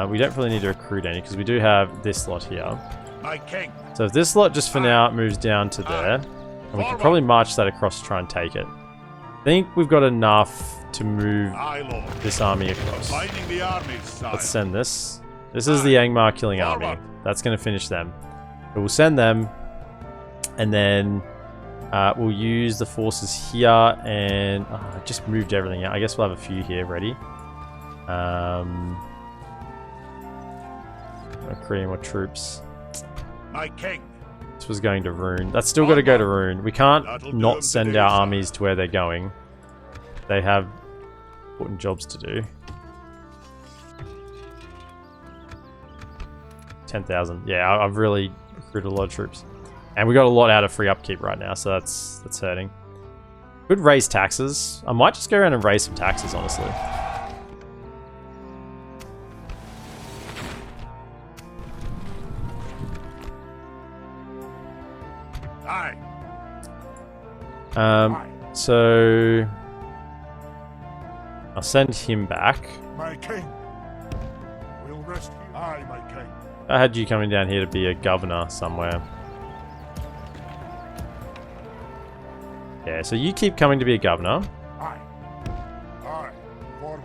We don't really need to recruit any because we do have this lot here. My king. So if this lot just for now moves down to there, and we can probably march that across to try and take it. I think we've got enough to move this army across. Let's send this. This is the Angmar killing army. That's going to finish them. But we'll send them, and then we'll use the forces here, and I just moved everything out. I guess we'll have a few here ready. Creating more troops. My king. This was going to Rune. That's still got to go to Rune. We can't not send our armies to where they're going. They have important jobs to do. 10,000. Yeah, I've really recruited a lot of troops. And we got a lot out of free upkeep right now, so that's hurting. Could raise taxes. I might just go around and raise some taxes, honestly. Aye. So I'll send him back. My king. We'll rescue. Aye, my king. I had you coming down here to be a governor somewhere. Yeah, so you keep coming to be a governor. Aye. Aye. Forward.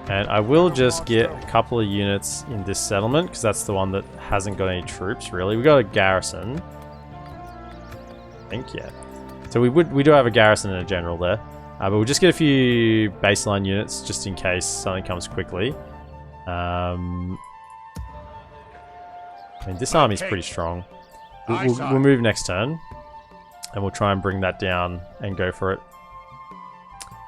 And I will just get a couple of units in this settlement, because that's the one that hasn't got any troops, really. We got a garrison. I think, yeah. So we do have a garrison and a general there. But we'll just get a few baseline units, just in case something comes quickly. I mean, this army's pretty strong. We'll move next turn. And we'll try and bring that down and go for it.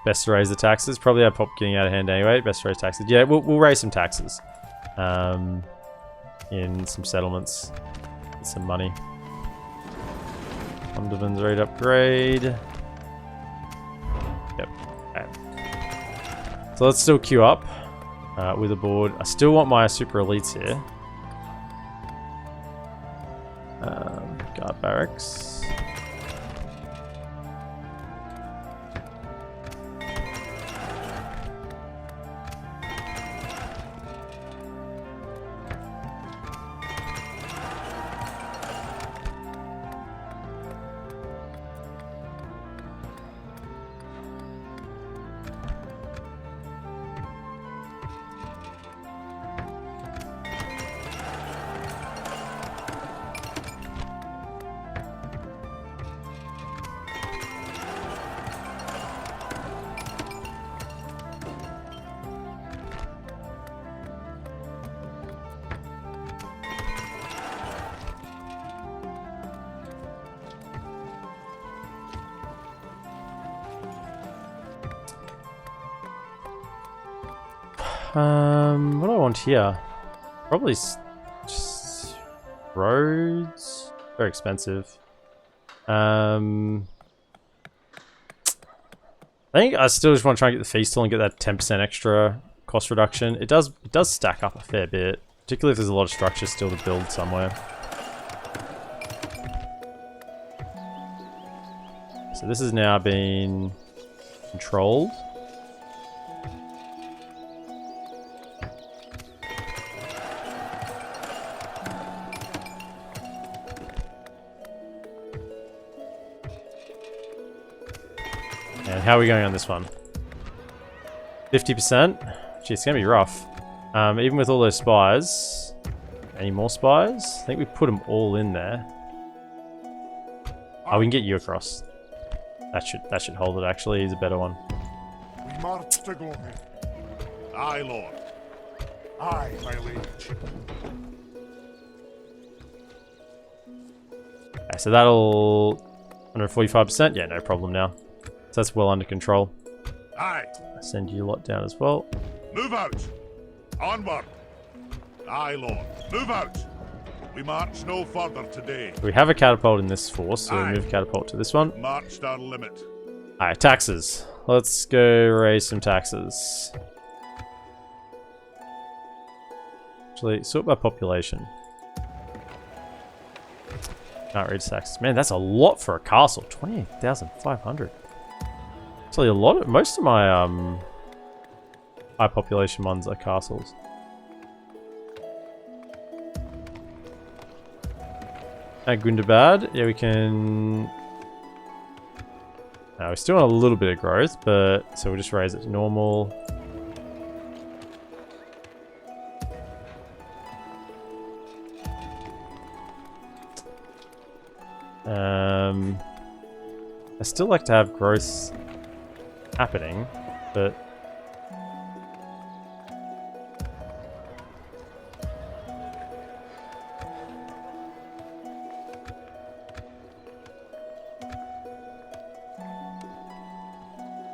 Best to raise the taxes. Probably our pop getting out of hand anyway. Best to raise taxes. Yeah, we'll raise some taxes. In some settlements. Get some money. Omdurman's ready to upgrade. Yep. Okay. So let's still queue up with a board. I still want my super elites here. Guard barracks. What do I want here? Probably roads. Very expensive. I think I still just want to try and get the feast tool and get that 10% extra cost reduction. It does stack up a fair bit, particularly if there's a lot of structure still to build somewhere. So this has now been controlled. And how are we going on this one? 50%? Gee, it's going to be rough. Even with all those spies. Any more spies? I think we put them all in there. Oh, we can get you across. That should hold it, actually. He's a better one. We march to glory. Aye, Lord. Aye, my liege. Okay, so that'll... 145%? Yeah, no problem now. So that's well under control. Aye. I'll send you a lot down as well. Move out. Onward. Aye, Lord. Move out. We march no further today. We have a catapult in this force, so we Aye. move catapult to this one. Marched our limit. Alright, taxes. Let's go raise some taxes. Actually, sort by population. Can't read taxes. Man, that's a lot for a castle. 28,500. Actually, a lot of... Most of my high population ones are castles. Gundabad. Yeah, we can... No, we still want a little bit of growth, but... So we'll just raise it to normal. I still like to have growth happening, but...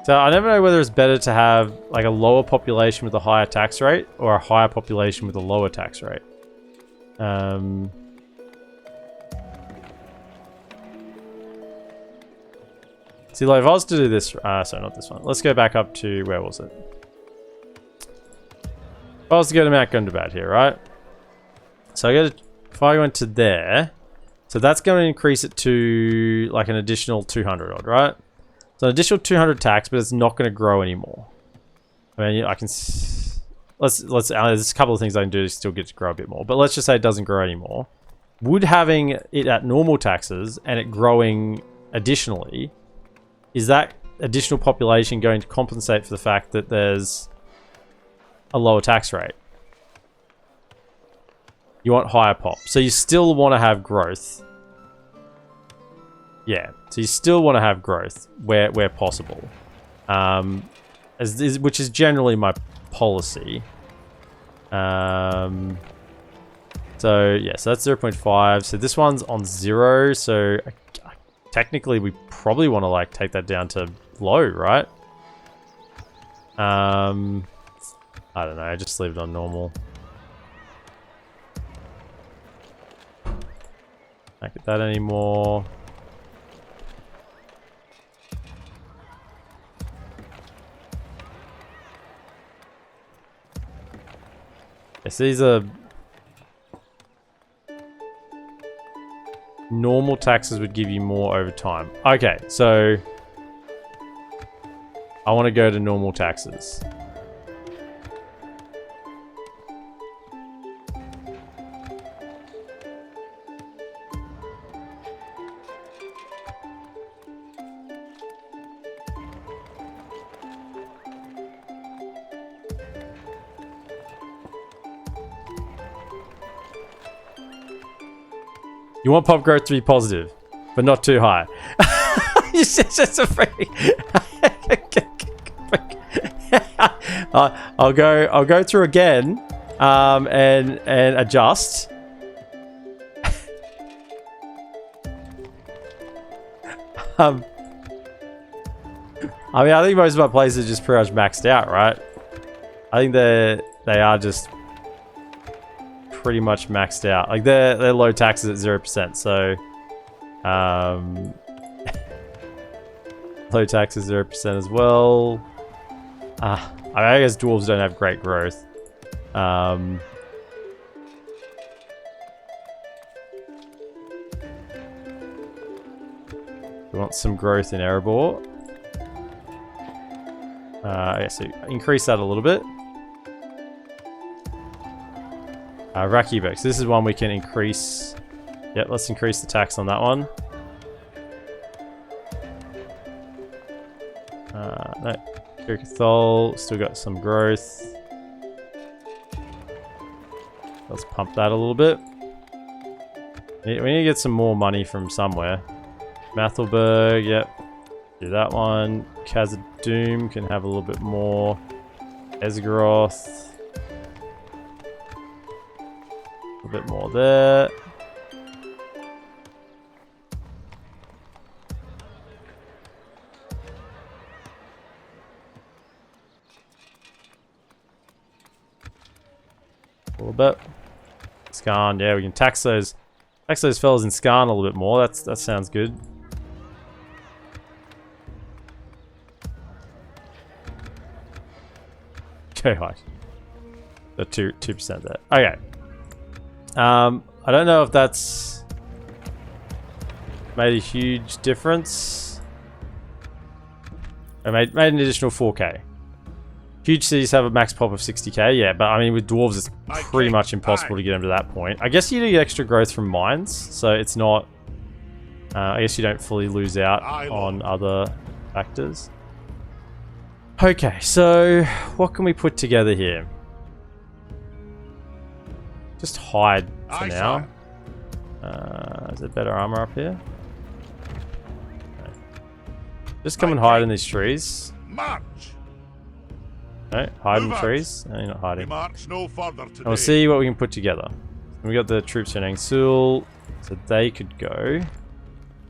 So I never know whether it's better to have like a lower population with a higher tax rate or a higher population with a lower tax rate. See, like if I was to do this, sorry, not this one. Let's go back up to, where was it? If I was to go to Mount Gundabad here, right? So I go to, if I went to there, so that's going to increase it to like an additional 200 odd, right? So an additional 200 tax, but it's not going to grow anymore. I mean, I can... Let's there's a couple of things I can do to still get to grow a bit more. But let's just say it doesn't grow anymore. Would having it at normal taxes and it growing additionally, is that additional population going to compensate for the fact that there's a lower tax rate? You want higher pop. So you still want to have growth. Yeah, so you still want to have growth where possible, which is generally my policy. So yeah, so that's 0.5. So this one's on 0. So technically, we probably want to like take that down to low, right? I don't know. Just leave it on normal. Can't get that anymore. Yes, these are normal taxes would give you more over time. Okay, so I want to go to normal taxes. You want pop growth to be positive, but not too high. It's just a freak. I'll go through again, and adjust. I mean, I think most of my places are just pretty much maxed out, right? I think they are just pretty much maxed out. Like they're low taxes at 0%, so low taxes 0% as well. I guess dwarves don't have great growth. We want some growth in Erebor. Yeah, so increase that a little bit. Rakibek. So this is one we can increase. Yep, let's increase the tax on that one. No. Cathol, still got some growth. Let's pump that a little bit. We need to get some more money from somewhere. Mathelberg, yep. Do that one. Khazad-dûm can have a little bit more. Esgaroth. A little bit more there. A little bit. Skarn, yeah, we can tax those fellas in Skarn a little bit more. That sounds good. Okay, high. The 2% there. Okay. I don't know if that's made a huge difference. I made an additional 4k. Huge cities have a max pop of 60k, yeah, but I mean with dwarves it's pretty much impossible to get them to that point. I guess you do get extra growth from mines, so it's not... I guess you don't fully lose out on other factors. Okay, so what can we put together here? Just hide for now. Is there better armor up here? No. Just come and hide in these trees. March! No, hide in the trees. No, you're not hiding. And we'll see what we can put together. We got the troops in Angsul, so they could go.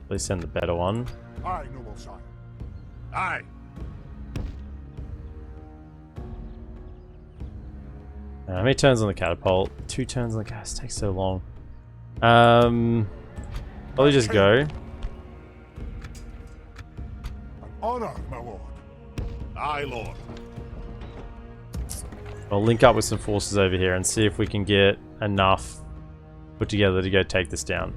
Please send the better one. Aye, noble sire. Aye. How many turns on the catapult? 2 turns on the catapult. Takes so long. Probably just go. An honor, my lord. Aye, lord. I'll link up with some forces over here and see if we can get enough put together to go take this down.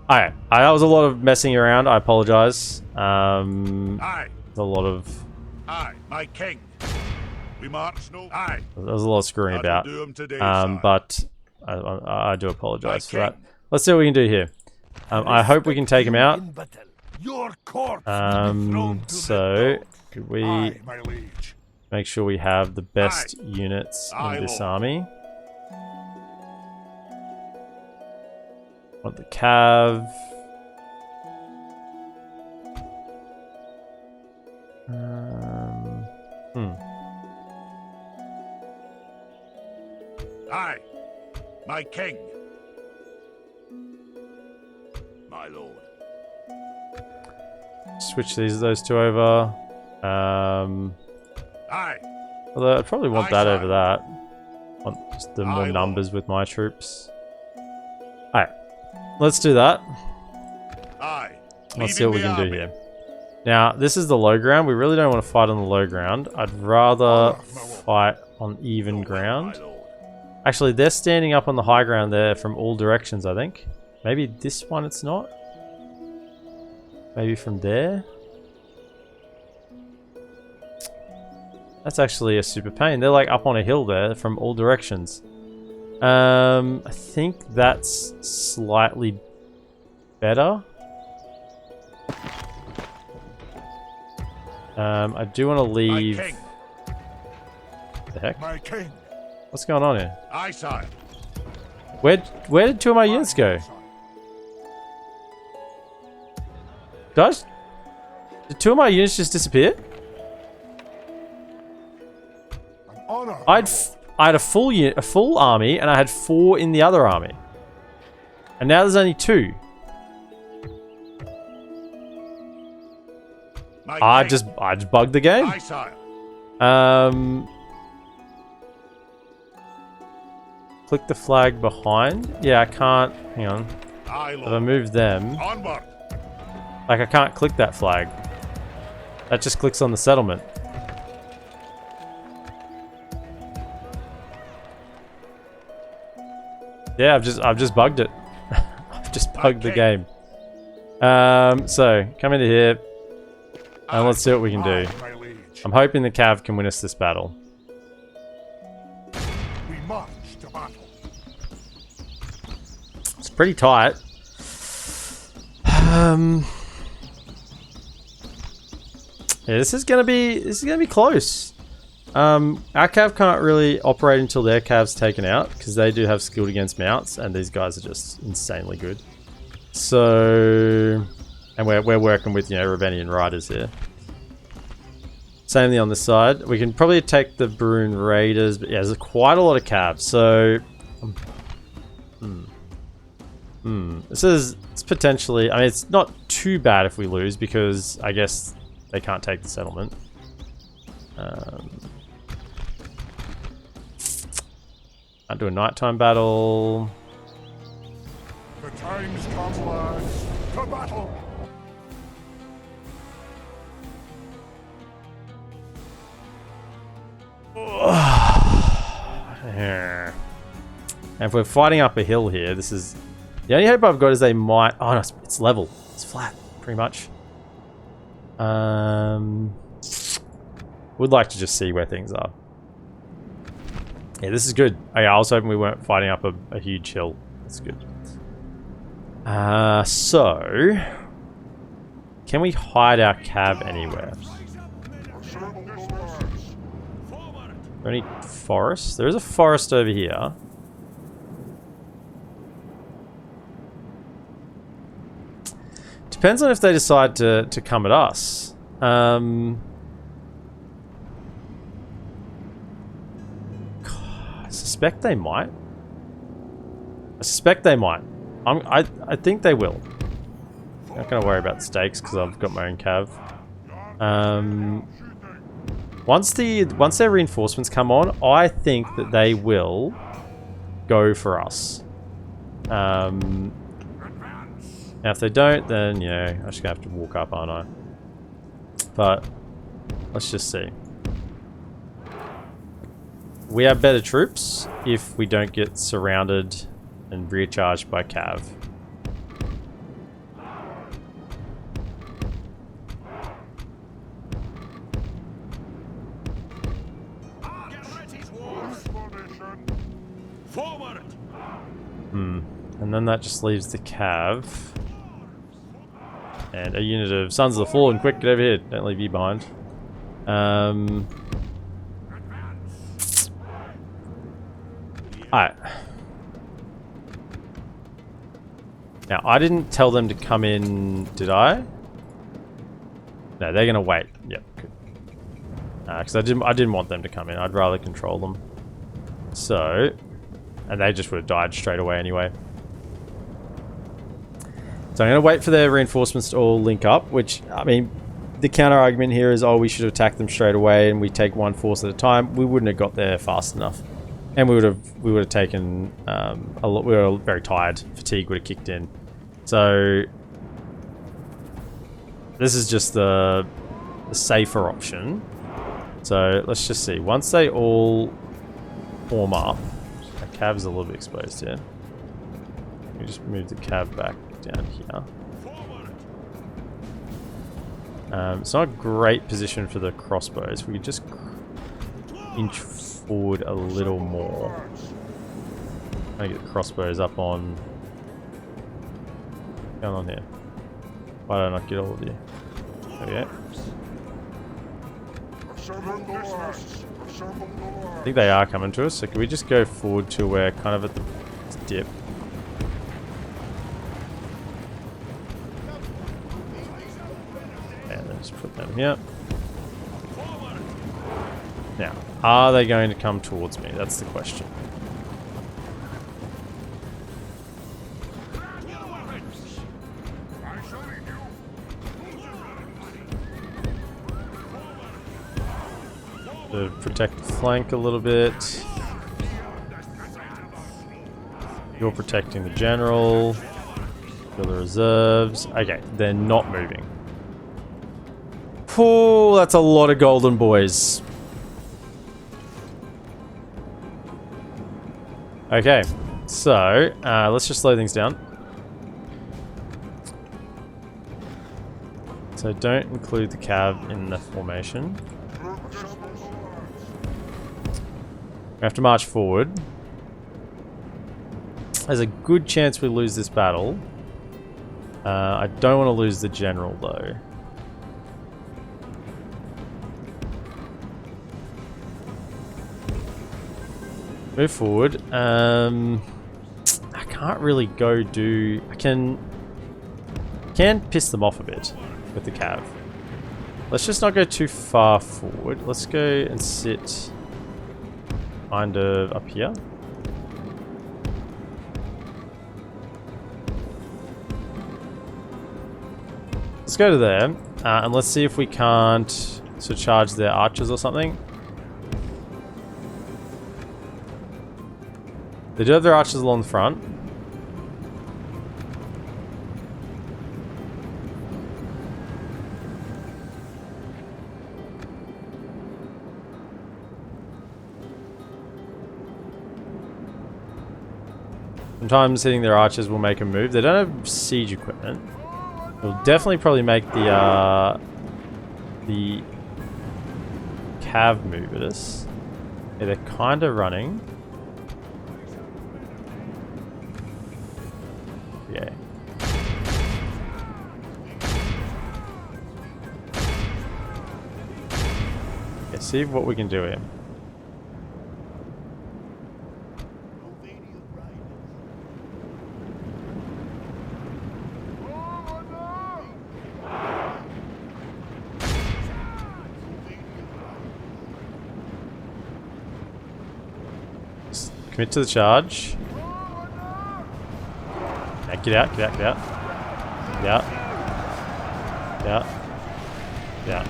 Alright, that was a lot of messing around. I apologize. Aye. A lot of... Aye, my king. We march no... Aye. There was a lot of screwing about. Do 'em today, But I do apologize for that. Let's see what we can do here. I hope we can take him out. Your corpse will be thrown to So, the dogs. could we Aye, my liege. make sure we have the best units in this army? Want the Cav. Aye, my king. My lord. Switch those two over. Aye. Although I'd probably want Aye, that sire. over that. Want just the more Aye, numbers with my troops. Alright, let's do that. Aye. Let's see what we Leaving can the do army. here. Now, this is the low ground. We really don't want to fight on the low ground. I'd rather fight on even ground. My lord. Actually, they're standing up on the high ground there from all directions, I think. Maybe this one it's not. Maybe from there. That's actually a super pain. They're like up on a hill there from all directions. I think that's slightly better. I do want to leave... My king. What the heck? My king. What's going on here? Aye, sire. Where did 2 of my units go? Did 2 of my units just disappear? An honor. I had a full unit, a full army, and I had 4 in the other army, and now there's only 2. My I king. just bugged the game. Aye, sire. Click the flag behind. Yeah, I can't. Hang on. Aye, If I lord. move them, Onward. like I can't click that flag. That just clicks on the settlement. Yeah, I've just bugged it. I've just bugged the Okay. game. So come into here and let's see what we can do. Aye, my liege. I'm hoping the Cav can win us this battle. We march to battle. It's pretty tight. Yeah, this is gonna be close. Our cav can't really operate until their cav's taken out because they do have skilled against mounts, and these guys are just insanely good. So, and we're working with, you know, Ravenian riders here. Same thing on this side. We can probably take the Brune Raiders, but yeah, there's quite a lot of cabs. So, it's potentially. I mean, it's not too bad if we lose because I guess they can't take the settlement. Can't do a nighttime battle. The time's come, lads. To battle! And if we're fighting up a hill here, this is... The only hope I've got is they might... Oh no, it's level. It's flat, pretty much. Would like to just see where things are. Yeah, this is good. Okay, I was hoping we weren't fighting up a huge hill. That's good. So... Can we hide our cab anywhere? Is there any forest? There is a forest over here. Depends on if they decide to come at us. I suspect they might. I think they will. Not gonna worry about stakes because I've got my own cav. Once their reinforcements come on, I think that they will go for us. Now if they don't, then yeah, I'm just gonna have to walk up, aren't I? But let's just see. We have better troops if we don't get surrounded and recharged by cav. And then that just leaves the cav. And a unit of Sons of the Fallen. Quick, get over here. Don't leave you behind. Alright. Now, I didn't tell them to come in, did I? No, they're gonna wait. Yep, good. Because I didn't want them to come in. I'd rather control them. So, and they just would have died straight away anyway. So I'm going to wait for their reinforcements to all link up, which, I mean, the counter argument here is, oh, we should attack them straight away and we take one force at a time. We wouldn't have got there fast enough. And we would have taken a lot. We were very tired. Fatigue would have kicked in. So this is just the safer option. So let's just see. Once they all form up, our cav's a little bit exposed here. Let me just move the cav back down here. It's not a great position for the crossbows. We could just inch forward a little more. I get the crossbows up on. What's going on here? Why don't I get all of you? There we go. I think they are coming to us, so can we just go forward to where kind of at the dip? And then just put them here. Now, are they going to come towards me? That's the question. To protect the flank a little bit. You're protecting the general. You're the reserves. Okay, they're not moving. Oh, that's a lot of golden boys. Okay, so let's just slow things down. So don't include the cav in the formation. We have to march forward. There's a good chance we lose this battle. I don't want to lose the general though. Move forward. I can't really go do... I can piss them off a bit with the cav. Let's just not go too far forward. Let's go and sit kind of up here. Let's go to there, and let's see if we can't sort of charge their archers or something. They do have their archers along the front. Sometimes hitting their archers will make a move. They don't have siege equipment. It'll definitely probably make the cav move at us. Yeah, they're kind of running. Yeah. Yeah, see what we can do here. Commit to the charge. Yeah, get out, get out, get out. Yeah. Yeah. Yeah.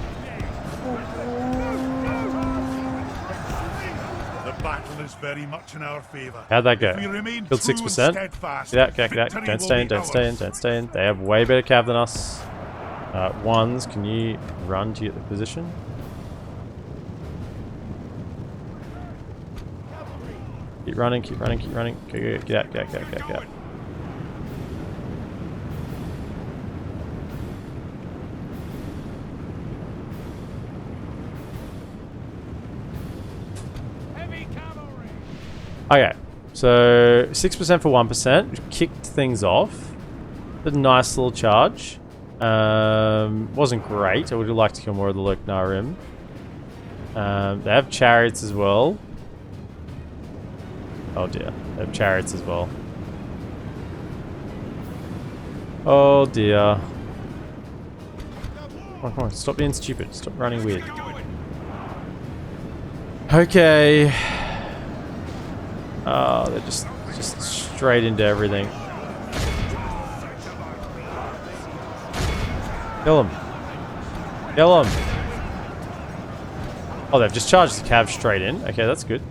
The battle is very much in our favor. How'd that go? If we remain Killed true and 6%. steadfast, Get out, get out, get out. victory Don't will stay in, be don't stay in, ours. don't stay in. They have way better cav than us. Ones, can you run to get the position? Keep running, keep running, keep running. Go, go, go. Get out, get out, get out, get out, get out. Heavy cavalry. Okay, so 6% for 1%. We kicked things off. Did a nice little charge. Wasn't great. I would have liked to kill more of the Loknarim. They have chariots as well. Oh dear, they have chariots as well. Oh dear. Come on, stop being stupid. Stop running weird. Okay. Oh, they're just straight into everything. Kill him. Kill him. Oh, they've just charged the cav straight in. Okay, that's good.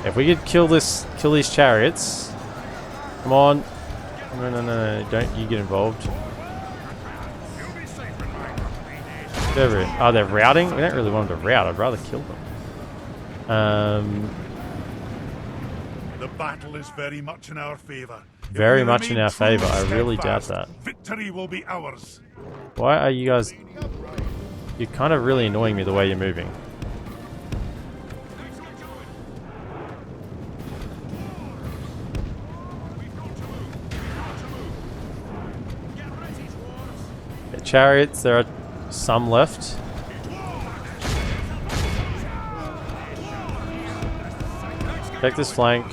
If we could kill these chariots. Come on. No, don't you get involved. Oh, they're routing? We don't really want them to rout. I'd rather kill them. The battle is very much in our favor. Very much in our favor. I really doubt that. Victory will be ours. Why are you guys... You're kind of really annoying me the way you're moving. Okay, chariots, there are some left. Take this flank.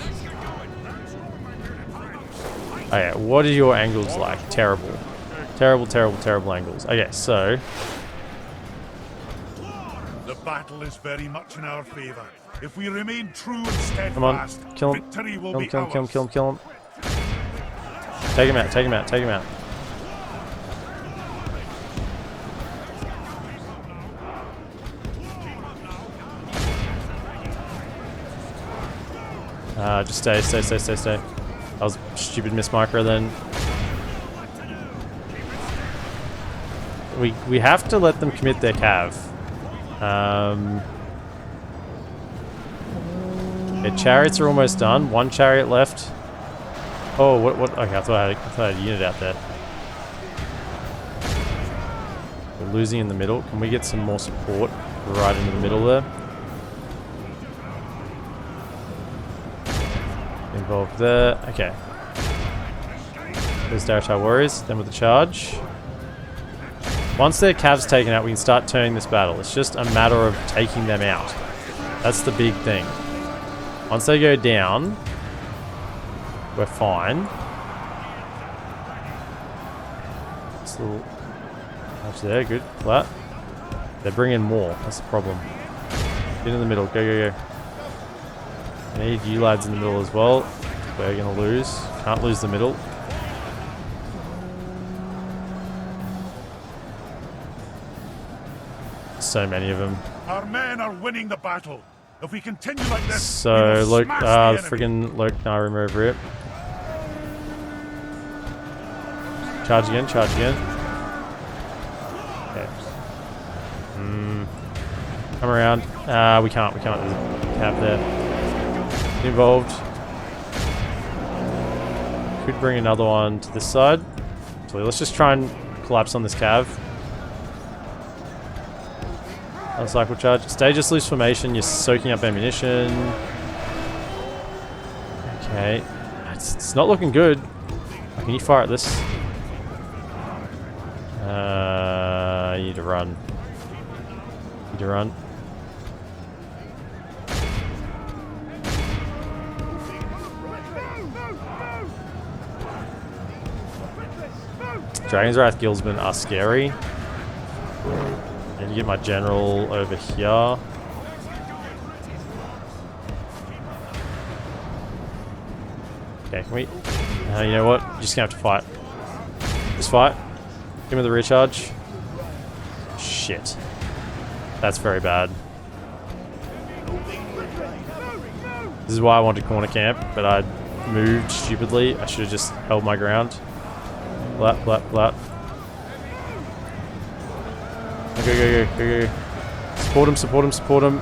Oh yeah, what are your angles like? Terrible. Terrible, terrible, terrible angles. Okay, so... The battle is very much in our favor. If we remain true and steadfast, Come on, kill him. victory will Kill him, be kill him, kill him, ours. kill him, kill him. Take him out, take him out, take him out. Just stay. That was a stupid miss micro then. We have to let them commit their cav. Okay, chariots are almost done. One chariot left. Oh, what? Okay, I thought I had a unit out there. We're losing in the middle. Can we get some more support right into the middle there? Involved there. Okay. There's Darichar warriors. Then with the charge. Once their cav's taken out, we can start turning this battle. It's just a matter of taking them out. That's the big thing. Once they go down, we're fine. Still much there, good. Flat. They're bringing more. That's the problem. Get in the middle. Go, go, go. I need you lads in the middle as well. We're going to lose. Can't lose the middle. So many of them. Our men are winning the battle. If we continue like this, So, look, the friggin' Loknar over it. Charge again, charge again. Okay. Come around. We can't. There's a cap there. Get involved. Could bring another one to this side. So let's just try and collapse on this cav. Cycle charge. Stay just loose formation. You're soaking up ammunition. Okay. It's not looking good. Can you fire at this? You need to run. You need to run. Dragon's Wrath Guildsmen are scary. I need to get my general over here. Okay, can we... you know what? You're just gonna have to fight. Just fight. Give me the recharge. Shit. That's very bad. This is why I wanted corner camp, but I moved stupidly. I should have just held my ground. Flat, flat, flat. Go, go, go, go, go. Support him, support him, support him.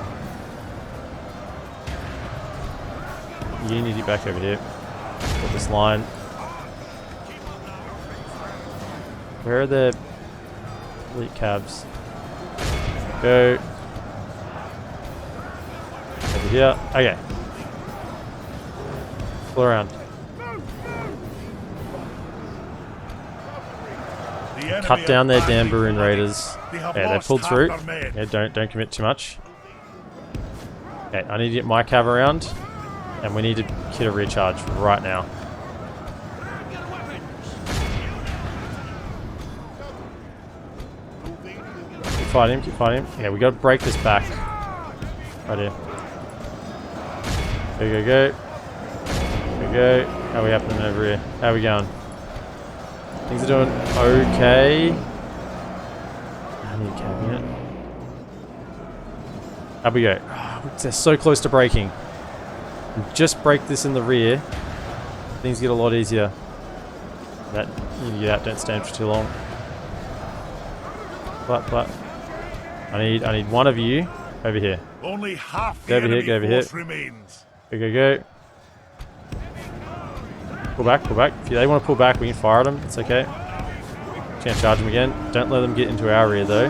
You need to get back over here. Put this line. Where are the elite cabs? Go. Over here. Okay. Pull around. Cut down their damn Barun Raiders. Yeah, they pulled through. Yeah, don't commit too much. Okay, I need to get my cav around. And we need to hit a recharge right now. Keep fighting him, keep fighting him. Yeah, we gotta break this back. Right here. Go, go, go. Go, go. How are we happening over here? How are we going? Things are doing okay. I need a cabinet. How we go? Oh, they're so close to breaking. Just break this in the rear. Things get a lot easier. That you need to get out, don't stand for too long. But I need one of you over here. Only half go over here, go over here. Remains. Go, go, go. Pull back, pull back. If they want to pull back, we can fire at them. It's okay. Can't charge them again. Don't let them get into our rear though.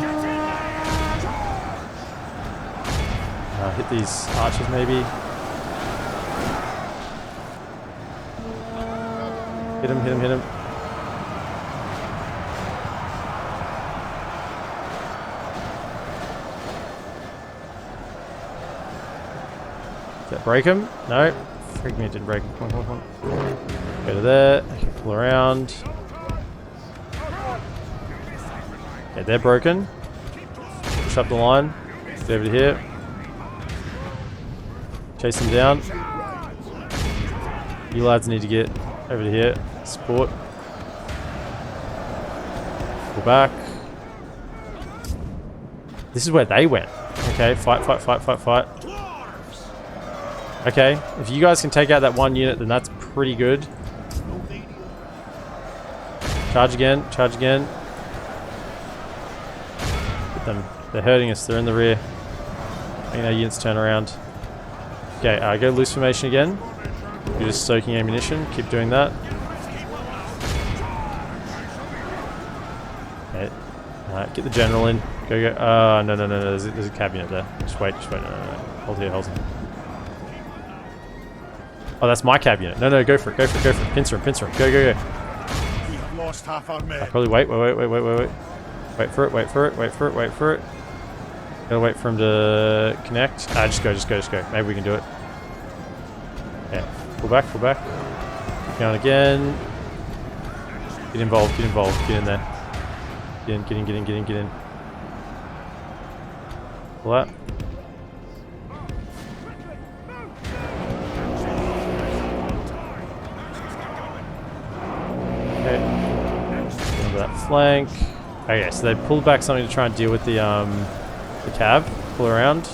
Hit these archers maybe. Hit him, hit him, hit him. Did that break him? No. Freak me, it didn't break him. Come on, come on, come on. Go to there. Okay, pull around. Okay, they're broken. Push up the line. Get over to here. Chase them down. You lads need to get over to here. Support. Pull back. This is where they went. Okay, fight, fight, fight, fight, fight. Okay, if you guys can take out that one unit, then that's pretty good. Charge again, charge again. Get them. They're hurting us, they're in the rear. Making our units turn around. Okay, go loose formation again. You're just soaking ammunition, keep doing that. Okay, get the general in. Go, go. No, no, no, no, there's a cabinet there. Just wait, no, no, no. Hold here, hold here. Oh, that's my cab unit. No, no, go for it, go for it, go for it. Pincer him, go, go, go. We have lost half our men. I'll probably wait. Wait for it, wait for it, wait for it, wait for it. Gotta wait for him to connect. Ah, just go, just go, just go. Maybe we can do it. Yeah. Pull back, pull back. Down again. Get involved, get involved, get in there. Get in, get in, get in, get in, get in. Pull that. Okay. Remember that flank. Okay, so they pulled back something to try and deal with the cav. Pull around.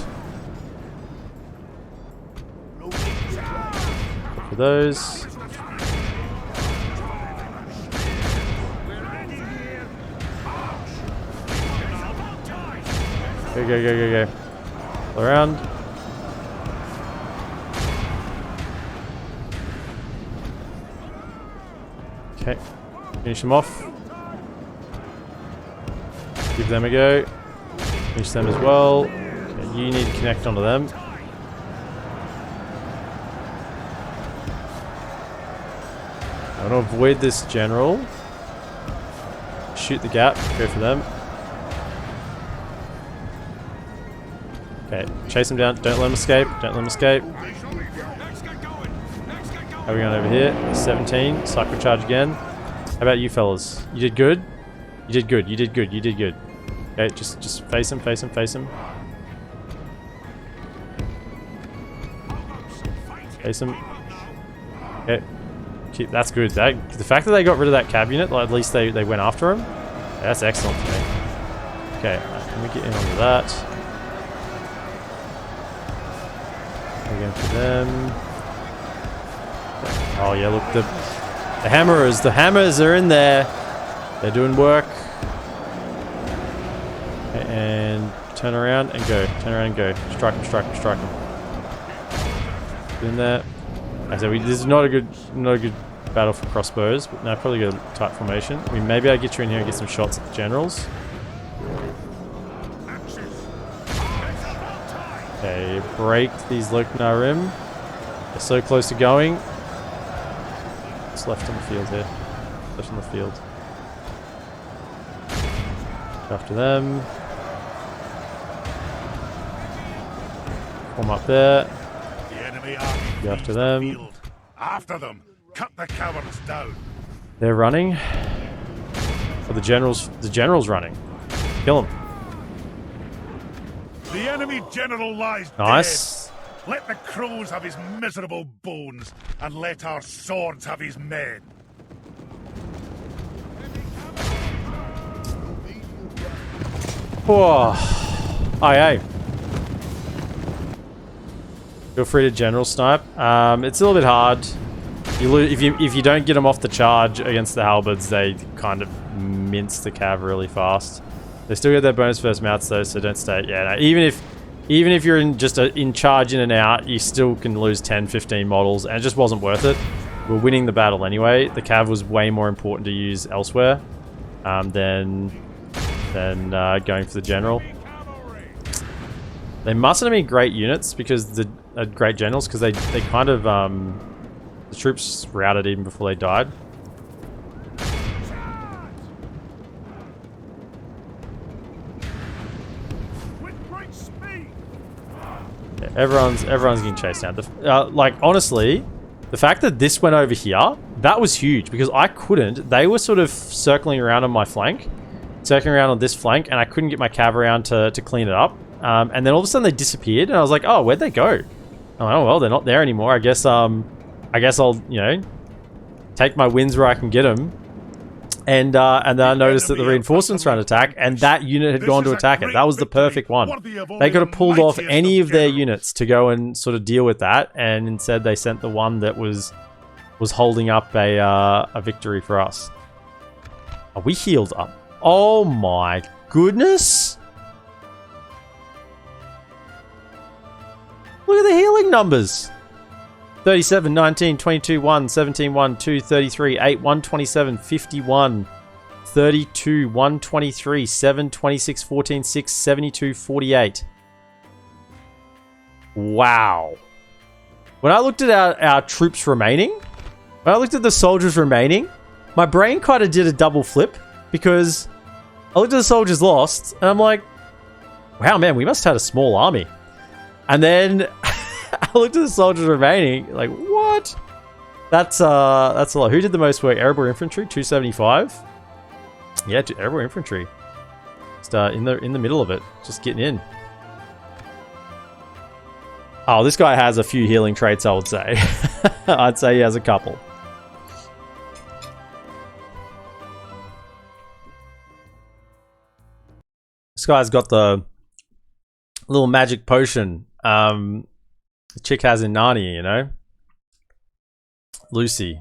Look for those. Go, go, go, go, go. Pull around. Okay. Finish them off. Give them a go. Finish them as well. Okay, you need to connect onto them. I want to avoid this general. Shoot the gap. Go for them. Okay, chase them down. Don't let them escape. Don't let them escape. How are we going over here? 17. Cycle charge again. How about you fellas? You did good? You did good. You did good. You did good. Okay, just face him, face him, face him. Face him. Okay. Keep, that's good. That, the fact that they got rid of that cab unit, like, at least they went after him. That's excellent for me. Okay, let me get in onto that. We're going for them. Oh yeah, look, the hammers are in there. They're doing work. Okay, and turn around and go. Turn around and go. Strike them, strike them, strike them. In there. I said this is not a good battle for crossbows, but now probably get a tight formation. I mean, maybe I get you in here and get some shots at the generals. Okay, break these Loknarim. They're so close to going. What's left on the field here? Left on the field. After them. Form up there. The enemy army Go after leaves the them. field. After them. Cut the cowards down. They're running. Oh, the general's running. Kill him. The enemy general lies Nice. dead. Let the crows have his miserable bones, and let our swords have his men. Whoa. Aye, aye. Feel free to general snipe. It's a little bit hard. If you don't get them off the charge against the halberds, they kind of mince the cav really fast. They still get their bonus first mounts though, so don't stay. Yeah, no, even if you're in just in charge in and out, you still can lose 10, 15 models, and it just wasn't worth it. We're winning the battle anyway. The cav was way more important to use elsewhere than going for the general. They mustn't have been great units because great generals because they kind of the troops routed even before they died. Yeah, everyone's getting chased down. Like honestly, the fact that this went over here, that was huge because I couldn't. They were sort of circling around on my flank, circling around on this flank, and I couldn't get my cav around to clean it up. And then all of a sudden they disappeared, and I was like, "Oh, where'd they go?" I'm like, "Oh well, they're not there anymore. I guess I'll take my wins where I can get them." And then I noticed that the reinforcements were on attack, and that unit had gone to attack it. That was the perfect one. They could have pulled off any of their units to go and sort of deal with that, and instead they sent the one that was holding up a victory for us. Are we healed up? Oh my goodness! Look at the healing numbers. 37, 19, 22, 1, 17, 1, 2, 33, 8, 127, 51, 32, 123, 7, 26, 14, 6, 72, 48. Wow. When I looked at our troops remaining, when I looked at the soldiers remaining, my brain kind of did a double flip because I looked at the soldiers lost, and I'm like, wow, man, we must have had a small army. And then I looked at the soldiers remaining, like, what? That's a lot. Who did the most work? Erebor infantry, 275. Yeah, Erebor infantry. Just in the middle of it, just getting in. Oh, this guy has a few healing traits, I would say. I'd say he has a couple. This guy's got the little magic potion the chick has in Narnia, you know? Lucy.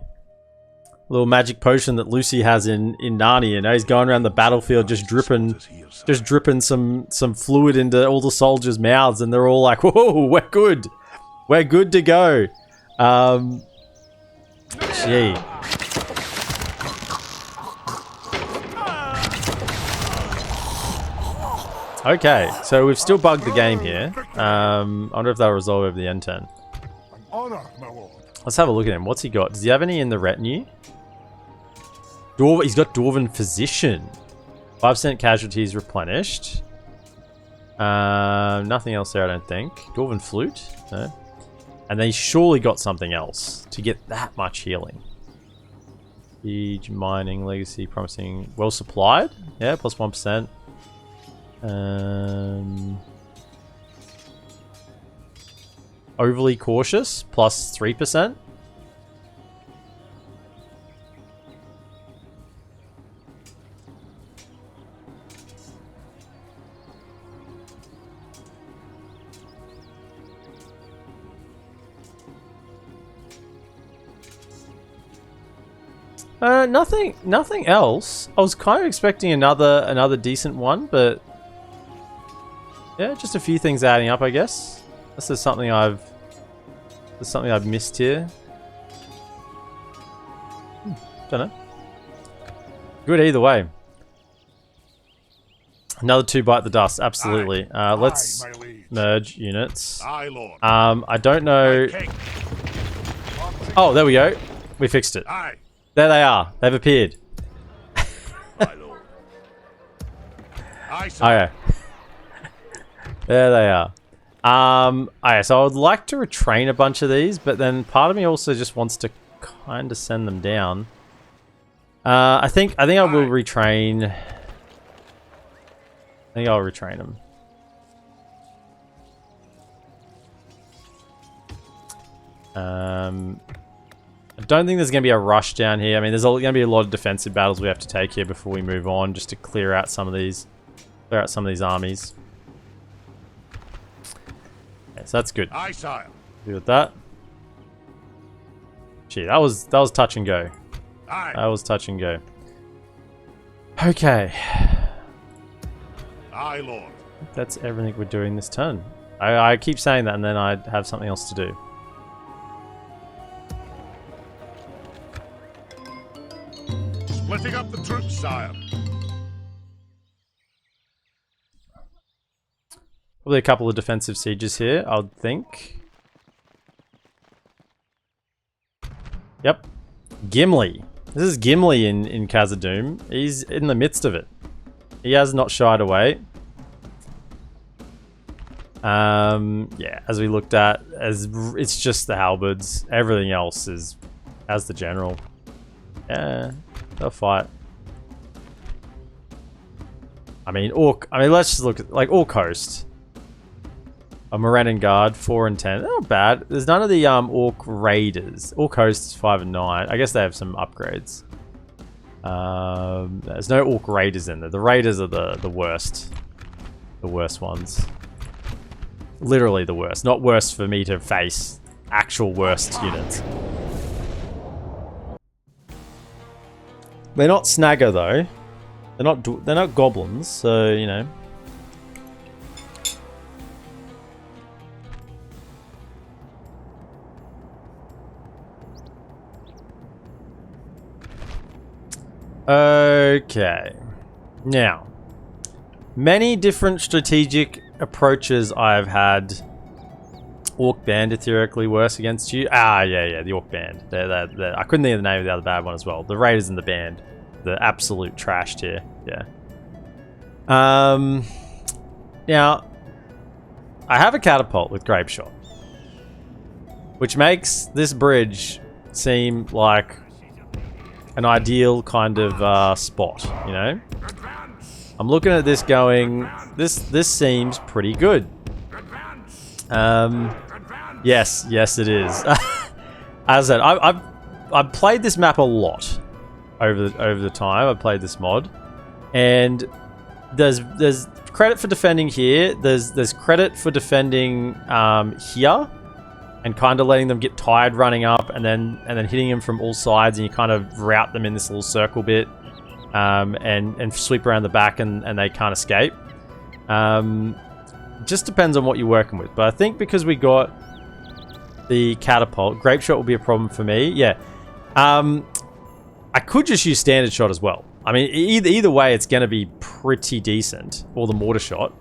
Little magic potion that Lucy has in Narnia, you know? He's going around the battlefield just dripping some fluid into all the soldiers' mouths, and they're all like, whoa, we're good. We're good to go. Gee. Okay, so we've still bugged the game here. I wonder if they'll resolve over the N10. An honor, my lord. Let's have a look at him. What's he got? Does he have any in the retinue? He's got Dwarven Physician. 5% casualties replenished. Nothing else there, I don't think. Dwarven Flute? No. And then he's surely got something else to get that much healing. Siege, Mining, Legacy, Promising. Well supplied? Yeah, plus 1%. Overly Cautious, plus 3%. Nothing else. I was kind of expecting another decent one, but yeah, just a few things adding up, I guess. This is something I've missed here. Don't know. Good either way. Another 2 bite the dust, absolutely. Let's merge units. Aye, lord. I don't know. Oh, there we go. We fixed it. Aye. There they are. They've appeared. My lord. Aye, sir. Okay. There they are. Okay, so I would like to retrain a bunch of these, but then part of me also just wants to kind of send them down. I think I will retrain. I think I'll retrain them. I don't think there's going to be a rush down here. I mean, there's going to be a lot of defensive battles we have to take here before we move on, just to clear out some of these armies. Okay, so that's good. Aye, sire. Good with that. Gee, that was touch and go. Aye. That was touch and go. Okay. Aye, lord. That's everything we're doing this turn. I keep saying that and then I have something else to do. Splitting up the troops, sire. Probably a couple of defensive sieges here, I would think. Yep. Gimli. This is Gimli in Khazad-dûm. He's in the midst of it. He has not shied away. Yeah, as we looked at, it's just the halberds. Everything else is as the general. Yeah, they'll fight. I mean, let's just look at, like, all coast. A Morannon Guard, 4 and 10. They're not bad. There's none of the Orc Raiders. All coasts, 5 and 9. I guess they have some upgrades. There's no Orc Raiders in there. The Raiders are the worst. The worst ones. Literally the worst. Not worst for me to face. Actual worst units. They're not Snagger though. They're not goblins, so you know. Okay. Now, many different strategic approaches I've had. Orc Band are theoretically worse against you. Yeah, the Orc Band. They're, I couldn't think of the name of the other bad one as well. The Raiders and the Band. The absolute trash tier. Yeah. Now, I have a catapult with grape shot, which makes this bridge seem like an ideal kind of spot, you know? I'm looking at this going, this seems pretty good. Yes, it is. As I said, I've played this map a lot over the time I've played this mod, and there's credit for defending here. There's credit for defending here, and kind of letting them get tired running up, and then hitting them from all sides, and you kind of route them in this little circle bit, and sweep around the back, and they can't escape. Just depends on what you're working with, but I think because we got the catapult, grape shot will be a problem for me. Yeah, I could just use standard shot as well. I mean, either way, it's going to be pretty decent, or the mortar shot.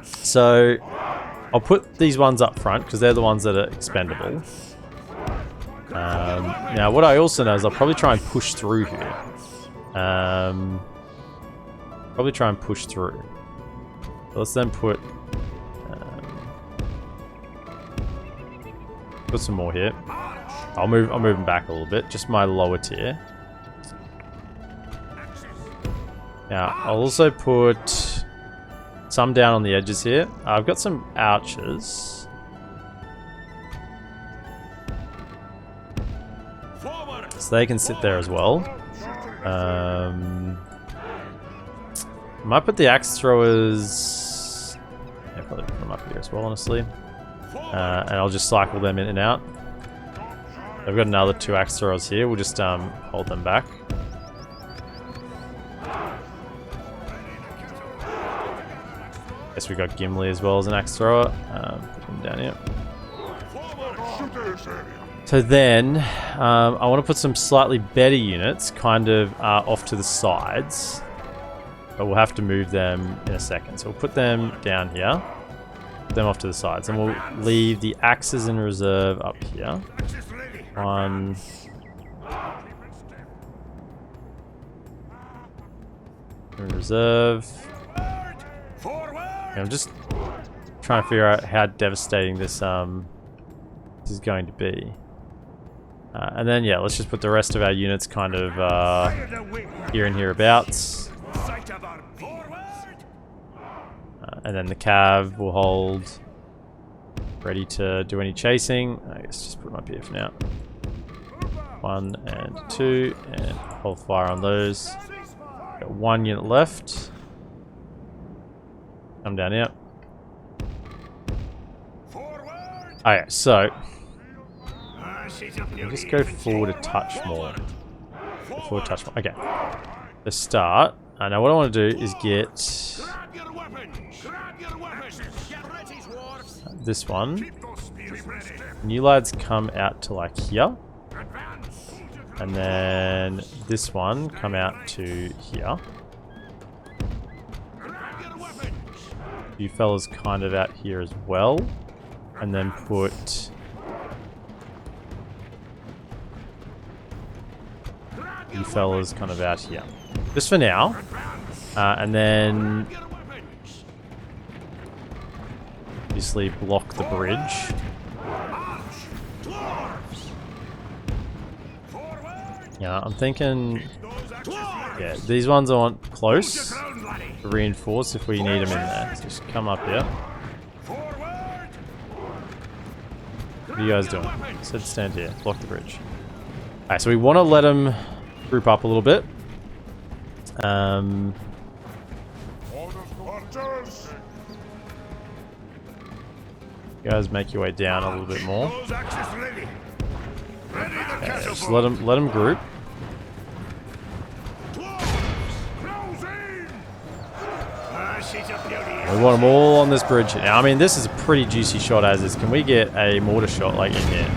So I'll put these ones up front because they're the ones that are expendable. Now, what I also know is I'll probably try and push through here. Probably try and push through. So let's then put some more here. I'll move them back a little bit, just my lower tier. Now, I'll also put some down on the edges here. I've got some archers. So they can sit there as well. I might put the axe throwers... Yeah, probably put them up here as well, honestly. And I'll just cycle them in and out. I've got another 2 axe throwers here. We'll just hold them back. Guess we got Gimli as well as an axe thrower. Put them down here. So then, I want to put some slightly better units kind of off to the sides. But we'll have to move them in a second. So we'll put them down here. Put them off to the sides. And we'll leave the axes in reserve up here. 1. In reserve. I'm just trying to figure out how devastating this is going to be. And then, yeah, let's just put the rest of our units kind of here and hereabouts. And then the cav will hold ready to do any chasing. I guess just put them up here for now. 1 and 2, and hold fire on those. Got 1 unit left. Come down here. Okay, so I'll just go forward a touch more. Forward a touch more. Okay. The start. Now what I want to do is get this one. New lads come out to like here. And then this one come out to here. You fellas kind of out here as well. And then put you fellas kind of out here. Just for now. And then obviously block the bridge. Yeah, I'm thinking... Yeah, these ones I want close to reinforce if we need them in there. So just come up here. What are you guys doing? Said stand here. Block the bridge. Alright, so we want to let them group up a little bit. You guys make your way down a little bit more. Okay, just let them group. We want them all on this bridge. Now, I mean, this is a pretty juicy shot as is. Can we get a mortar shot like in here?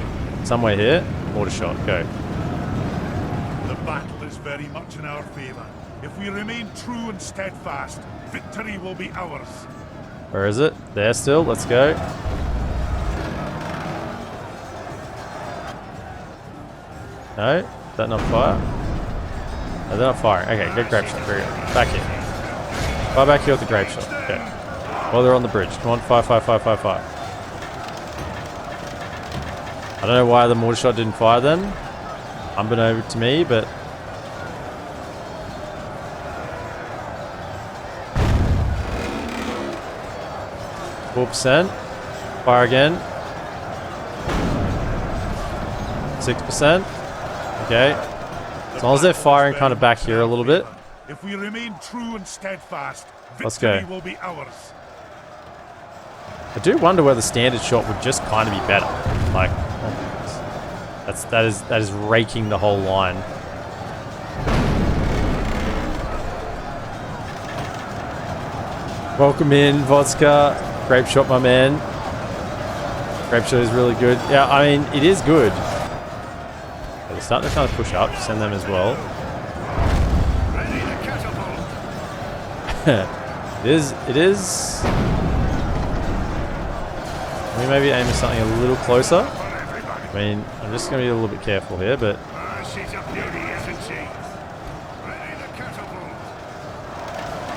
Somewhere here? Mortar shot, go. The battle is very much in our favour. If we remain true and steadfast, victory will be ours. Where is it? There still. Let's go. No? Is that not fire? they're not firing. Okay, good grape shot. Very good. Back here. Fire back here with the grape shot. Okay. Well, they're on the bridge. Come on, fire, fire, fire, fire, fire. I don't know why the mortar shot didn't fire then. Unbeknownst to me, but... %. Fire again. 6%. Okay. As long as they're firing kind of back here a little bit. If we remain true and steadfast, Let's go. victory will be ours. I do wonder whether standard shot would just kind of be better. Like, that is raking the whole line. Welcome in, Vodka. Grape shot, my man. Grape shot is really good. Yeah, I mean, it is good. They're starting to kind of push up. Send them as well. It is. Can we maybe aim at something a little closer? I mean, I'm just going to be a little bit careful here, but...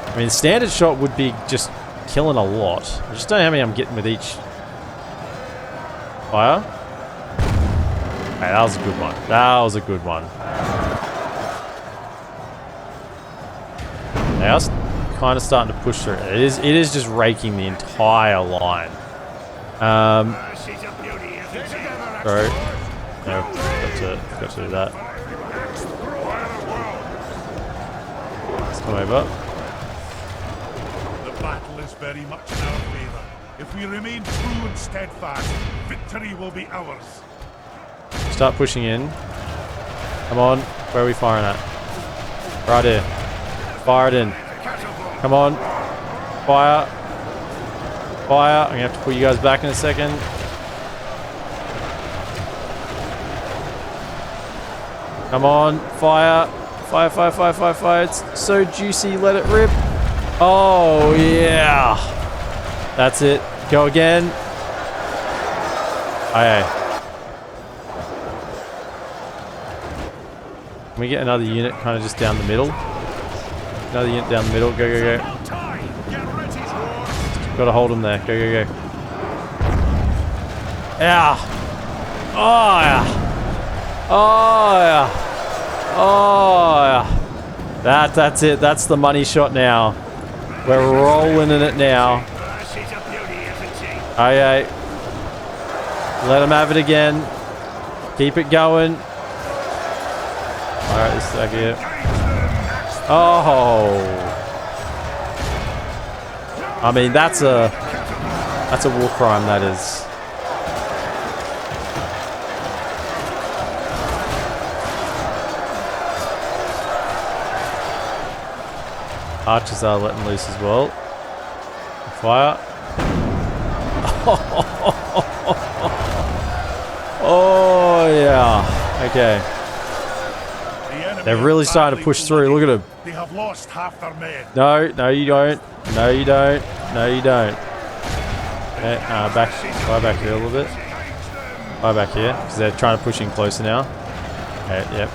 I mean, standard shot would be just killing a lot. I just don't know how many I'm getting with each fire. Okay, that was a good one. That was a good one. They are kind of starting to push through. It is just raking the entire line. Sorry. No, got to do that. Let's come over. The battle is very much in our favour. If we remain true and steadfast, victory will be ours. Start pushing in. Come on. Where are we firing at? Right here. Fire it in. Come on. Fire. Fire. I'm going to have to pull you guys back in a second. Come on. Fire. Fire, fire, fire, fire, fire. It's so juicy. Let it rip. Oh, yeah. That's it. Go again. Okay. Can we get another unit kind of just down the middle? Another unit down the middle. Go, go, go. Got to hold them there. Go, go, go. Yeah. Oh, yeah. Oh, yeah. Oh, yeah. That's it. That's the money shot now. We're rolling in it now. Okay. Let them have it again. Keep it going. Alright, this is back here. Oh. I mean, that's a war crime, that is. Archers are letting loose as well. Fire. Oh, yeah. Okay. They're really starting to push through. Look at them. They have lost half their men. No, no, you don't. No, you don't. No, you don't. Okay, fire back here a little bit. Fire back here, because they're trying to push in closer now. Okay, yep.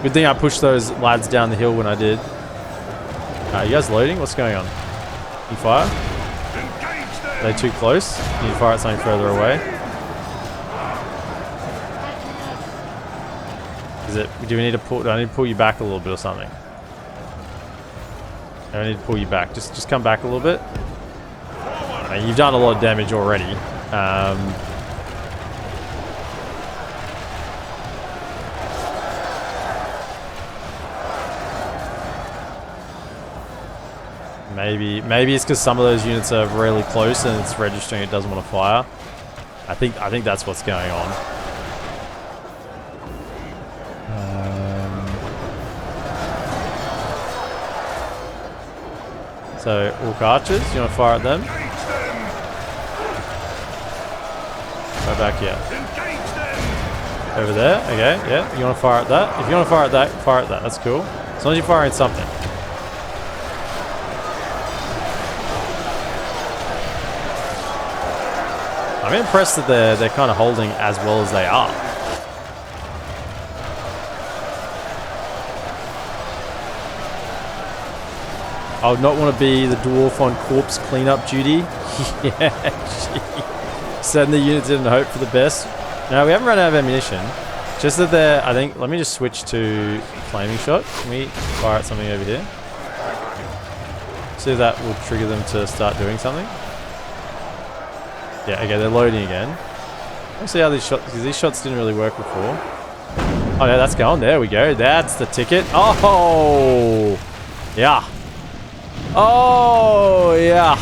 Good thing I pushed those lads down the hill when I did. You guys loading? What's going on? Can you fire? Are they too close? Can you fire at something further away? Is it? Do we need to pull? Do I need to pull you back a little bit or something? I need to pull you back. Just come back a little bit. I mean, you've done a lot of damage already. Maybe it's because some of those units are really close and it's registering it doesn't want to fire. I think that's what's going on. So orc archers, you want to fire at them? Go back here. Over there. Okay, yeah. You want to fire at that? If you want to fire at that, fire at that. That's cool. As long as you're firing something. I I'm impressed that they're kind of holding as well as they are. I would not want to be the dwarf on corpse cleanup duty. Yeah, send the units in and hope for the best. No, we haven't run out of ammunition. Just that they're, I think, let me just switch to flaming shot. Can we fire at something over here? See if that will trigger them to start doing something. Yeah, okay, they're loading again. Let's see how these shots, because these shots didn't really work before. Oh yeah, that's going. There we go. That's the ticket. Oh! Yeah. Oh, yeah.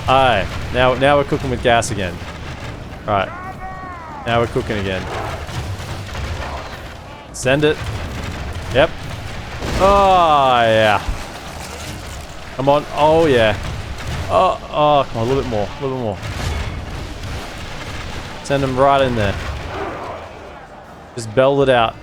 Alright, now we're cooking with gas again. Right. Now we're cooking again. Send it. Yep. Oh, yeah. Come on. Oh, yeah. Oh, come on. A little bit more. A little bit more. Send them right in there. Just belt it out.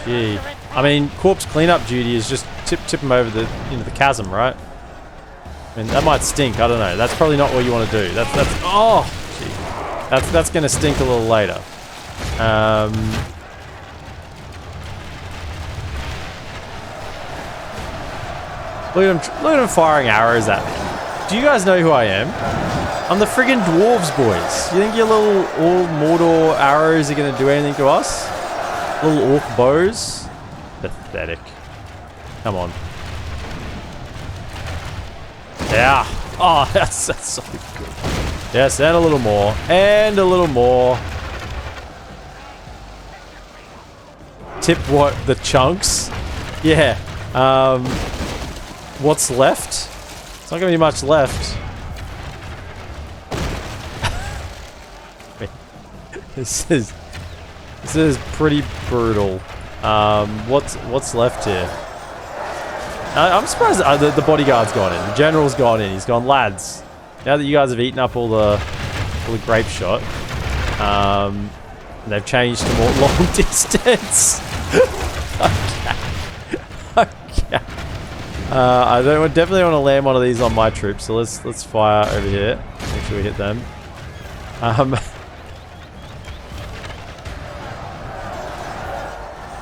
Gee. I mean, corpse cleanup duty is just tip them over into the chasm, right? I mean, that might stink. I don't know. That's probably not what you want to do. That's oh, gee. That's gonna stink a little later. Look at them firing arrows at me. Do you guys know who I am? I'm the friggin' Dwarves, boys. You think your little all Mordor arrows are gonna do anything to us? Little orc bows? Pathetic. Come on. Yeah. Oh, that's so good. Yes, and a little more. And a little more. Tip what? The chunks? Yeah. What's left? It's not gonna be much left. This is pretty brutal. What's left here? I'm surprised the bodyguard's gone in. The general's gone in. He's gone, lads. Now that you guys have eaten up all the grape shot, they've changed to more long distance. Okay. I definitely want to land one of these on my troops. So let's fire over here. Make sure we hit them.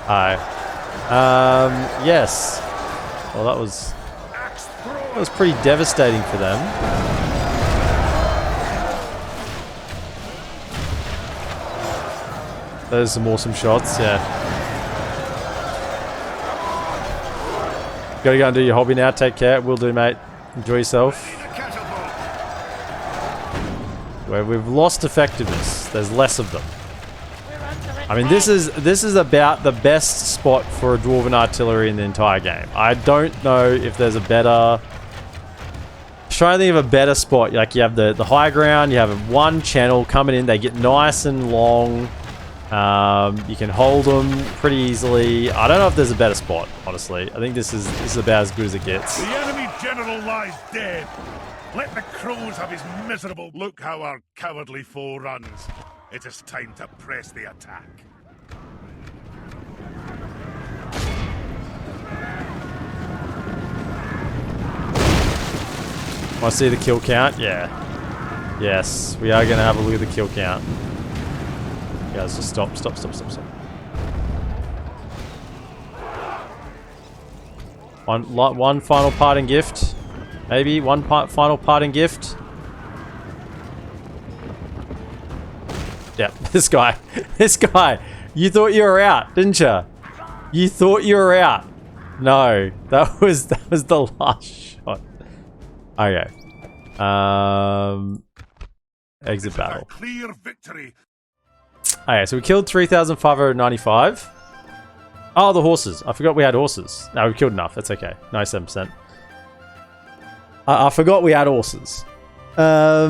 Hi. Yes. Well, that was pretty devastating for them. Those are some awesome shots, yeah. Gotta go and do your hobby now. Take care. Will do, mate. Enjoy yourself. Where we've lost effectiveness. There's less of them. I mean, this is about the best spot for a Dwarven artillery in the entire game. I don't know if there's a better... I'm trying to think of a better spot. Like, you have the high ground, you have one channel coming in, they get nice and long. You can hold them pretty easily. I don't know if there's a better spot, honestly. I think this is about as good as it gets. The enemy general lies dead. Let the crows have his miserable... Look how our cowardly foe runs. It is time to press the attack. Want to see the kill count? Yeah. Yes, we are going to have a look at the kill count. Guys, just stop. One final parting gift. Maybe one final parting gift. Yeah, this guy. You thought you were out, didn't you? You thought you were out. No, that was the last shot. Okay. Exit battle. Clear victory. Okay, so we killed 3,595. Oh, the horses. I forgot we had horses. No, we killed enough. That's okay. 97%. I forgot we had horses. I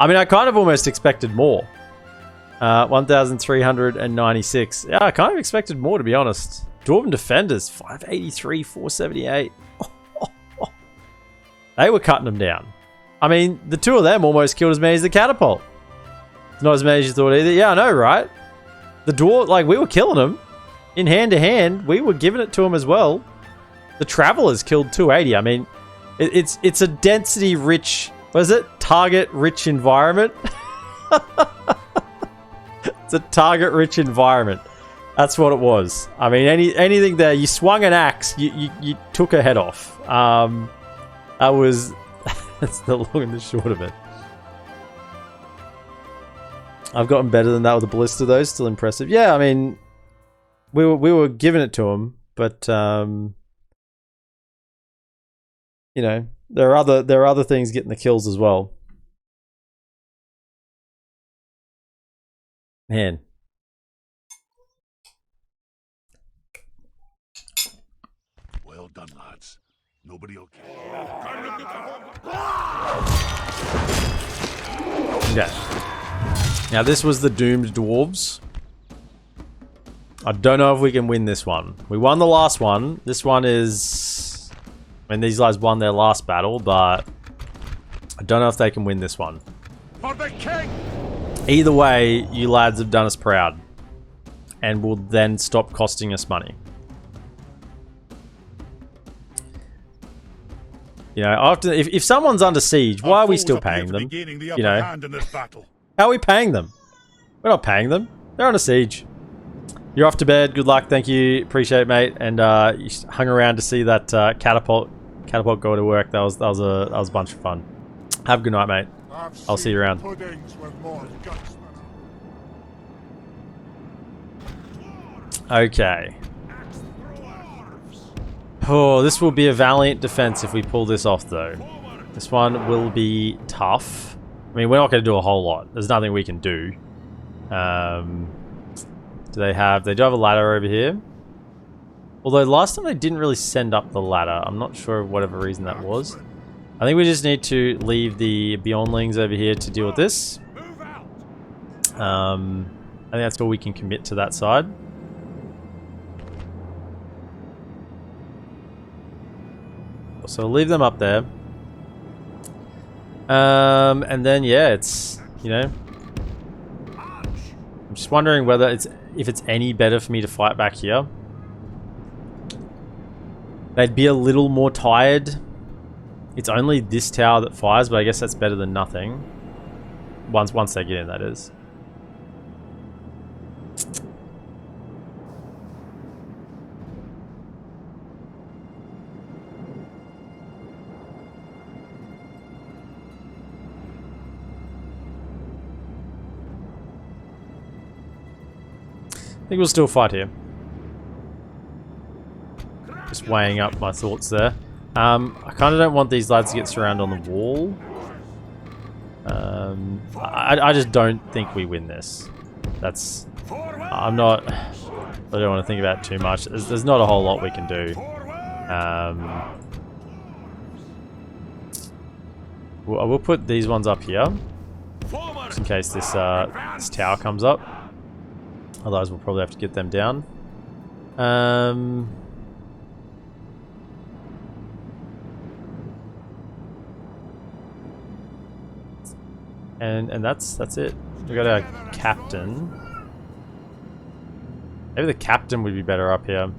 mean, I kind of almost expected more. 1,396. Yeah, I kind of expected more, to be honest. Dwarven defenders, 583, 478. They were cutting them down. I mean, the two of them almost killed as many as the catapult. It's not as many as you thought either. Yeah, I know, right? The dwarf, like, we were killing them. in hand to hand, we were giving it to them as well. The Travelers killed 280. I mean, it's a density rich, what is it? Target rich environment. It's a target rich environment. That's what it was. I mean, anything there, you swung an axe, you took a head off. That was, that's the long and the short of it. I've gotten better than that with the ballista though, still impressive. Yeah, I mean, we were giving it to him, but you know, there are other things getting the kills as well. Man. Well done, lads. Nobody will care. Okay. Now this was the doomed dwarves. I don't know if we can win this one. We won the last one. This one is... I mean, these guys won their last battle, but I don't know if they can win this one. For the king! Either way, you lads have done us proud. And will then stop costing us money. You know, after if someone's under siege, why are we still paying them? You know, how are we paying them? We're not paying them. They're under siege. You're off to bed. Good luck. Thank you. Appreciate it, mate. And you hung around to see that catapult go to work. That was a bunch of fun. Have a good night, mate. I'll see you around. Okay. Oh, this will be a valiant defense if we pull this off, though. This one will be tough. I mean, we're not going to do a whole lot. There's nothing we can do. Do they have... They do have a ladder over here. Although last time they didn't really send up the ladder. I'm not sure of whatever reason that was. I think we just need to leave the Beyondlings over here to deal with this. I think that's all we can commit to that side. So leave them up there. And then yeah, it's, you know, I'm just wondering whether if it's any better for me to fight back here. They'd be a little more tired. It's only this tower that fires, but I guess that's better than nothing. Once they get in, that is. I think we'll still fight here. Just weighing up my thoughts there. I kind of don't want these lads to get surrounded on the wall. I just don't think we win this. That's... I'm not... I don't want to think about it too much. There's not a whole lot we can do. We'll put these ones up here. Just in case this tower comes up. Otherwise we'll probably have to get them down. And that's it. We got our captain. Maybe the captain would be better up here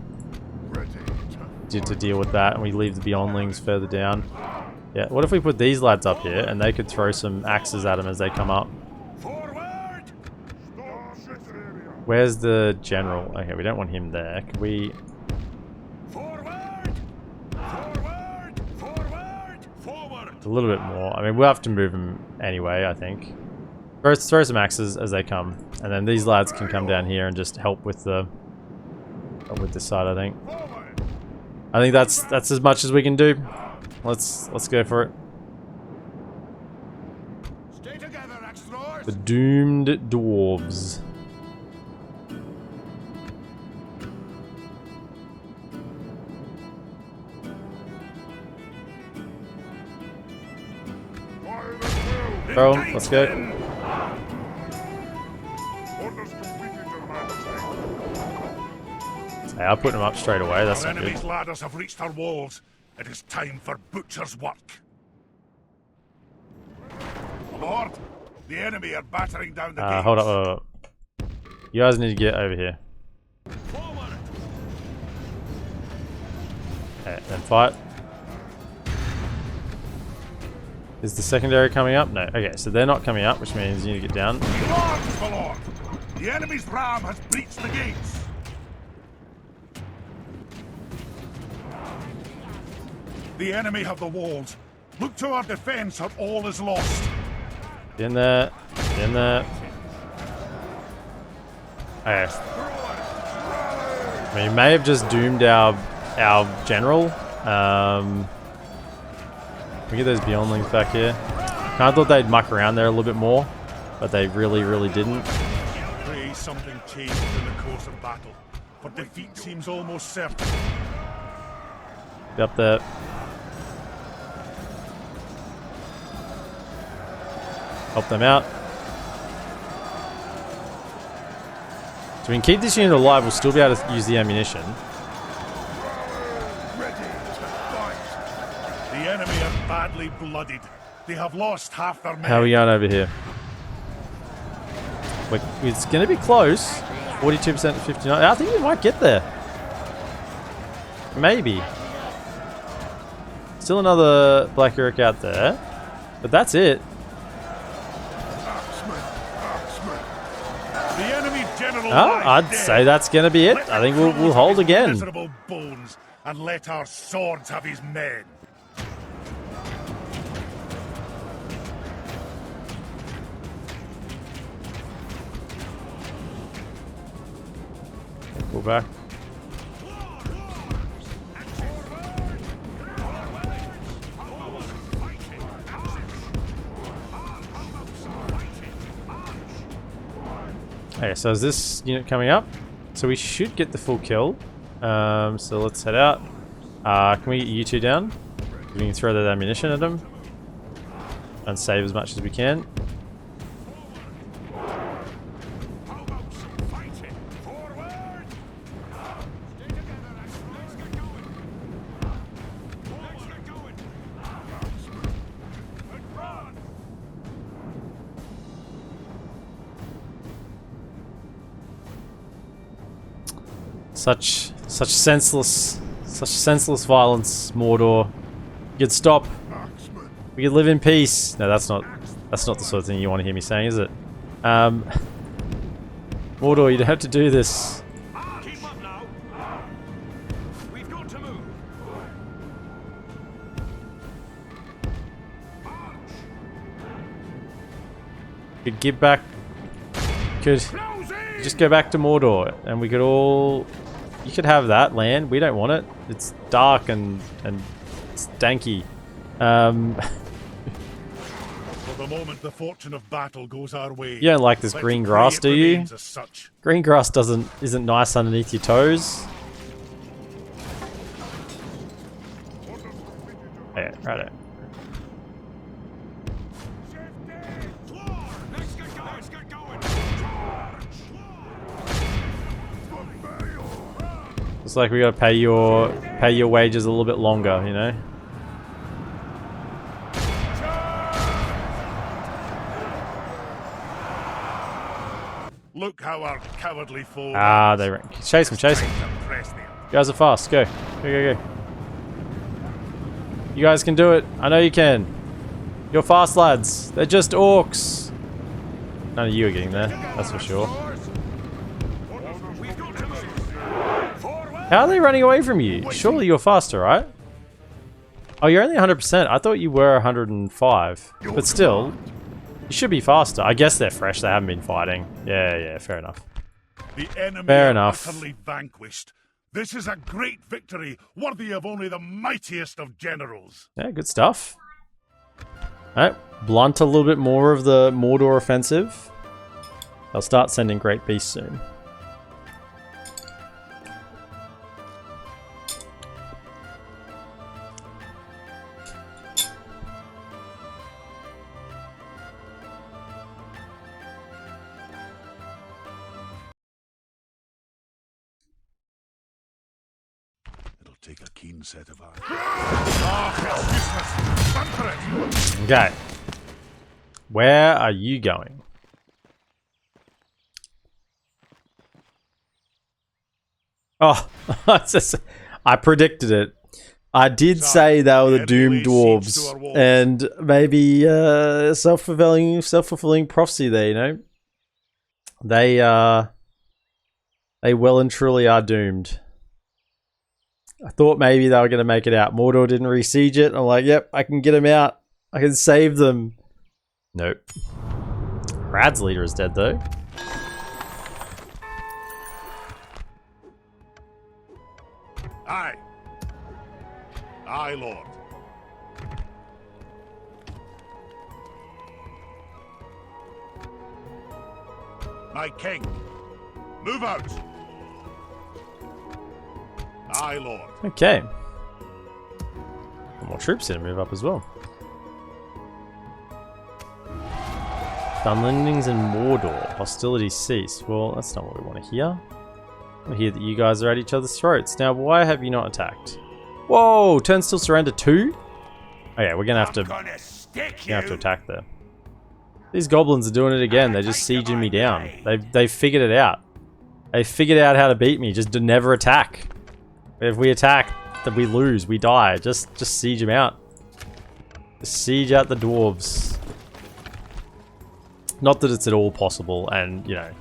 to deal with that, and we leave the Beyondlings further down. Yeah, what if we put these lads up here and they could throw some axes at them as they come up? Where's the general? Okay, we don't want him there. Could we... A little bit more. I mean, we'll have to move him anyway, I think. First, throw some axes as they come. And then these lads can come down here and just help with the... with this side, I think. I think that's as much as we can do. Let's go for it. Stay together, axe-throwers. The doomed dwarves. Throw him. Let's go. Hey, I'll put him up straight away. That's Our not enemy's good. ladders have reached our walls. It is time for butcher's work. Lord, the enemy are battering down the gates. Hold up. You guys need to get over here. Okay, then fight. Is the secondary coming up? No. Okay, so they're not coming up, which means you need to get down. Arms, my lord! The enemy's ram has breached the gates! The enemy have the walls. Look to our defense or all is lost. Get in there. Get in there. Okay. We may have just doomed our general. We get those beyondlings back here. I thought they'd muck around there a little bit more, but they really didn't. Pray something changed in the course of battle, for defeat seems almost certain. Get up there. Help them out. So we can keep this unit alive, we'll still be able to use the ammunition. The enemy are badly blooded. They have lost half their men. How are we going over here? It's going to be close. 42% to 59. I think we might get there. Maybe. Still another Black Uruk out there. But that's it. The enemy general I'd say that's going to be it. I think we'll hold again. Miserable bones and let our swords have his men. Pull back. Okay, so is this unit coming up? So we should get the full kill. So let's head out. Can we get you two down? We can throw that ammunition at them and save as much as we can. Such senseless violence, Mordor. You could stop. We could live in peace. No, that's not the sort of thing you want to hear me saying, is it? Mordor, you don't have to do this. Keep up now. We've got to move. Could give back. Could just go back to Mordor, and we could all. You could have that land. We don't want it. It's dark and stanky. For the moment, the fortune of battle goes our way. You don't like this green grass, do you? Such. Green grass isn't nice underneath your toes. Yeah, right. It's like we gotta pay your wages a little bit longer, you know. Look how our cowardly foe. They ran. Chase him. You guys are fast. Go. Go. You guys can do it. I know you can. You're fast, lads. They're just orcs. None of you are getting there. That's for sure. How are they running away from you? Surely you're faster, right? Oh, you're only 100%. I thought you were 105. But still, you should be faster. I guess they're fresh. They haven't been fighting. Yeah, fair enough. The enemy Fair are enough. utterly vanquished. This is a great victory, worthy of only the mightiest of generals. Yeah, good stuff. Alright, blunt a little bit more of the Mordor offensive. They'll start sending great beasts soon. Take a keen set of eyes. Ah, useless. Run for it. Okay. Where are you going? Oh, I predicted it. I did say they were the doomed dwarves, and maybe self-fulfilling prophecy there. You know, they well and truly are doomed. I thought maybe they were going to make it out. Mordor didn't re-siege it. I'm like, yep, I can get them out. I can save them. Nope. Rad's leader is dead though. Aye. Aye, Lord. My king, move out. Aye, Lord. Okay. More troops in to move up as well. Dunlendings and Mordor. Hostilities cease. Well, that's not what we want to hear. We hear that you guys are at each other's throats. Now, why have you not attacked? Whoa! Turnstile surrender 2? Okay, we're gonna have to attack there. These goblins are doing it again. They're just sieging me down. They've figured it out. They figured out how to beat me. Just to never attack. If we attack, then we lose. We die. Just siege them out. Just siege out the dwarves. Not that it's at all possible, and you know,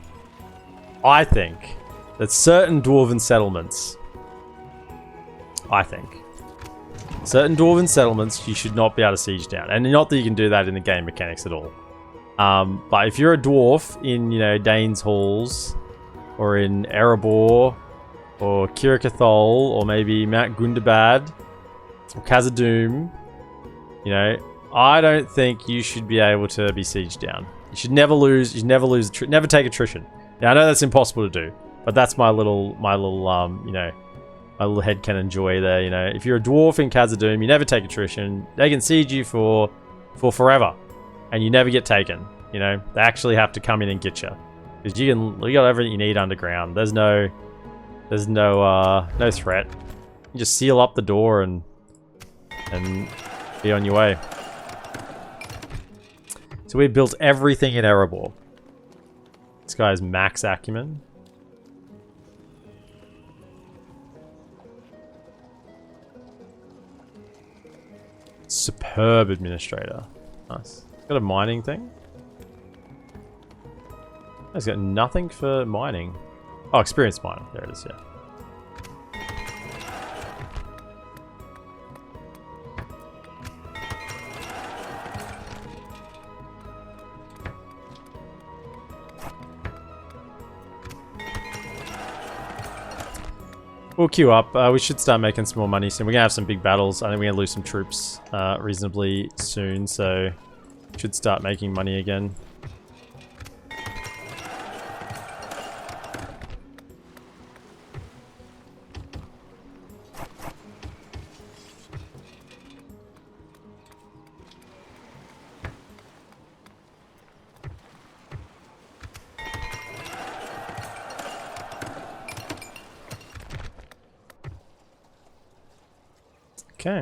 I think that certain dwarven settlements, certain dwarven settlements you should not be able to siege down, and not that you can do that in the game mechanics at all. But if you're a dwarf in, you know, Dane's Halls, or in Erebor, or Kirikathol, or maybe Mount Gundabad, or Khazad-dûm, you know, I don't think you should be able to be sieged down. You should never lose. You should never take attrition. Now I know that's impossible to do, but that's my little you know, my little headcanon joy there. You know, if you're a dwarf in Khazad-dûm, you never take attrition. They can siege you for forever, and you never get taken. You know, they actually have to come in and get you, because you got everything you need underground. There's no threat. You just seal up the door and be on your way. So we built everything in Erebor. This guy has max acumen. Superb administrator. Nice. Got a mining thing. He's got nothing for mining. Oh, experienced miner. There it is, yeah. We'll queue up. We should start making some more money soon. We're going to have some big battles. I think we're going to lose some troops reasonably soon, so should start making money again. Okay.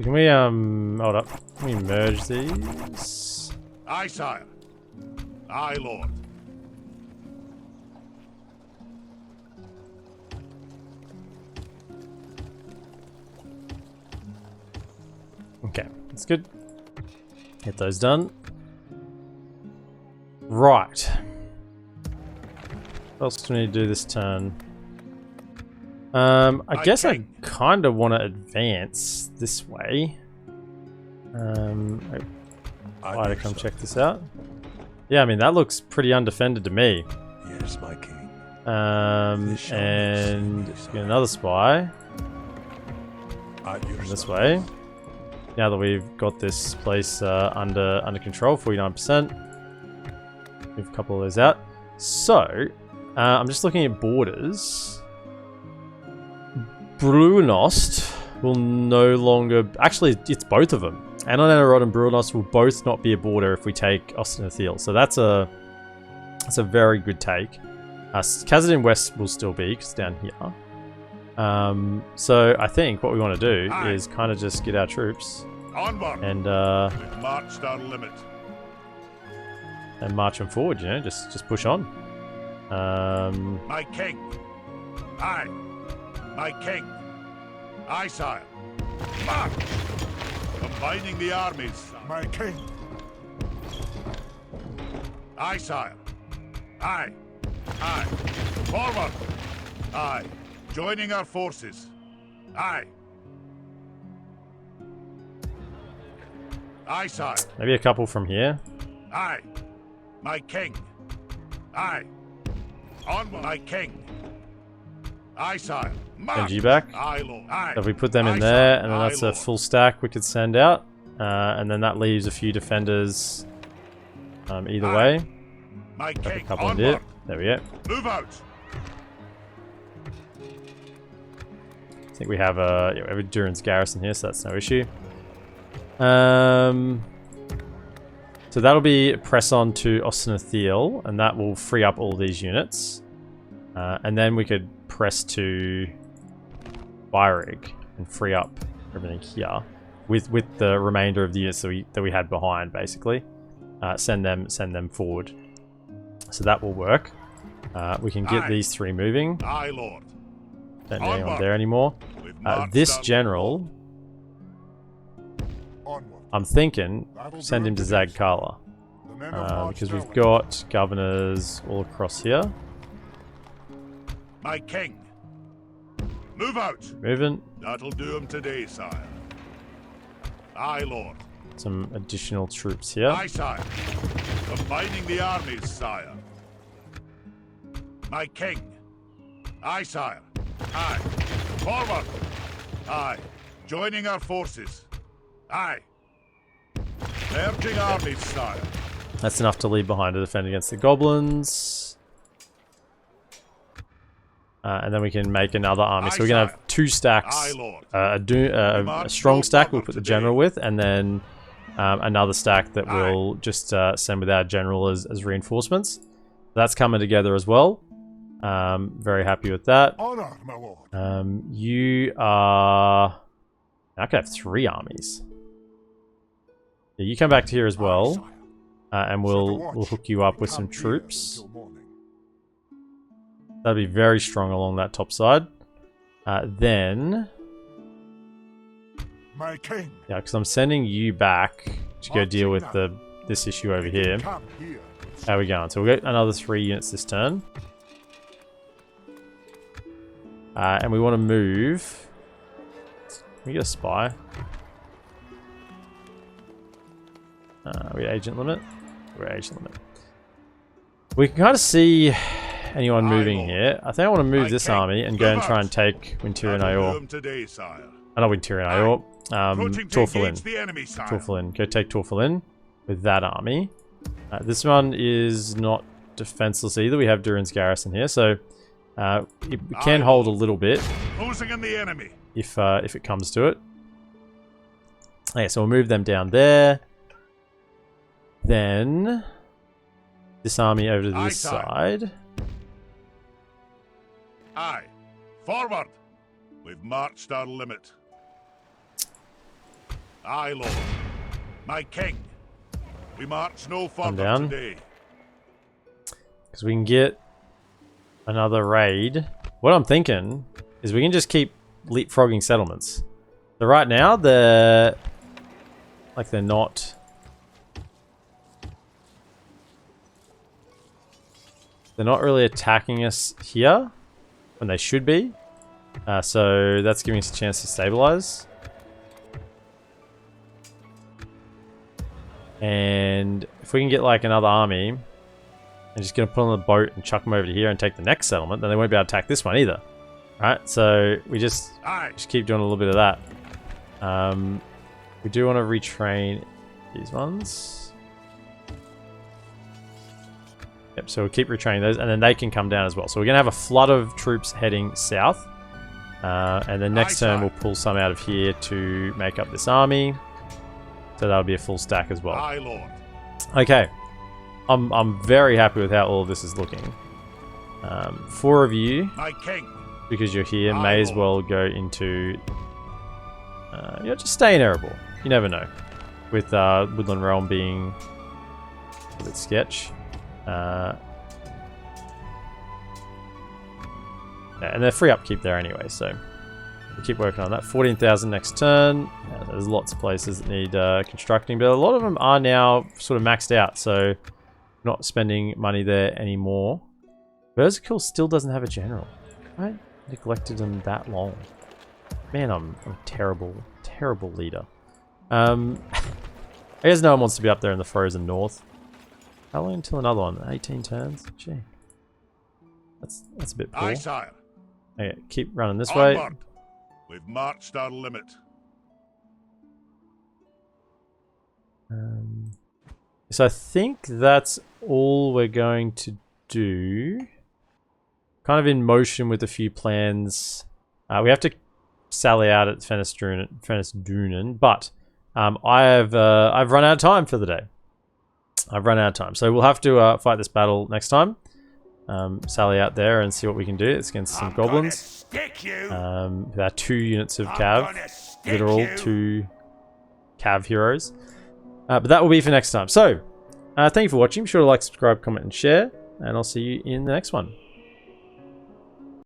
Can we hold up? Can we merge these? Aye, sire. Aye, lord. Okay, that's good. Get those done. Right. What else do we need to do this turn? I guess I kind of want to advance this way. I'd come check this out. Yeah, I mean, that looks pretty undefended to me. Yes, my king. And get another spy. This way. Now that we've got this place under control, 49%. Move a couple of those out. So, I'm just looking at borders. Brunost will no longer... Actually, it's both of them. Anonanarod and Brunost will both not be a border if we take Ostenathiel. So that's a very good take. Khazad-dûm West will still be, because it's down here. So I think what we want to do is kind of just get our troops Onward. and We've marched our limit. march them forward. You know, just push on. My king. Aye. My king. Aye, sire. March. Combining the armies. My king. Aye, sire. Aye. Aye. Forward. Aye. Joining our forces. Aye. Aye, sire. Maybe a couple from here. Aye. My king. Aye. On my king. Aye, sire. March. NG back. Aye, lord. Aye. So if we put them in Aye, there, sire. and then Aye, that's lord. a full stack we could send out. And then that leaves a few defenders either Aye. way. My Got a king. couple in Onward. it. There we go. Move out. I think we have a Durin's garrison here, so that's no issue. So that'll be press on to Osnathiel, and that will free up all these units. And then we could press to Byrig and free up everything here with the remainder of the units that we had behind, basically. Send them forward. So that will work. We can get Aye. these three moving. Aye, lord. Don't need anyone Onward. there anymore. We've marched This our- general, Onward. I'm thinking, That'll send do him it to today. Zagkala. The men have marched Because we've early. got governors all across here. My king. Move out. Moving. That'll do him today, sire. Aye, lord. Some additional troops here. Aye, sire. Combining the armies, sire. My king. Aye, sire. Aye. Forward. Aye. Joining our forces. Aye. Merging armies, sire. That's enough to leave behind to defend against the goblins. And then we can make another army. So we're going to have two stacks. Aye, lord. A strong stack we'll put the general with, and then another stack that we'll just send with our general as reinforcements. That's coming together as well. Very happy with that. Honor, my lord. You are... I could have 3 armies. Yeah, you come back to here as well, and we'll hook you up with some troops. That'll be very strong along that top side. Then... My king. Yeah, because I'm sending you back to go deal with this issue over here. Come here. How are we going? So we'll get another 3 units this turn. And we want to move... Can we get a spy? We're agent limit? We're agent limit. We can kind of see anyone moving here. I think I want to move this army and go and try and take Wintirian Ior. Today, sire. Not Wintirian Ior. Approaching to Torfalin. engage the enemy, sire. Torfalin. Go take Torfalin with that army. This one is not defenseless either. We have Durin's garrison here, so we can hold a little bit Closing in the enemy. if it comes to it. Okay, so we'll move them down there. Then this army over to Aye, this sire. side. Aye. Forward. We've marched our limit. Aye, lord. My king. We march no further down. today. Because we can get another raid. What I'm thinking is we can just keep leapfrogging settlements. So right now they're not. They're not really attacking us here when they should be. So that's giving us a chance to stabilize. And if we can get like another army, I'm just going to put on the boat and chuck them over to here and take the next settlement, then they won't be able to attack this one either. Right? So we just keep doing a little bit of that. We do want to retrain these ones. Yep, so we'll keep retraining those, and then they can come down as well. So we're going to have a flood of troops heading south. And then next turn we'll pull some out of here to make up this army. So that'll be a full stack as well. Aye, lord. Okay. I'm very happy with how all of this is looking. 4 of you My king. because you're here, may as well go into... just stay in Erebor. You never know. With Woodland Realm being a bit sketch. Yeah, and they're free upkeep there anyway, so we'll keep working on that. 14,000 next turn. There's lots of places that need constructing, but a lot of them are now sort of maxed out, so not spending money there anymore. Berserkill still doesn't have a general. I neglected him that long. Man, I'm a terrible, terrible leader. I guess no one wants to be up there in the frozen north. How long until another one? 18 turns? Gee. That's a bit poor. Aye, sire. Okay, keep running this way. Onward. We've marched our limit. So I think that's all we're going to do. Kind of in motion with a few plans. We have to sally out at Dunen, but I've run out of time for the day. I've run out of time, so we'll have to fight this battle next time. Sally out there and see what we can do. It's against some goblins. With our 2 units of Cav, literal 2 Cav heroes. But that will be for next time. So, thank you for watching. Be sure to like, subscribe, comment, and share, and I'll see you in the next one.